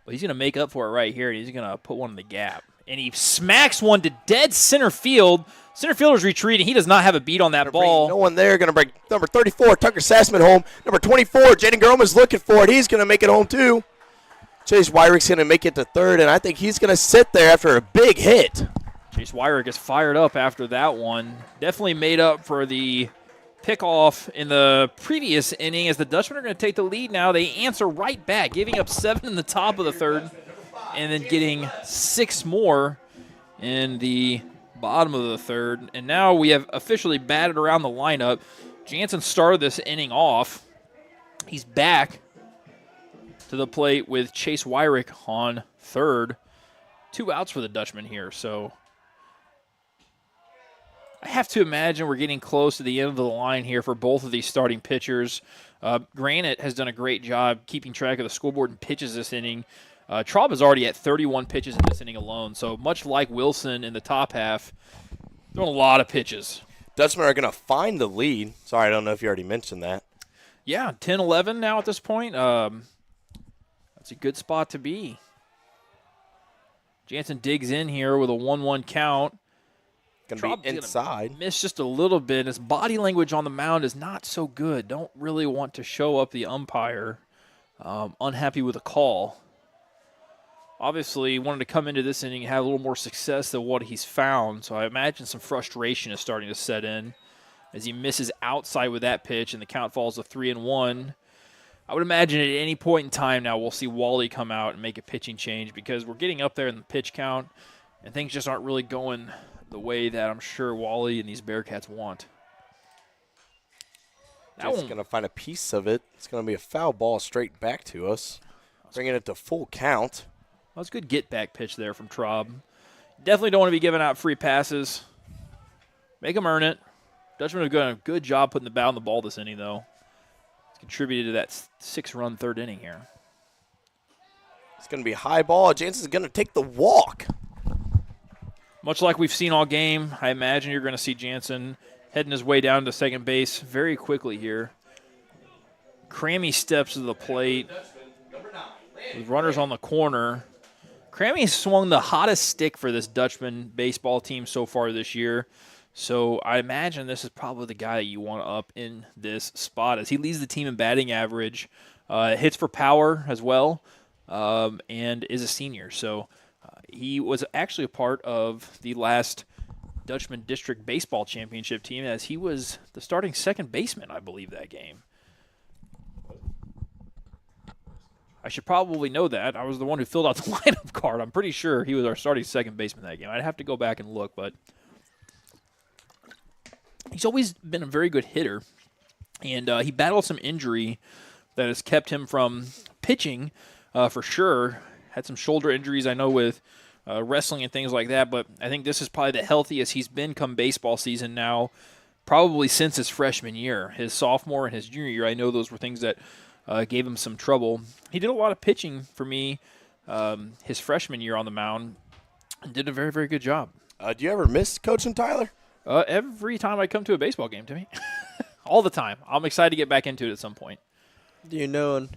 But he's going to make up for it right here. He's going to put one in the gap. And he smacks one to dead center field. Center fielder's retreating. He does not have a beat on that ball. No one there. Going to bring number 34, Tucker Sassman, home. Number 24, Jaden Gerleman's looking for it. He's going to make it home, too. Chase Wyrick's going to make it to third, and I think he's going to sit there after a big hit. Chase Wyrick is fired up after that one. Definitely made up for the pickoff in the previous inning as the Dutchmen are going to take the lead now. They answer right back, giving up 7 in the top of the third and then getting 6 more in the bottom of the third. And now we have officially batted around the lineup. Jansen started this inning off. He's back to the plate with Chase Wyrick on third. 2 outs for the Dutchmen here, so I have to imagine we're getting close to the end of the line here for both of these starting pitchers. Granite has done a great job keeping track of the scoreboard and pitches this inning. Traub is already at 31 pitches in this inning alone, so much like Wilson in the top half, throwing a lot of pitches. Dutchmen are going to find the lead. Sorry, I don't know if you already mentioned that. Yeah, 10-11 now at this point. That's a good spot to be. Jansen digs in here with a 1-1 count. Going to be inside. Miss just a little bit. His body language on the mound is not so good. Don't really want to show up the umpire. Unhappy with the call. Obviously, wanted to come into this inning and have a little more success than what he's found. So I imagine some frustration is starting to set in as he misses outside with that pitch and the count falls to 3-1. I would imagine at any point in time now we'll see Wally come out and make a pitching change because we're getting up there in the pitch count and things just aren't really going the way that I'm sure Wally and these Bearcats want. He's going to find a piece of it. It's going to be a foul ball straight back to us, bringing it to full count. That was a good get-back pitch there from Traub. Definitely don't want to be giving out free passes. Make them earn it. Dutchmen have done a good job putting the bat on the ball this inning, though. It's contributed to that 6-run third inning here. It's going to be a high ball. Jansen's going to take the walk. Much like we've seen all game, I imagine you're going to see Jansen heading his way down to second base very quickly here. Crammy steps to the plate with runners on the corner. Crammy swung the hottest stick for this Dutchman baseball team so far this year. So I imagine this is probably the guy that you want up in this spot as he leads the team in batting average. hits for power as well, and is a senior. So he was actually a part of the last Dutchman District Baseball Championship team, as he was the starting second baseman, I believe, that game. I should probably know that. I was the one who filled out the lineup card. I'm pretty sure he was our starting second baseman that game. I'd have to go back and look, but he's always been a very good hitter, and he battled some injury that has kept him from pitching for sure. Had some shoulder injuries, I know, with wrestling and things like that, but I think this is probably the healthiest he's been come baseball season now, probably since his freshman year. His sophomore and his junior year, I know those were things that gave him some trouble. He did a lot of pitching for me his freshman year on the mound and did a very, very good job. Do you ever miss coaching Tyler? Every time I come to a baseball game, Timmy. All the time. I'm excited to get back into it at some point. Do you know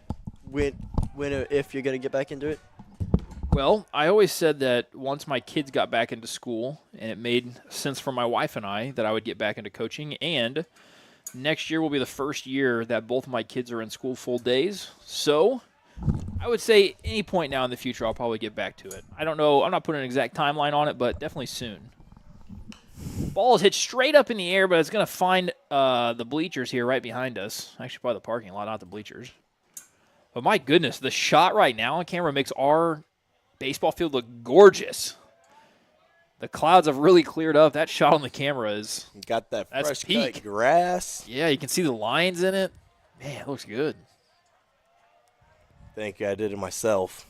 when or if you're going to get back into it? Well, I always said that once my kids got back into school, and it made sense for my wife and I that I would get back into coaching, and next year will be the first year that both of my kids are in school full days. So I would say any point now in the future I'll probably get back to it. I don't know. I'm not putting an exact timeline on it, but definitely soon. Ball is hit straight up in the air, but it's going to find the bleachers here right behind us. Actually, probably the parking lot, not the bleachers. But my goodness, the shot right now on camera makes our baseball field look gorgeous. The clouds have really cleared up. That shot on the camera is got that fresh peak. cut grass. Yeah, you can see the lines in it. Man, it looks good. Thank you. I did it myself.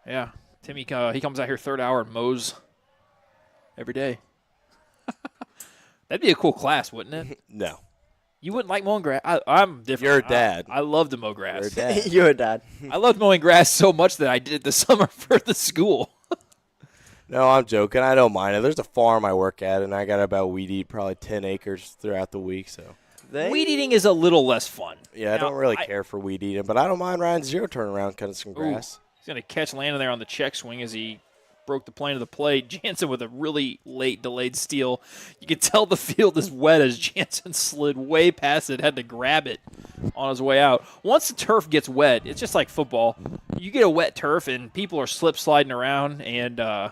Yeah, Timmy, he comes out here third hour and mows every day. That'd be a cool class, wouldn't it? No. You wouldn't like mowing grass? I'm different. You're a dad. I love to mow grass. You're a dad. You're a dad. I loved mowing grass so much that I did it this summer for the school. No, I'm joking. I don't mind it. There's a farm I work at, and I got about weed eat probably 10 acres throughout the week. So weed eating is a little less fun. Yeah, I don't really care for weed eating, but I don't mind Ryan's zero turnaround cutting some grass. He's going to catch Landon there on the check swing as he broke the plane of the plate. Jansen with a really late delayed steal. You can tell the field is wet as Jansen slid way past it, had to grab it on his way out. Once the turf gets wet, it's just like football. You get a wet turf and people are slip sliding around, and well,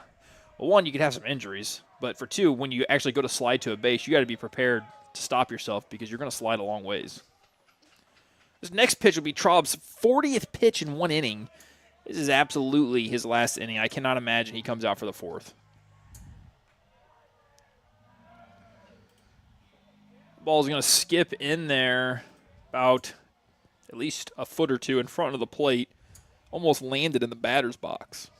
one, you could have some injuries, but for two, when you actually go to slide to a base, you got to be prepared to stop yourself because you're going to slide a long ways. This next pitch will be Traub's 40th pitch in one inning. This is absolutely his last inning. I cannot imagine he comes out for the fourth. Ball's going to skip in there about at least a foot or two in front of the plate. Almost landed in the batter's box.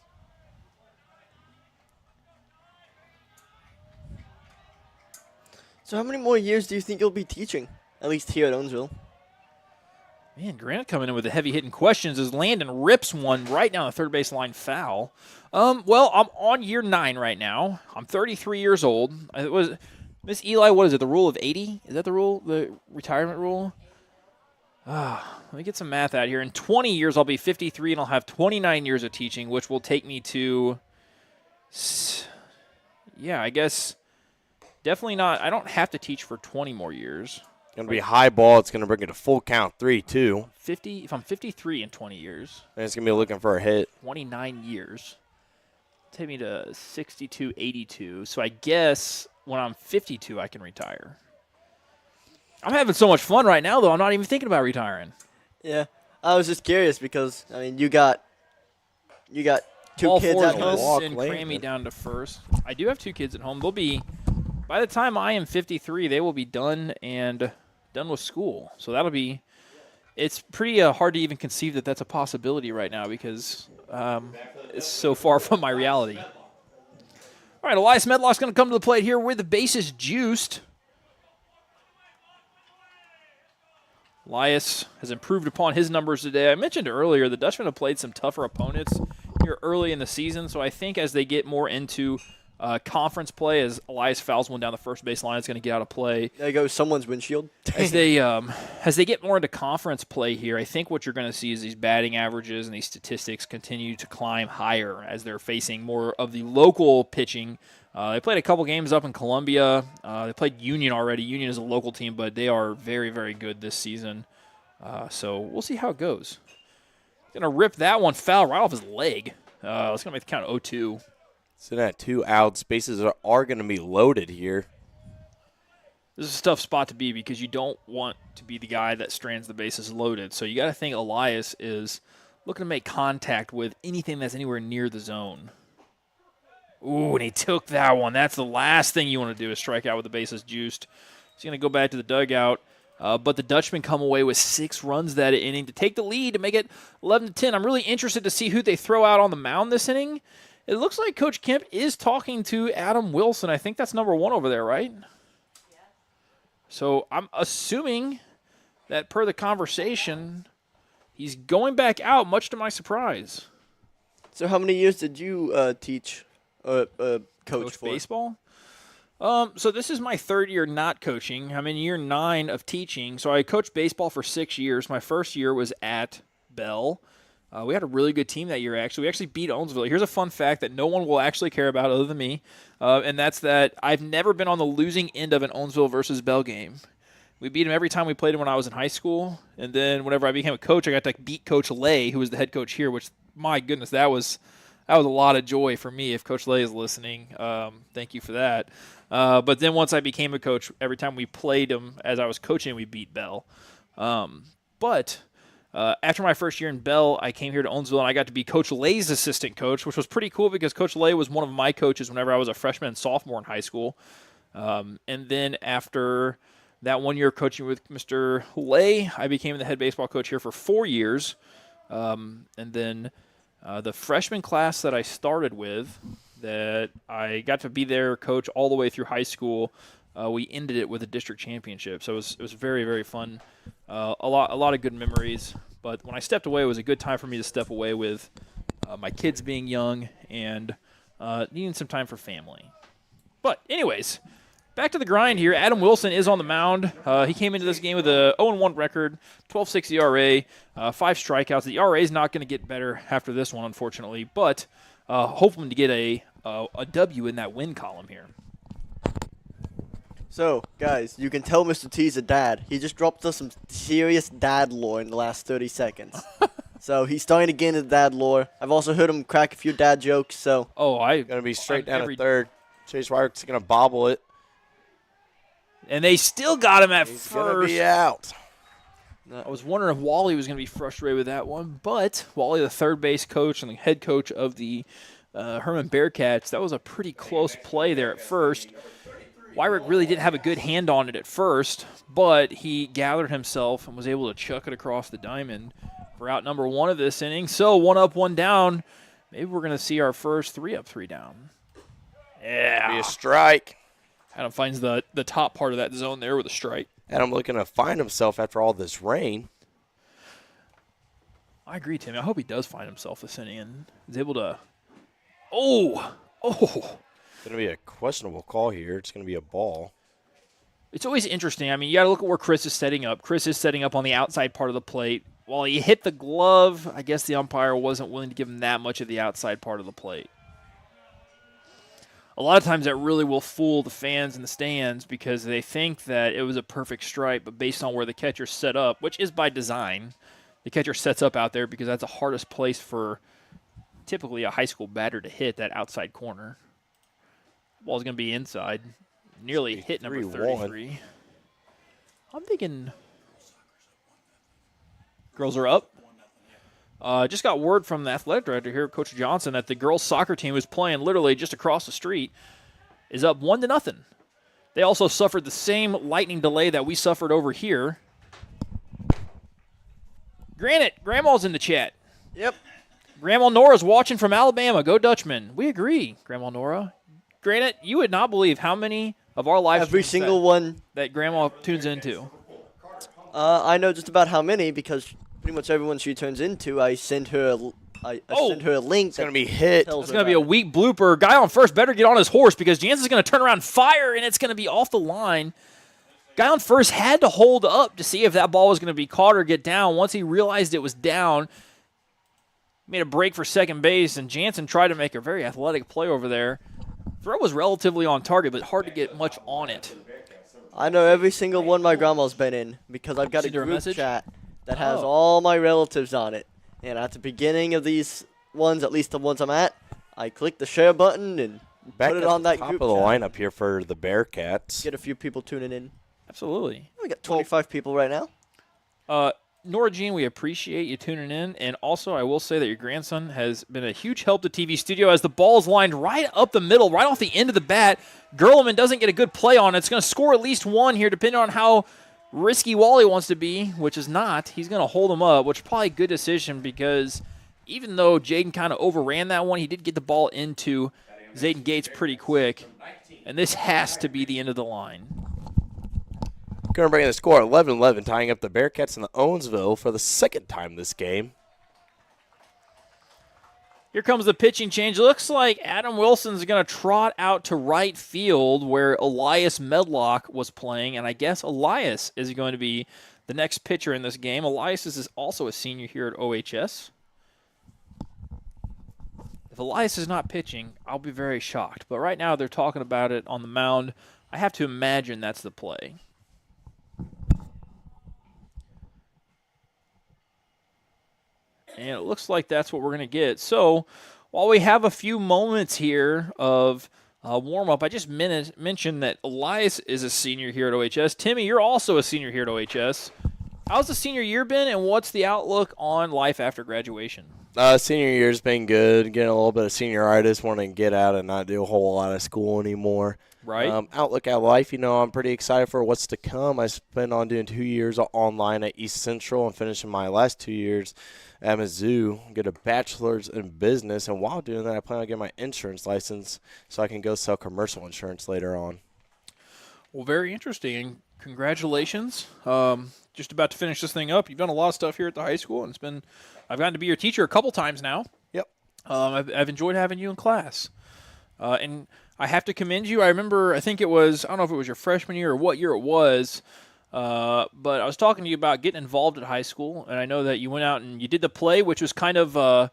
So how many more years do you think you'll be teaching, at least here at Owensville? Man, Grant coming in with the heavy-hitting questions as Landon rips one right down the third base line foul. Well, I'm on year 9 right now. I'm 33 years old. Miss Eli, what is it, the rule of 80? Is that the rule, the retirement rule? Let me get some math out here. In 20 years, I'll be 53, and I'll have 29 years of teaching, which will take me to, yeah, I guess definitely not. I don't have to teach for 20 more years. Going to be a high ball. It's going to bring it a full count, 3-2. 50. If I'm 53 in 20 years. And it's going to be looking for a hit. 29 years. Take me to 62, 82. So I guess when I'm 52, I can retire. I'm having so much fun right now, though. I'm not even thinking about retiring. Yeah. I was just curious because, I mean, you got two All kids four at home. and cram me down to first. I do have 2 kids at home. They'll be, by the time I am 53, they will be done and done with school. So that'll be, it's pretty hard to even conceive that that's a possibility right now because it's so far from my reality. All right, Elias Medlock's going to come to the plate here with the bases juiced. Elias has improved upon his numbers today. I mentioned earlier the Dutchmen have played some tougher opponents here early in the season, so I think as they get more into conference play, as Elias fouls one down the first base line, it's going to get out of play. There goes someone's windshield. As they get more into conference play here, I think what you're going to see is these batting averages and these statistics continue to climb higher as they're facing more of the local pitching. They played a couple games up in Columbia. They played Union already. Union is a local team, but they are very, very good this season. So we'll see how it goes. Going to rip that one foul right off his leg. It's going to make the count 0-2. Sitting at 2 outs. Bases are going to be loaded here. This is a tough spot to be because you don't want to be the guy that strands the bases loaded. So you got to think Elias is looking to make contact with anything that's anywhere near the zone. Ooh, and he took that one. That's the last thing you want to do is strike out with the bases juiced. He's going to go back to the dugout. But the Dutchmen come away with 6 runs that inning to take the lead to make it 11-10. I'm really interested to see who they throw out on the mound this inning. It looks like Coach Kemp is talking to Adam Wilson. I think that's number 1 over there, right? Yeah. So I'm assuming that per the conversation, he's going back out, much to my surprise. So how many years did you teach coach for? Baseball? So this is my 3rd year not coaching. I'm in year 9 of teaching. So I coached baseball for 6 years. My first year was at Bell. We had a really good team that year, actually. We actually beat Owensville. Here's a fun fact that no one will actually care about other than me, and that's that I've never been on the losing end of an Owensville versus Bell game. We beat them every time we played them when I was in high school, and then whenever I became a coach, I got to beat Coach Lay, who was the head coach here, which, my goodness, that was a lot of joy for me. If Coach Lay is listening, thank you for that. But then once I became a coach, every time we played them as I was coaching, we beat Bell. After my first year in Bell, I came here to Owensville, and I got to be Coach Lay's assistant coach, which was pretty cool because Coach Lay was one of my coaches whenever I was a freshman and sophomore in high school. And then after that 1 year coaching with Mr. Lay, I became the head baseball coach here for 4 years. And then the freshman class that I started with, that I got to be their coach all the way through high school, we ended it with a district championship. So it was very, very fun. A lot of good memories. But when I stepped away, it was a good time for me to step away with my kids being young and needing some time for family. But anyways, back to the grind here. Adam Wilson is on the mound. He came into this game with a 0-1 record, 12.6 ERA, 5 strikeouts. The ERA is not going to get better after this one, unfortunately, but hoping to get a W in that win column here. So, guys, you can tell Mr. T's a dad. He just dropped us some serious dad lore in the last 30 seconds. So he's starting to get into dad lore. I've also heard him crack a few dad jokes. So going to be straight down to third. Chase Wyrick's going to bobble it. And they still got him at first. Going to be out. I was wondering if Wally was going to be frustrated with that one, but Wally, the third base coach and the head coach of the Hermann Bearcats, that was a pretty close play there at first. Wyrick really didn't have a good hand on it at first, but he gathered himself and was able to chuck it across the diamond for out number 1 of this inning. So 1 up, 1 down. Maybe we're going to see our first 3 up, 3 down. Yeah. Be a strike. Adam finds the top part of that zone there with a strike. Adam looking to find himself after all this rain. I agree, Timmy. I hope he does find himself this inning and is able to. Oh. It's going to be a questionable call here. It's going to be a ball. It's always interesting. I mean, you got to look at where Chris is setting up. Chris is setting up on the outside part of the plate. While he hit the glove, I guess the umpire wasn't willing to give him that much of the outside part of the plate. A lot of times that really will fool the fans in the stands because they think that it was a perfect strike, but based on where the catcher set up, which is by design, the catcher sets up out there because that's the hardest place for typically a high school batter to hit, that outside corner. Ball's going to be inside. Nearly hit number 33. I'm thinking girls are up. Just got word from the athletic director here, Coach Johnson, that the girls' soccer team who's playing literally just across the street is up 1-0. They also suffered the same lightning delay that we suffered over here. Granted, Grandma's in the chat. Yep. Grandma Nora's watching from Alabama. Go Dutchmen. We agree, Grandma Nora. Granted, you would not believe how many of our live every single one that Grandma tunes into. I know just about how many because pretty much everyone she turns into, I send her a link. It's going to be hit. It's going to be a weak blooper. Guy on first better get on his horse because Jansen's going to turn around and fire, and it's going to be off the line. Guy on first had to hold up to see if that ball was going to be caught or get down. Once he realized it was down, made a break for second base, and Jansen tried to make a very athletic play over there. Throw was relatively on target, but hard to get much on it. I know every single one my grandma's been in because I've got a group chat that has all my relatives on it. And at the beginning of these ones, at least the ones I'm at, I click the share button and Back put it at on the that top group of the chat. lineup here for the Bearcats. Get a few people tuning in. Absolutely. We got 25 people right now. Nora Jean, we appreciate you tuning in. And also, I will say that your grandson has been a huge help to TV Studio as the ball is lined right up the middle, right off the end of the bat. Gerleman doesn't get a good play on it. It's going to score at least one here, depending on how risky Wally wants to be, which is not. He's going to hold him up, which is probably a good decision because even though Jaden kind of overran that one, he did get the ball into Zayden Gates pretty quick. And this has to be the end of the line. Going to bring the score 11-11, tying up the Bearcats and the Owensville for the second time this game. Here comes the pitching change. Looks like Adam Wilson's going to trot out to right field where Elias Medlock was playing, and I guess Elias is going to be the next pitcher in this game. Elias is also a senior here at OHS. If Elias is not pitching, I'll be very shocked. But right now they're talking about it on the mound. I have to imagine that's the play. And it looks like that's what we're going to get. So while we have a few moments here of warm-up, I just mentioned that Elias is a senior here at OHS. Timmy, you're also a senior here at OHS. How's the senior year been, and what's the outlook on life after graduation? Senior year's been good. Getting a little bit of senioritis, wanting to get out and not do a whole lot of school anymore. Right. Outlook at life, I'm pretty excited for what's to come. I spent on doing 2 years online at East Central and finishing my last 2 years at Mizzou, get a bachelor's in business, and while doing that, I plan on getting my insurance license so I can go sell commercial insurance later on. Well, very interesting. Congratulations. Just about to finish this thing up. You've done a lot of stuff here at the high school, and I've gotten to be your teacher a couple times now. Yep. I've enjoyed having you in class. And I have to commend you. I remember, I think it was, I don't know if it was your freshman year or what year it was, but I was talking to you about getting involved at high school, and I know that you went out and you did the play, which was kind of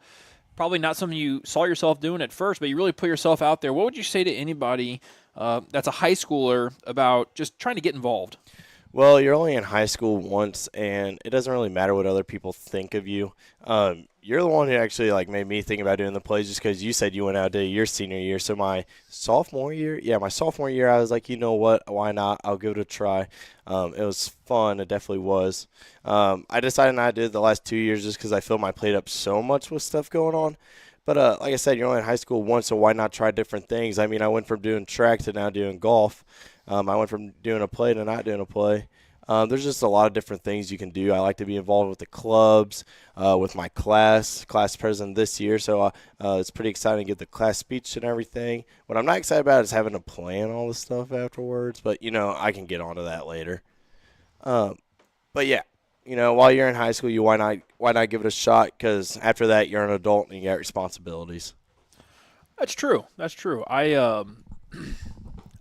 probably not something you saw yourself doing at first, but you really put yourself out there. What would you say to anybody that's a high schooler about just trying to get involved? Well, you're only in high school once, and it doesn't really matter what other people think of you. You're the one who actually made me think about doing the plays just because you said you went out to your senior year. So my sophomore year, I was like, you know what, why not? I'll give it a try. It was fun. It definitely was. I decided not to do it the last 2 years just because I feel my plate up so much with stuff going on. But like I said, you're only in high school once, so why not try different things? I mean, I went from doing track to now doing golf. I went from doing a play to not doing a play. There's just a lot of different things you can do. I like to be involved with the clubs, with my class president this year, so it's pretty exciting to get the class speech and everything. What I'm not excited about is having to plan all this stuff afterwards, but, I can get onto that later. But, yeah, while you're in high school, why not give it a shot? Because after that, you're an adult and you got responsibilities. That's true.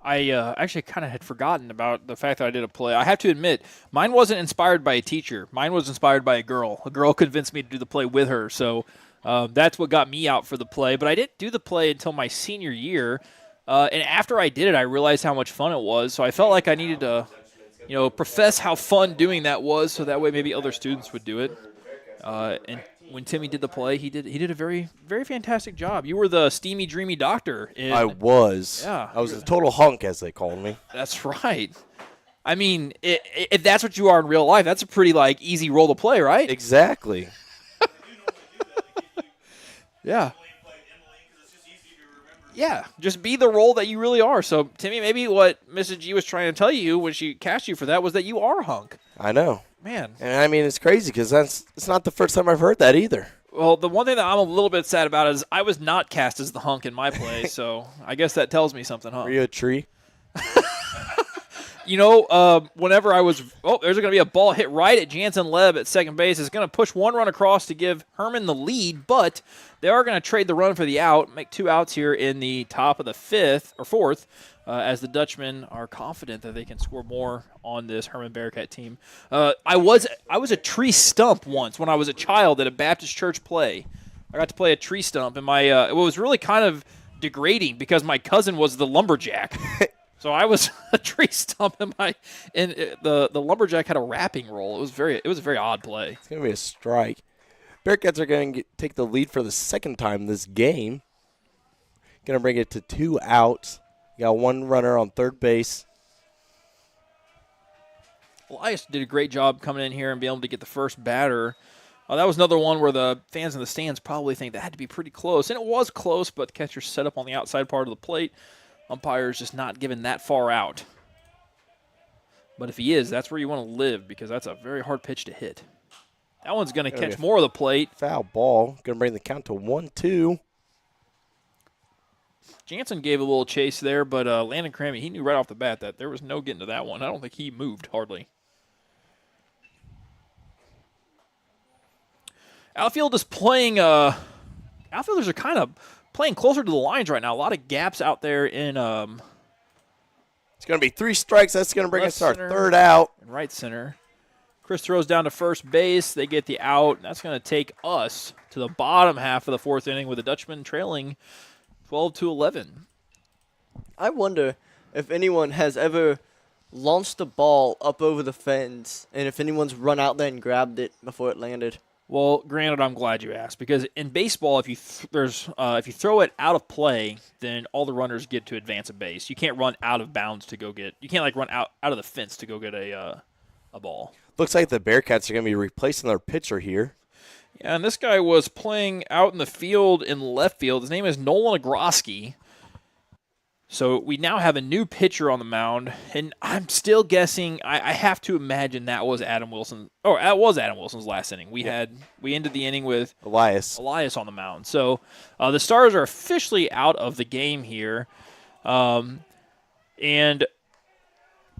I actually kind of had forgotten about the fact that I did a play. I have to admit, mine wasn't inspired by a teacher. Mine was inspired by a girl. A girl convinced me to do the play with her, so that's what got me out for the play. But I didn't do the play until my senior year, and after I did it, I realized how much fun it was. So I felt like I needed to, profess how fun doing that was, so that way maybe other students would do it. And when Timmy did the play, he did a very, very fantastic job. You were the steamy, dreamy doctor. I was. Yeah. I was a total hunk, as they called me. That's right. I mean, if that's what you are in real life, that's a pretty, easy role to play, right? Exactly. Yeah. Yeah, just be the role that you really are. So, Timmy, maybe what Mrs. G was trying to tell you when she cast you for that was that you are a hunk. I know. Man. And, I mean, it's crazy because it's not the first time I've heard that either. Well, the one thing that I'm a little bit sad about is I was not cast as the hunk in my play, so I guess that tells me something, huh? Were you a tree? Whenever I was – there's going to be a ball hit right at Jansen Leb at second base. It's going to push one run across to give Herman the lead, but they are going to trade the run for the out, make 2 outs here in the top of the fourth, as the Dutchmen are confident that they can score more on this Hermann Bearcat team. I was a tree stump once when I was a child at a Baptist church play. I got to play a tree stump, and it was really kind of degrading because my cousin was the lumberjack. So I was a tree stump, and the lumberjack had a rapping role. It was a very odd play. It's gonna be a strike. Bearcats are going to take the lead for the second time this game. Going to bring it to 2 outs. You got 1 runner on third base. Elias did a great job coming in here and being able to get the first batter. That was another one where the fans in the stands probably think that had to be pretty close. And it was close, but the catcher's set up on the outside part of the plate. Umpire's just not given that far out. But if he is, that's where you want to live because that's a very hard pitch to hit. That one's going to catch more of the plate. Foul ball. Going to bring the count to 1-2. Jansen gave a little chase there, but Landon Crammy, he knew right off the bat that there was no getting to that one. I don't think he moved hardly. Outfield is playing, outfielders are kind of playing closer to the lines right now. A lot of gaps out there in it's going to be 3 strikes. That's going to bring us to our third out. And right center. Chris throws down to first base. They get the out. That's going to take us to the bottom half of the 4th inning with the Dutchmen trailing 12-11. I wonder if anyone has ever launched a ball up over the fence and if anyone's run out there and grabbed it before it landed. Well, granted, I'm glad you asked because in baseball, if you throw it out of play, then all the runners get to advance a base. You can't run out of bounds to go get. You can't like run out of the fence to go get a ball. Looks like the Bearcats are going to be replacing their pitcher here. Yeah, and this guy was playing out in the field in left field. His name is Nolan Agroski. So we now have a new pitcher on the mound, and I'm still guessing. I have to imagine that was Adam Wilson. Oh, that was Adam Wilson's last inning. We ended the inning with Elias on the mound. So the Stars are officially out of the game here, and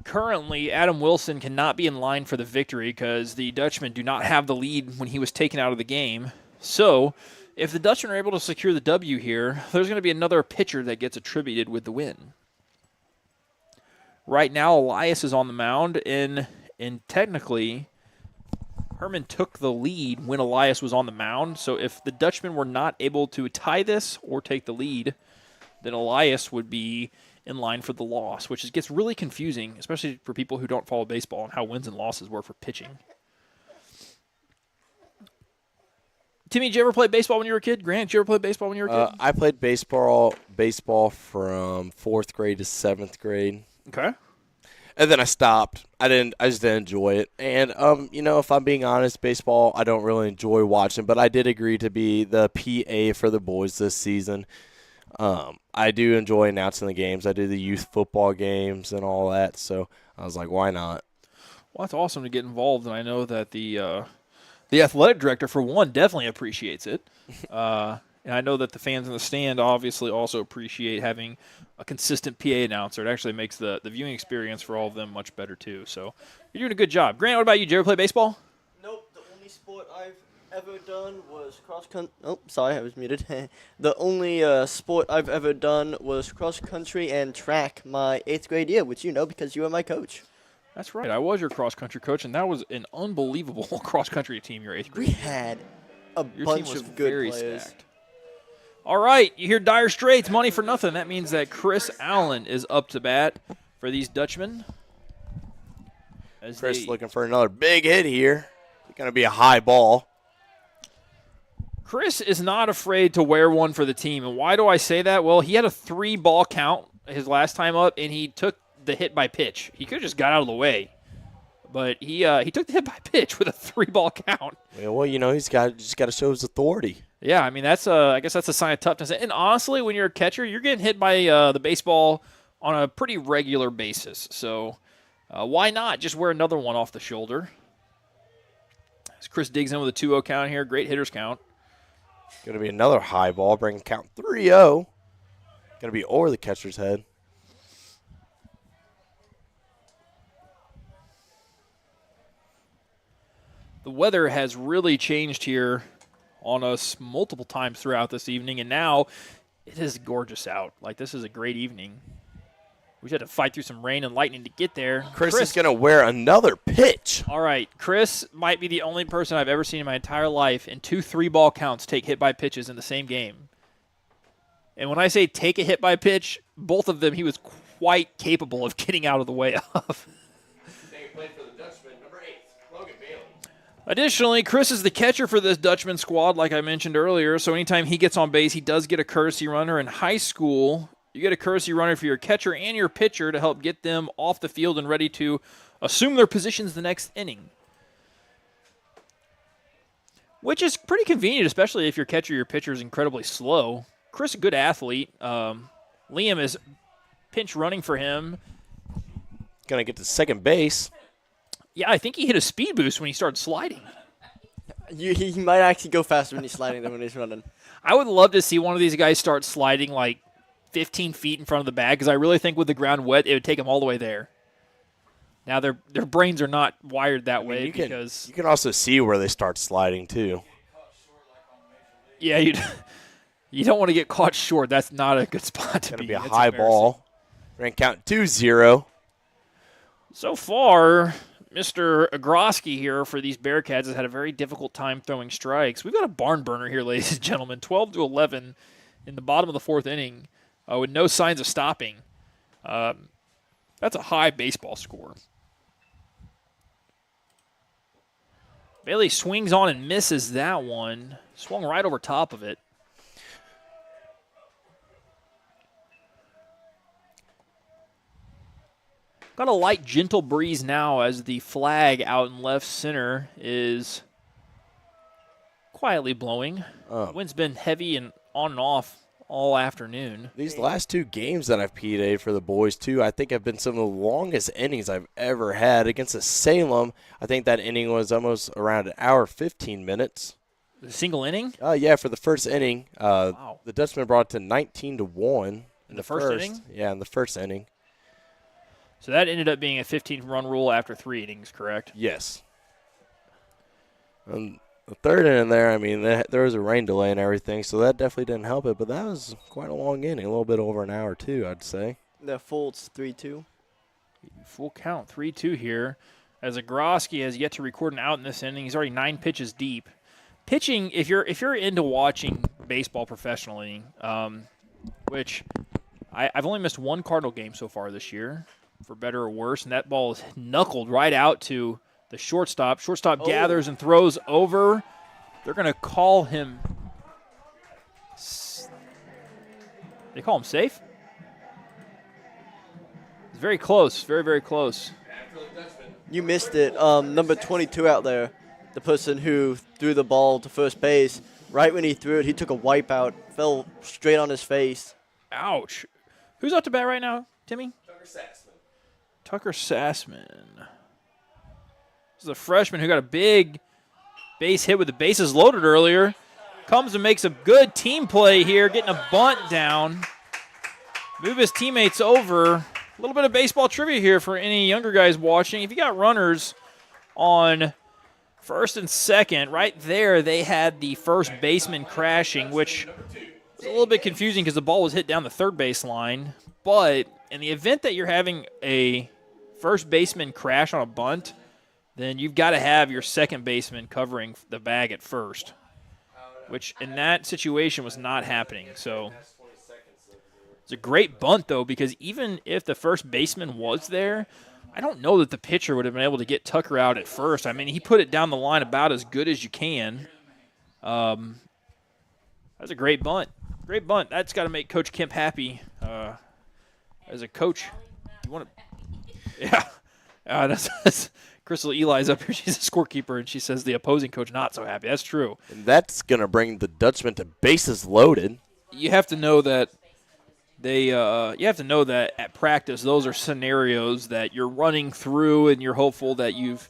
currently Adam Wilson cannot be in line for the victory because the Dutchmen do not have the lead when he was taken out of the game. So if the Dutchmen are able to secure the W here, there's going to be another pitcher that gets attributed with the win. Right now, Elias is on the mound, and technically, Herman took the lead when Elias was on the mound. So if the Dutchmen were not able to tie this or take the lead, then Elias would be in line for the loss, which gets really confusing, especially for people who don't follow baseball and how wins and losses work for pitching. Timmy, did you ever play baseball when you were a kid? Grant, did you ever play baseball when you were a kid? I played baseball from 4th grade to 7th grade. Okay. And then I stopped. I just didn't enjoy it. And if I'm being honest, baseball I don't really enjoy watching, but I did agree to be the PA for the boys this season. I do enjoy announcing the games. I do the youth football games and all that, so I was like, why not? Well, that's awesome to get involved, and I know that the athletic director, for one, definitely appreciates it. And I know that the fans in the stand obviously also appreciate having a consistent PA announcer. It actually makes the viewing experience for all of them much better, too. So you're doing a good job. Grant, what about you? Did you ever play baseball? Nope. The only sport I've ever done was cross-country. Oh, sorry, I was muted. The only sport I've ever done was cross-country and track my 8th grade year, which you know because you were my coach. That's right. I was your cross-country coach, and that was an unbelievable cross-country team your 8th grade. We had a bunch of good players. Stacked. All right, you hear Dire Straits, money for nothing. That means that Chris Allen is up to bat for these Dutchmen. Chris looking for another big hit here. It's going to be a high ball. Chris is not afraid to wear one for the team. And why do I say that? Well, he had a 3-ball count his last time up, and he took the hit by pitch. He could have just got out of the way. But he took the hit by pitch with a 3-ball count. Yeah, well, he's just got to show his authority. Yeah, I mean, I guess that's a sign of toughness. And honestly, when you're a catcher, you're getting hit by the baseball on a pretty regular basis. So why not just wear another one off the shoulder? As Chris digs in with a 2-0 count here, great hitter's count. Going to be another high ball, bringing count 3-0. Going to be over the catcher's head. The weather has really changed here on us multiple times throughout this evening, and now it is gorgeous out. Like, this is a great evening. We had to fight through some rain and lightning to get there. Chris is going to wear another pitch. All right, Chris might be the only person I've ever seen in my entire life in 2 3-ball counts take hit by pitches in the same game. And when I say take a hit by pitch, both of them he was quite capable of getting out of the way of. Additionally, Chris is the catcher for this Dutchman squad, like I mentioned earlier, so anytime he gets on base, he does get a courtesy runner. In high school, you get a courtesy runner for your catcher and your pitcher to help get them off the field and ready to assume their positions the next inning, which is pretty convenient, especially if your catcher or your pitcher is incredibly slow. Chris, a good athlete. Liam is pinch running for him. Going to get to second base. Yeah, I think he hit a speed boost when he started sliding. He might actually go faster when he's sliding than when he's running. I would love to see one of these guys start sliding like 15 feet in front of the bag, because I really think with the ground wet, it would take them all the way there. Now, their brains are not wired that way because... You can also see where they start sliding, too. Yeah, you don't want to get caught short. That's not a good spot to be. It's going to be a high ball. We're going to count 2-0. So far, Mr. Agroski here for these Bearcats has had a very difficult time throwing strikes. We've got a barn burner here, ladies and gentlemen. 12-11 in the bottom of the fourth inning with no signs of stopping. That's a high baseball score. Bailey swings on and misses that one. Swung right over top of it. Got a light, gentle breeze now as the flag out in left center is quietly blowing. Wind's been heavy and on and off all afternoon. These last two games that I've PA'd for the boys, too, I think have been some of the longest innings I've ever had. Against the Salem, I think that inning was almost around an hour, 15 minutes. A single inning? Yeah, for the first inning. Wow. The Dutchmen brought it to 19-1. In the first inning? Yeah, in the first inning. So that ended up being a 15-run rule after 3 innings, correct? Yes. And the third inning there, I mean, there was a rain delay and everything, so that definitely didn't help it. But that was quite a long inning, a little bit over an hour, too, I'd say. The full 3-2. Full count, 3-2 here. As Agroski has yet to record an out in this inning. He's already 9 pitches deep. Pitching, if you're into watching baseball professionally, which I've only missed one Cardinal game so far this year, for better or worse, and that ball is knuckled right out to the shortstop. Shortstop gathers and throws over. They're going to call him. They call him safe? It's very close, very, very close. You missed it. Number 22 out there, the person who threw the ball to first base, right when he threw it, he took a wipeout, fell straight on his face. Ouch. Who's up to bat right now, Timmy? Tucker Sassman. This is a freshman who got a big base hit with the bases loaded earlier. Comes and makes a good team play here, getting a bunt down. Move his teammates over. A little bit of baseball trivia here for any younger guys watching. If you got runners on first and second, right there they had the first baseman crashing, which was a little bit confusing because the ball was hit down the third base line. But in the event that you're having a first baseman crash on a bunt, then you've got to have your second baseman covering the bag at first, which in that situation was not happening. So it's a great bunt, though, because even if the first baseman was there, I don't know that the pitcher would have been able to get Tucker out at first. I mean, he put it down the line about as good as you can. That's a great bunt. Great bunt. That's got to make Coach Kemp happy. As a coach, you want to, yeah. That's Crystal Eli's up here. She's a scorekeeper, and she says the opposing coach not so happy. That's true. And that's going to bring the Dutchmen to bases loaded. You have to know that you have to know that at practice, those are scenarios that you're running through, and you're hopeful that you've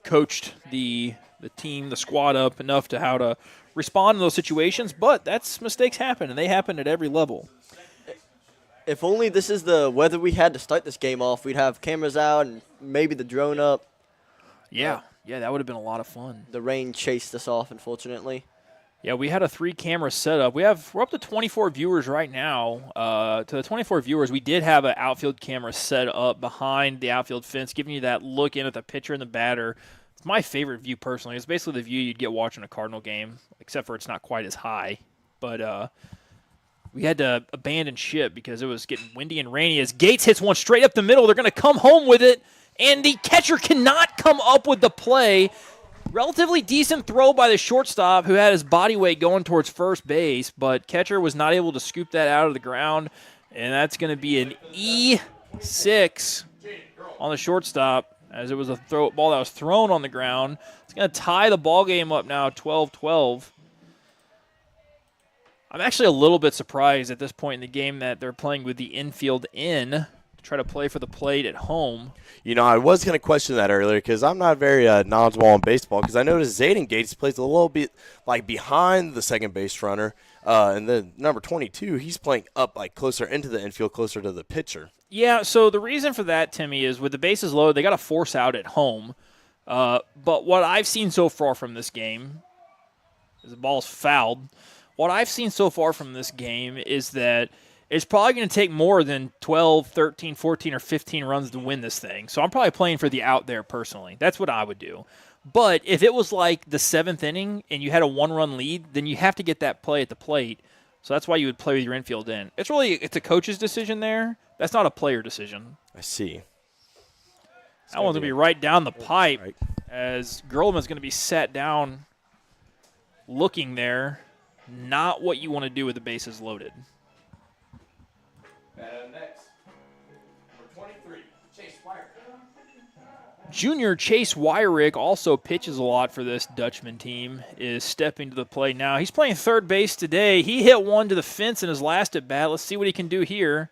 coached the team, the squad up enough to how to respond in those situations. But mistakes happen, and they happen at every level. If only this is the weather we had to start this game off. We'd have cameras out and maybe the drone up. Yeah, that would have been a lot of fun. The rain chased us off, unfortunately. Yeah, we had a 3-camera setup. We're up to 24 viewers right now. To the 24 viewers, we did have an outfield camera set up behind the outfield fence, giving you that look in at the pitcher and the batter. It's my favorite view personally. It's basically the view you'd get watching a Cardinal game, except for it's not quite as high. But we had to abandon ship because it was getting windy and rainy. As Gates hits one straight up the middle, they're going to come home with it, and the catcher cannot come up with the play. Relatively decent throw by the shortstop who had his body weight going towards first base, but catcher was not able to scoop that out of the ground, and that's going to be an E6 on the shortstop as it was a ball that was thrown on the ground. It's going to tie the ball game up now, 12-12. I'm actually a little bit surprised at this point in the game that they're playing with the infield in to try to play for the plate at home. You know, I was going to question that earlier because I'm not very knowledgeable on baseball because I noticed Zayden Gates plays a little bit like behind the second base runner. And then number 22, he's playing up like closer into the infield, closer to the pitcher. Yeah, so the reason for that, Timmy, is with the bases loaded, they got to force out at home. But what I've seen so far from this game is the ball's fouled. What I've seen so far from this game is that it's probably going to take more than 12, 13, 14, or 15 runs to win this thing. So I'm probably playing for the out there personally. That's what I would do. But if it was like the 7th inning and you had a 1-run lead, then you have to get that play at the plate. So that's why you would play with your infield in. It's a coach's decision there. That's not a player decision. I see. That one's going to be right down the pipe as Gerlman's going to be sat down looking there. Not what you want to do with the bases loaded. And next, number 23, Chase Wyrick. Junior Chase Wyrick also pitches a lot for this Dutchman team, is stepping to the plate now. He's playing third base today. He hit one to the fence in his last at bat. Let's see what he can do here.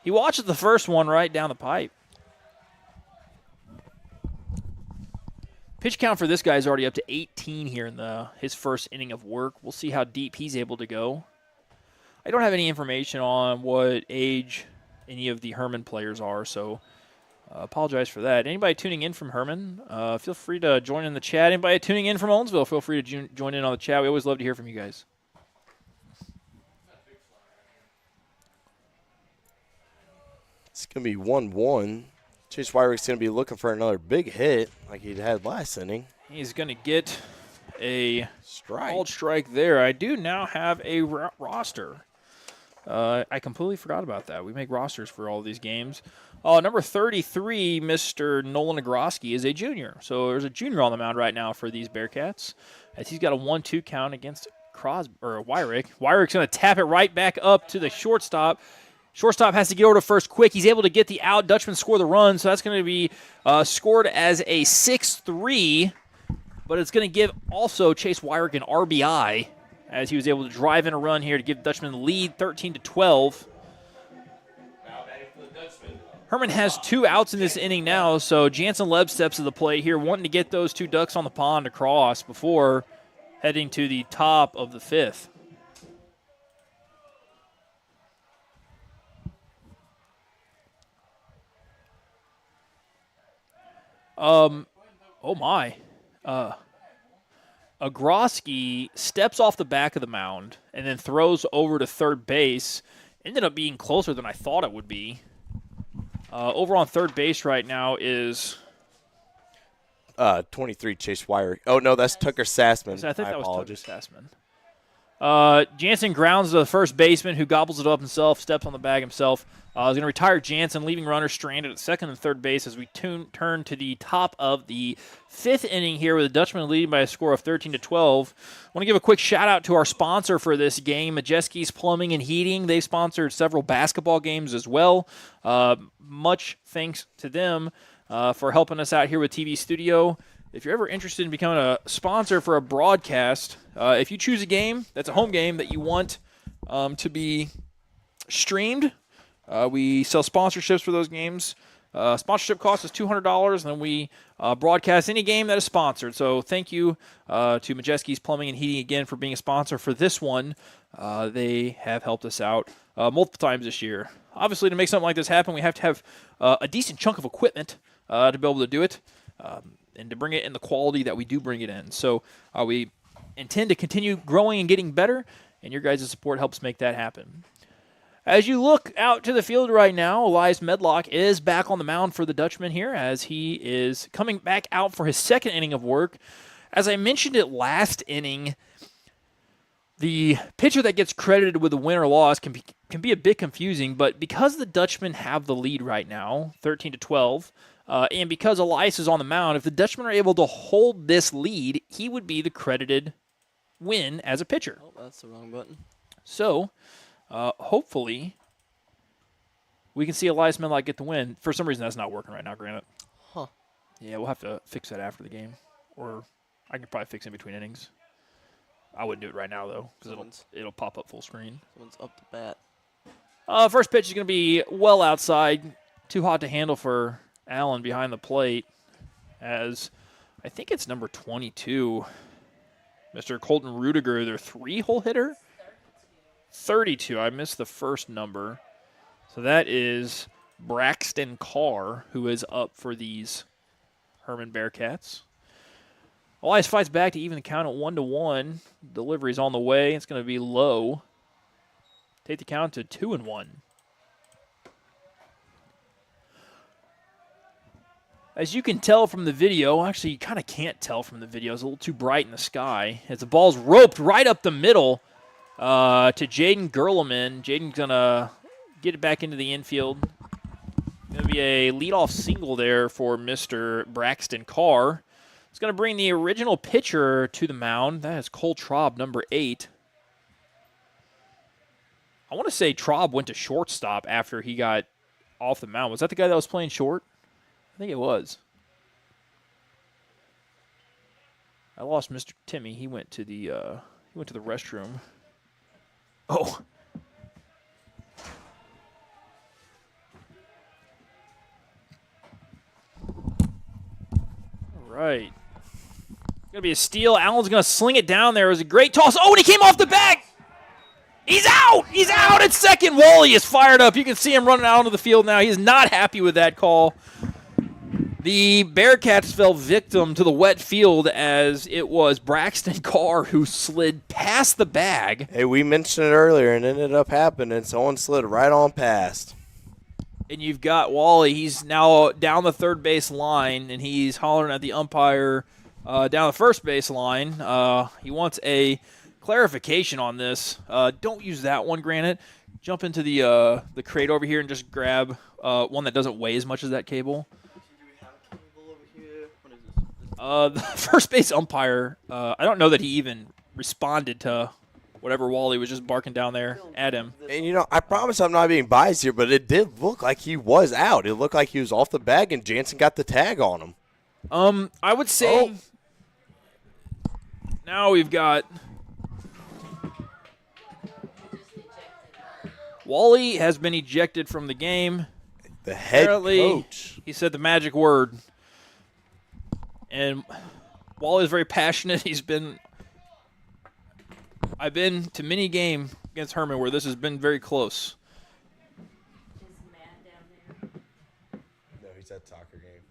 He watches the first one right down the pipe. Pitch count for this guy is already up to 18 here in his first inning of work. We'll see how deep he's able to go. I don't have any information on what age any of the Hermann players are, so apologize for that. Anybody tuning in from Hermann, feel free to join in the chat. Anybody tuning in from Owensville, feel free to join in on the chat. We always love to hear from you guys. It's going to be 1-1. Chase Wyrick's going to be looking for another big hit like he had last inning. He's going to get a called strike there. I do now have a roster. I completely forgot about that. We make rosters for all these games. Number 33, Mr. Nolan Nagroski, is a junior. So there's a junior on the mound right now for these Bearcats as he's got a 1-2 count against Wyrick. Wyrick's going to tap it right back up to the shortstop. Shortstop has to get over to first quick. He's able to get the out. Dutchmen score the run, so that's going to be scored as a 6-3. But it's going to give also Chase Wyrick an RBI as he was able to drive in a run here to give Dutchmen the lead, 13-12. Hermann has 2 outs in this inning now, so Jansen Leb steps to the plate here, wanting to get those 2 ducks on the pond across before heading to the top of the 5th. Oh my. Nagroski steps off the back of the mound and then throws over to third base. Ended up being closer than I thought it would be. Over on third base right now is 23, Chase Wyrick. Oh, no, that's Tucker Sassman. I think that was Tucker Sassman. Jansen grounds the first baseman who gobbles it up himself, steps on the bag himself. He's going to retire Jansen, leaving runners stranded at second and third base as we turn to the top of the 5th inning here with the Dutchmen leading by a score of 13-12. I want to give a quick shout-out to our sponsor for this game, Majeski's Plumbing and Heating. They sponsored several basketball games as well. Much thanks to them for helping us out here with TV Studio. If you're ever interested in becoming a sponsor for a broadcast, if you choose a game that's a home game that you want to be streamed, we sell sponsorships for those games. Sponsorship cost is $200, and then we broadcast any game that is sponsored. So thank you to Majeski's Plumbing and Heating again for being a sponsor for this one. They have helped us out multiple times this year. Obviously, to make something like this happen, we have to have a decent chunk of equipment to be able to do it. And to bring it in the quality that we do bring it in. So we intend to continue growing and getting better, and your guys' support helps make that happen. As you look out to the field right now, Elias Medlock is back on the mound for the Dutchman here as he is coming back out for his 2nd inning of work. As I mentioned it last inning, the pitcher that gets credited with the win or loss can be a bit confusing, but because the Dutchmen have the lead right now, 13-12, And because Elias is on the mound, if the Dutchmen are able to hold this lead, he would be the credited win as a pitcher. Oh, that's the wrong button. So, hopefully, we can see Elias Medlock get the win. For some reason, that's not working right now, Granite. Huh. Yeah, we'll have to fix that after the game. Or I can probably fix it in between innings. I wouldn't do it right now, though, because it'll pop up full screen. Someone's up the bat. First pitch is going to be well outside. Too hot to handle for Allen behind the plate, as I think it's number 22, Mr. Colton Rudiger, their 3-hole hitter. 32. I missed the first number. So that is Braxton Carr, who is up for these Hermann Bearcats. Elias fights back to even the count at 1-1. Delivery's on the way. It's going to be low. Take the count to 2-1. As you can tell from the video, actually you kind of can't tell from the video. It's a little too bright in the sky. As the ball's roped right up the middle to Jaden Gerleman. Jaden's going to get it back into the infield. Going to be a leadoff single there for Mr. Braxton Carr. It's going to bring the original pitcher to the mound. That is Cole Traub, number 8. I want to say Traub went to shortstop after he got off the mound. Was that the guy that was playing short? I think it was. I lost Mr. Timmy. He went to the restroom. Oh. All right. Going to be a steal. Allen's going to sling it down there. It was a great toss. Oh, and he came off the bag. He's out. He's out at second. Wally is fired up. You can see him running out onto the field now. He's not happy with that call. The Bearcats fell victim to the wet field as it was Braxton Carr who slid past the bag. Hey, we mentioned it earlier and it ended up happening. Someone slid right on past. And you've got Wally. He's now down the third base line, and he's hollering at the umpire down the first base line. He wants a clarification on this. Don't use that one, Granite. Jump into the crate over here and just grab one that doesn't weigh as much as that cable. The first base umpire, I don't know that he even responded to whatever Wally was just barking down there at him. And, you know, I promise I'm not being biased here, but it did look like he was out. It looked like he was off the bag, and Jansen got the tag on him. I would say now we've got Wally has been ejected from the game. The head coach. He said the magic word. And Wally is very passionate. I've been to many games against Hermann where this has been very close. No, he's at soccer game.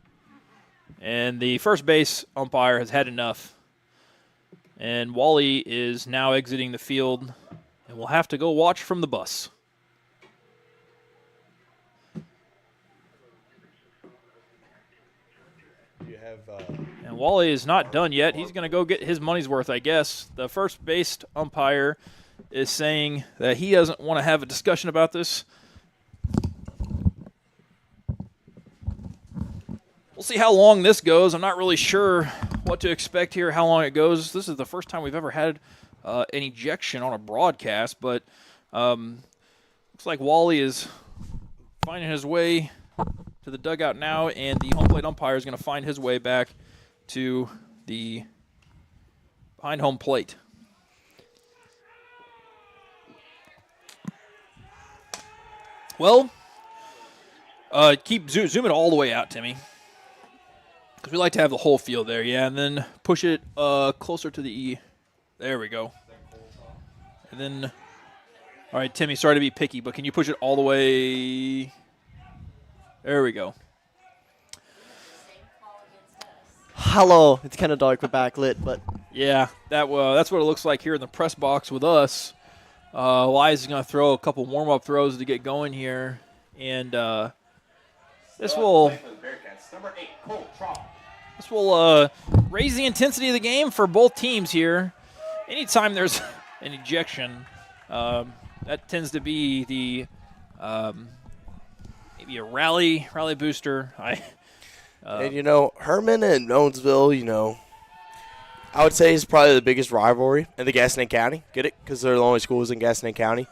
And the first base umpire has had enough. And Wally is now exiting the field and will have to go watch from the bus. You have And Wally is not done yet. He's going to go get his money's worth, I guess. The first base umpire is saying that he doesn't want to have a discussion about this. We'll see how long this goes. I'm not really sure what to expect here, how long it goes. This is the first time we've ever had an ejection on a broadcast, but looks like Wally is finding his way to the dugout now, and the home plate umpire is going to find his way back to the behind home plate. Well, zoom it all the way out, Timmy, because we like to have the whole field there. Yeah, and then push it closer to the E. There we go. And then, all right, Timmy, sorry to be picky, but can you push it all the way? There we go. Hello. It's kind of dark with backlit, but yeah, that's what it looks like here in the press box with us. Elias is going to throw a couple warm-up throws to get going here, and this will raise the intensity of the game for both teams here. Anytime there's an ejection, that tends to be the maybe a rally booster. And, Hermann and Owensville, I would say is probably the biggest rivalry in the Gaston County. Get it? Because they're the only schools in Gaston County.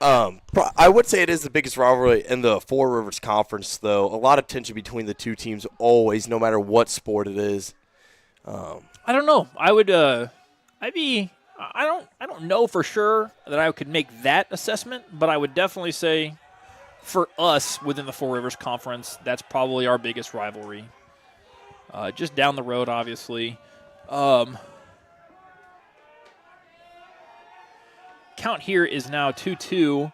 I would say it is the biggest rivalry in the Four Rivers Conference, though. A lot of tension between the two teams always, no matter what sport it is. I don't know. I don't know for sure that I could make that assessment, but I would definitely say for us within the Four Rivers Conference, that's probably our biggest rivalry. Just down the road, obviously. Count here is now 2-2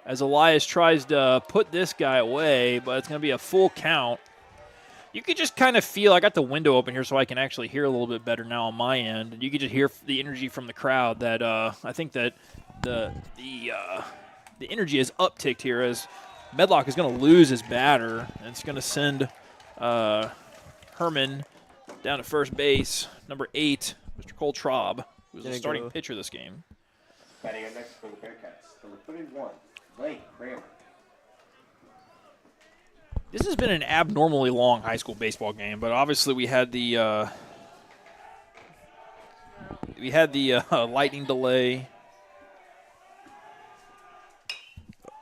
as Elias tries to put this guy away, but it's going to be a full count. You could just kind of feel, I got the window open here so I can actually hear a little bit better now on my end. And you could just hear the energy from the crowd that I think that the energy is upticked here as Medlock is going to lose his batter, and it's going to send Hermann down to first base, number 8, Mr. Cole Traub, who's the starting pitcher this game. Batting up next for the Bearcats, number 31, Lane Kramer. This has been an abnormally long high school baseball game, but obviously we had the lightning delay.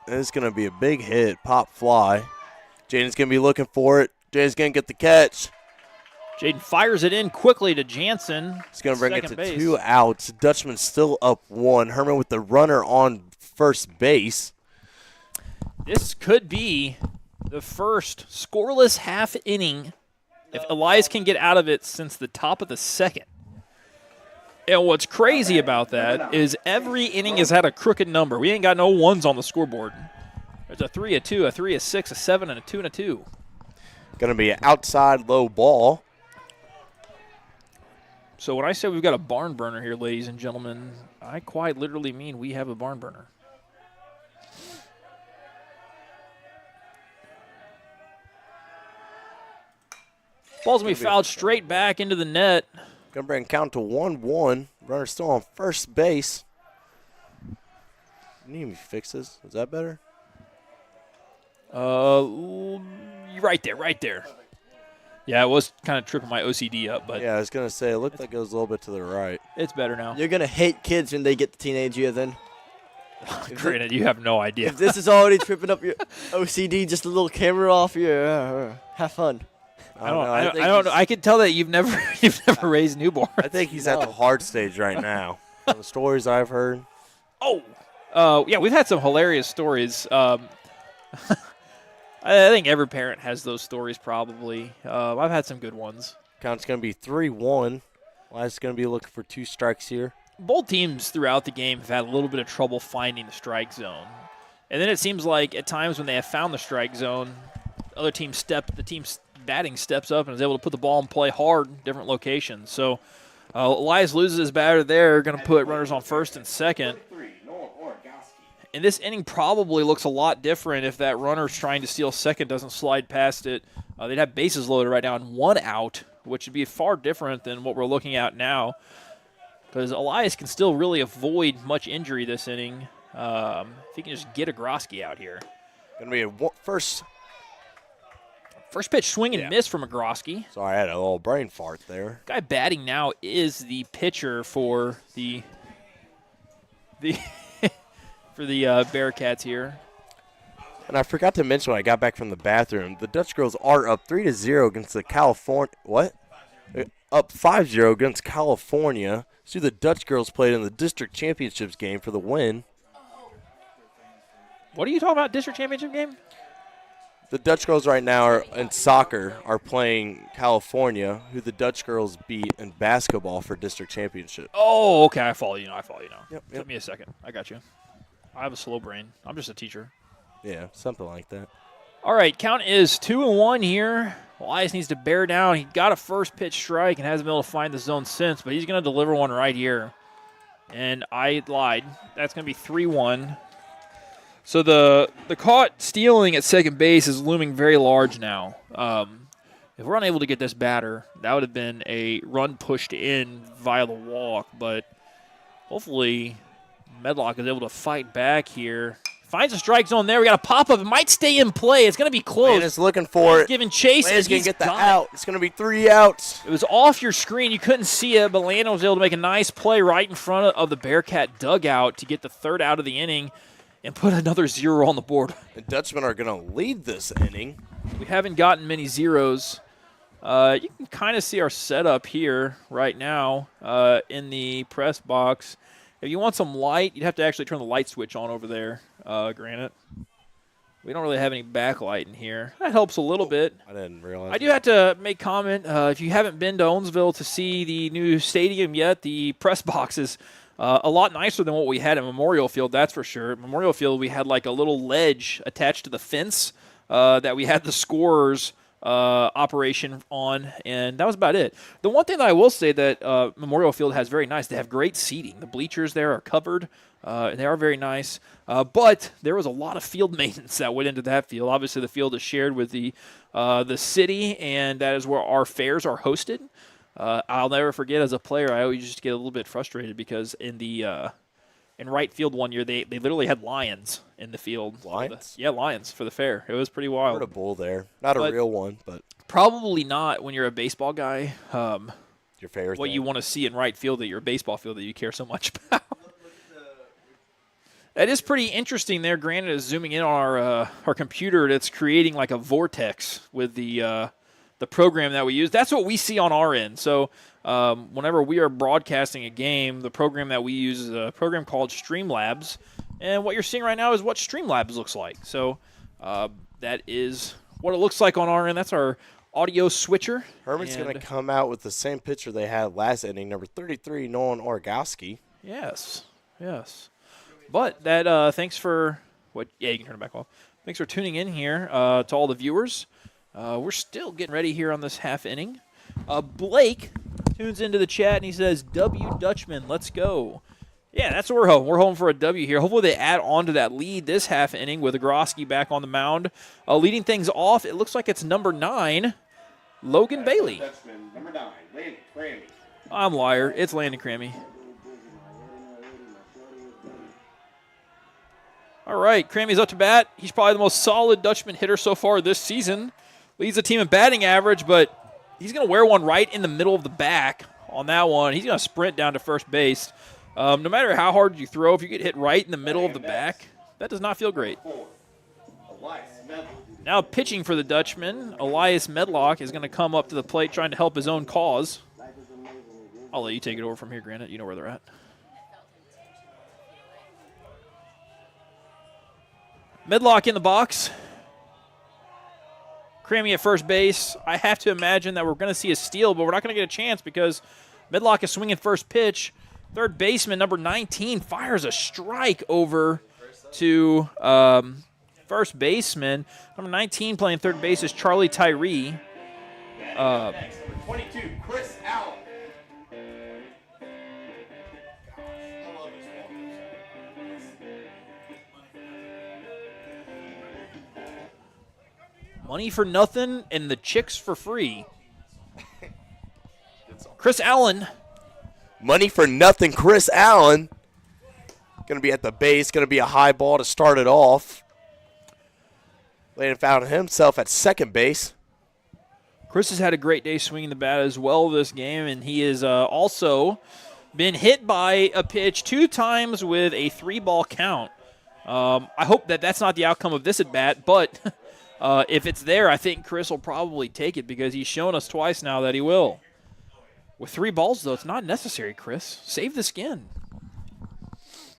It's going to be a big hit, pop fly. Jaden's going to be looking for it. Jaden's going to get the catch. Jaden fires it in quickly to Jansen. He's going to bring it to 2 outs. Dutchman still up 1. Hermann with the runner on first base. This could be the first scoreless half inning if Elias can get out of it since the top of the second. And what's crazy about that is every inning has had a crooked number. We ain't got no ones on the scoreboard. There's a 3, a 2, a 3, a 6, a 7, and a 2 and a 2. Going to be an outside low ball. So when I say we've got a barn burner here, ladies and gentlemen, I quite literally mean we have a barn burner. Ball's going to be fouled straight back into the net. Going to bring count to 1-1. Runner still on first base. Need me fixes. Is that better? Right there. Yeah, it was kind of tripping my OCD up, but yeah, I was gonna say it looked like it was a little bit to the right. It's better now. You're gonna hate kids when they get to teenage year. Then, granted, you have no idea. If this is already tripping up your OCD, just a little camera off here. Have fun. I don't know. I can tell that you've never raised newborns. I think he's at the hard stage right now. From the stories I've heard. Yeah, we've had some hilarious stories. I think every parent has those stories probably. I've had some good ones. Count's going to be 3-1. Elias going to be looking for 2 strikes here. Both teams throughout the game have had a little bit of trouble finding the strike zone. And then it seems like at times when they have found the strike zone, the team's batting steps up and is able to put the ball in play hard, different locations. So Elias loses his batter there, going to put runners on first and second. And this inning probably looks a lot different if that runner's trying to steal second doesn't slide past it. They'd have bases loaded right now and 1 out, which would be far different than what we're looking at now. Because Elias can still really avoid much injury this inning if he can just get a Groski out here. Going to be a first pitch swing and miss from a Groski. Sorry, I had a little brain fart there. Guy batting now is the pitcher for the Bearcats here. And I forgot to mention when I got back from the bathroom, the Dutch girls are up 3-0 against the California. What? Up 5-0 against California. See, the Dutch girls played in the district championships game for the win. What are you talking about, district championship game? The Dutch girls right now in soccer are playing California, who the Dutch girls beat in basketball for district championship. Oh, okay. I follow you now. Yep. Took me a second. I got you. I have a slow brain. I'm just a teacher. Yeah, something like that. All right, count is 2-1 here. Elias needs to bear down. He got a first pitch strike and hasn't been able to find the zone since, but he's going to deliver one right here. And I lied. That's going to be 3-1. So the caught stealing at second base is looming very large now. If we're unable to get this batter, that would have been a run pushed in via the walk, but hopefully Medlock is able to fight back here. Finds a strike zone there. We got a pop-up. It might stay in play. It's going to be close. It's looking for it. Giving chase. Landon's going to get the got out. It's going to be 3 outs. It was off your screen. You couldn't see it, but Landon was able to make a nice play right in front of the Bearcat dugout to get the 3rd out of the inning and put another 0 on the board. The Dutchmen are going to lead this inning. We haven't gotten many zeros. You can kind of see our setup here right now in the press box. If you want some light, you'd have to actually turn the light switch on over there, Granite. We don't really have any backlight in here. That helps a little bit. I didn't realize. I do have to make comment. If you haven't been to Owensville to see the new stadium yet, the press box is a lot nicer than what we had at Memorial Field, that's for sure. At Memorial Field, we had like a little ledge attached to the fence that we had the scorers operation on, and that was about it. The one thing that I will say that Memorial Field has very nice, they have great seating. The bleachers there are covered, and they are very nice, but there was a lot of field maintenance that went into that field. Obviously, the field is shared with the city, and that is where our fairs are hosted. I'll never forget, as a player, I always used to get a little bit frustrated because in right field one year, they literally had lions in the field. Lions? Lions for the fair. It was pretty wild. I heard a bull there. Not a real one, but. Probably not when you're a baseball guy. Your favorite what you want to see in right field at your baseball field that you care so much about. That is pretty interesting there. Granted, is zooming in on our computer. That's creating like a vortex with the program that we use. That's what we see on our end. So whenever we are broadcasting a game, the program that we use is a program called Streamlabs. And what you're seeing right now is what Streamlabs looks like. So that is what it looks like on our end. That's our audio switcher. Herman's going to come out with the same pitcher they had last inning, number 33, Nolan Orgowski. Yes. But that thanks for what? Yeah, you can turn it back off. Thanks for tuning in here to all the viewers. We're still getting ready here on this half inning. Blake tunes into the chat and he says, "W Dutchman, let's go." Yeah, that's what we're hoping. We're hoping for a W here. Hopefully they add on to that lead this half inning with Groski back on the mound. Leading things off, it looks like it's number 9, Logan Bailey. Dutchman, number 9, Landon Crammy. I'm a liar. It's Landon Crammy. All right, Crammy's up to bat. He's probably the most solid Dutchman hitter so far this season. Leads the team in batting average, but he's going to wear one right in the middle of the back on that one. He's going to sprint down to first base. No matter how hard you throw, if you get hit right in the middle of the back, that does not feel great. Now pitching for the Dutchman, Elias Medlock is going to come up to the plate trying to help his own cause. I'll let you take it over from here, Granite. You know where they're at. Medlock in the box. Crammy at first base. I have to imagine that we're going to see a steal, but we're not going to get a chance because Medlock is swinging first pitch. Third baseman, number 19, fires a strike over to first baseman. Number 19 playing third base is Charlie Tyree. Number 22, Chris Allen. Money for nothing and the chicks for free. Chris Allen. Money for nothing, Chris Allen. Going to be at the base. Going to be a high ball to start it off. Landon found himself at second base. Chris has had a great day swinging the bat as well this game, and he has also been hit by a pitch 2 times with a 3-ball count. I hope that that's not the outcome of this at-bat, but if it's there, I think Chris will probably take it because he's shown us twice now that he will. With 3 balls, though, it's not necessary, Chris. Save the skin.